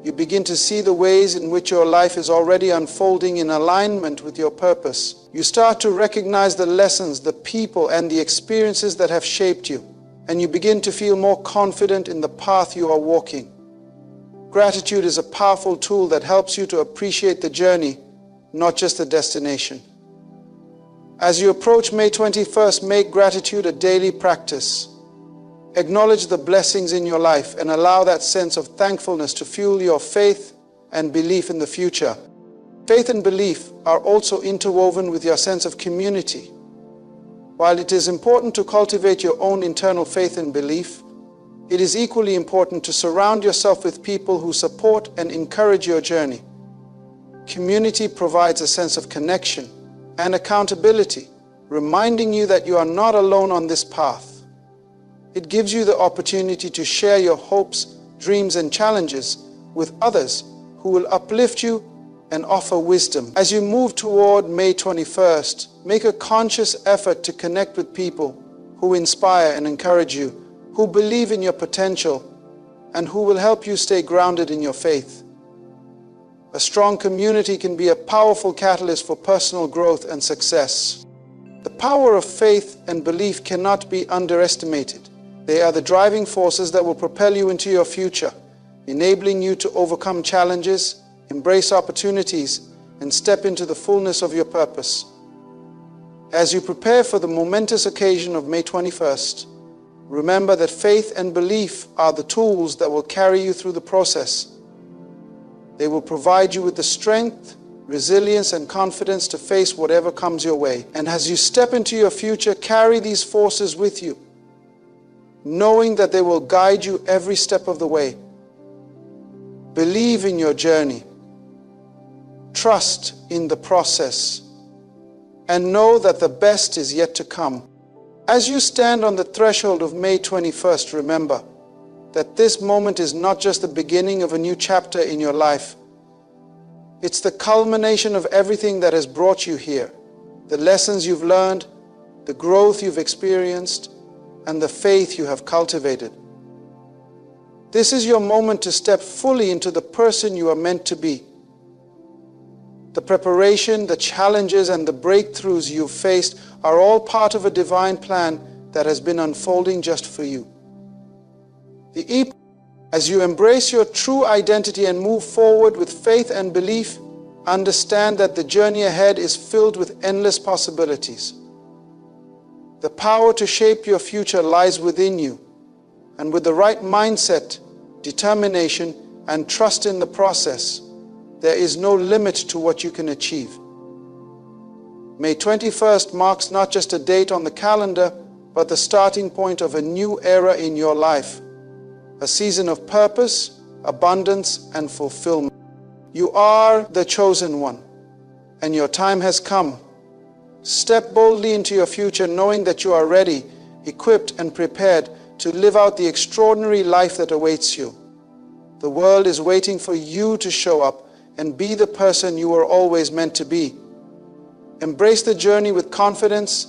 You begin to see the ways in which your life is already unfolding in alignment with your purpose. You start to recognize the lessons, the people, and the experiences that have shaped you, and you begin to feel more confident in the path you are walking. Gratitude is a powerful tool that helps you to appreciate the journey, not just the destination. As you approach May 21st, make gratitude a daily practice. Acknowledge the blessings in your life and allow that sense of thankfulness to fuel your faith and belief in the future. Faith and belief are also interwoven with your sense of community. While it is important to cultivate your own internal faith and belief, it is equally important to surround yourself with people who support and encourage your journey. Community provides a sense of connection and accountability, reminding you that you are not alone on this path. It gives you the opportunity to share your hopes, dreams, and challenges with others who will uplift you and offer wisdom. As you move toward May 21st, make a conscious effort to connect with people who inspire and encourage you, who believe in your potential, and who will help you stay grounded in your faith. A strong community can be a powerful catalyst for personal growth and success. The power of faith and belief cannot be underestimated. They are the driving forces that will propel you into your future, enabling you to overcome challenges, embrace opportunities, and step into the fullness of your purpose. As you prepare for the momentous occasion of May 21st, remember that faith and belief are the tools that will carry you through the process. They will provide you with the strength, resilience, and confidence to face whatever comes your way. And as you step into your future, carry these forces with you, knowing that they will guide you every step of the way. Believe in your journey, trust in the process, and know that the best is yet to come. As you stand on the threshold of May 21st, remember that this moment is not just the beginning of a new chapter in your life. It's the culmination of everything that has brought you here, the lessons you've learned, the growth you've experienced, and the faith you have cultivated. This is your moment to step fully into the person you are meant to be. The preparation, the challenges, and the breakthroughs you've faced are all part of a divine plan that has been unfolding just for you. As you embrace your true identity and move forward with faith and belief, understand that the journey ahead is filled with endless possibilities. The power to shape your future lies within you, and with the right mindset, determination, and trust in the process, there is no limit to what you can achieve. May 21st marks not just a date on the calendar, but the starting point of a new era in your life, a season of purpose, abundance, and fulfillment. You are the chosen one, and your time has come. Step boldly into your future, knowing that you are ready, equipped, and prepared to live out the extraordinary life that awaits you. The world is waiting for you to show up and be the person you were always meant to be. Embrace the journey with confidence,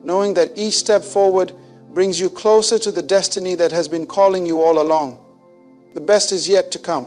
knowing that each step forward brings you closer to the destiny that has been calling you all along. The best is yet to come.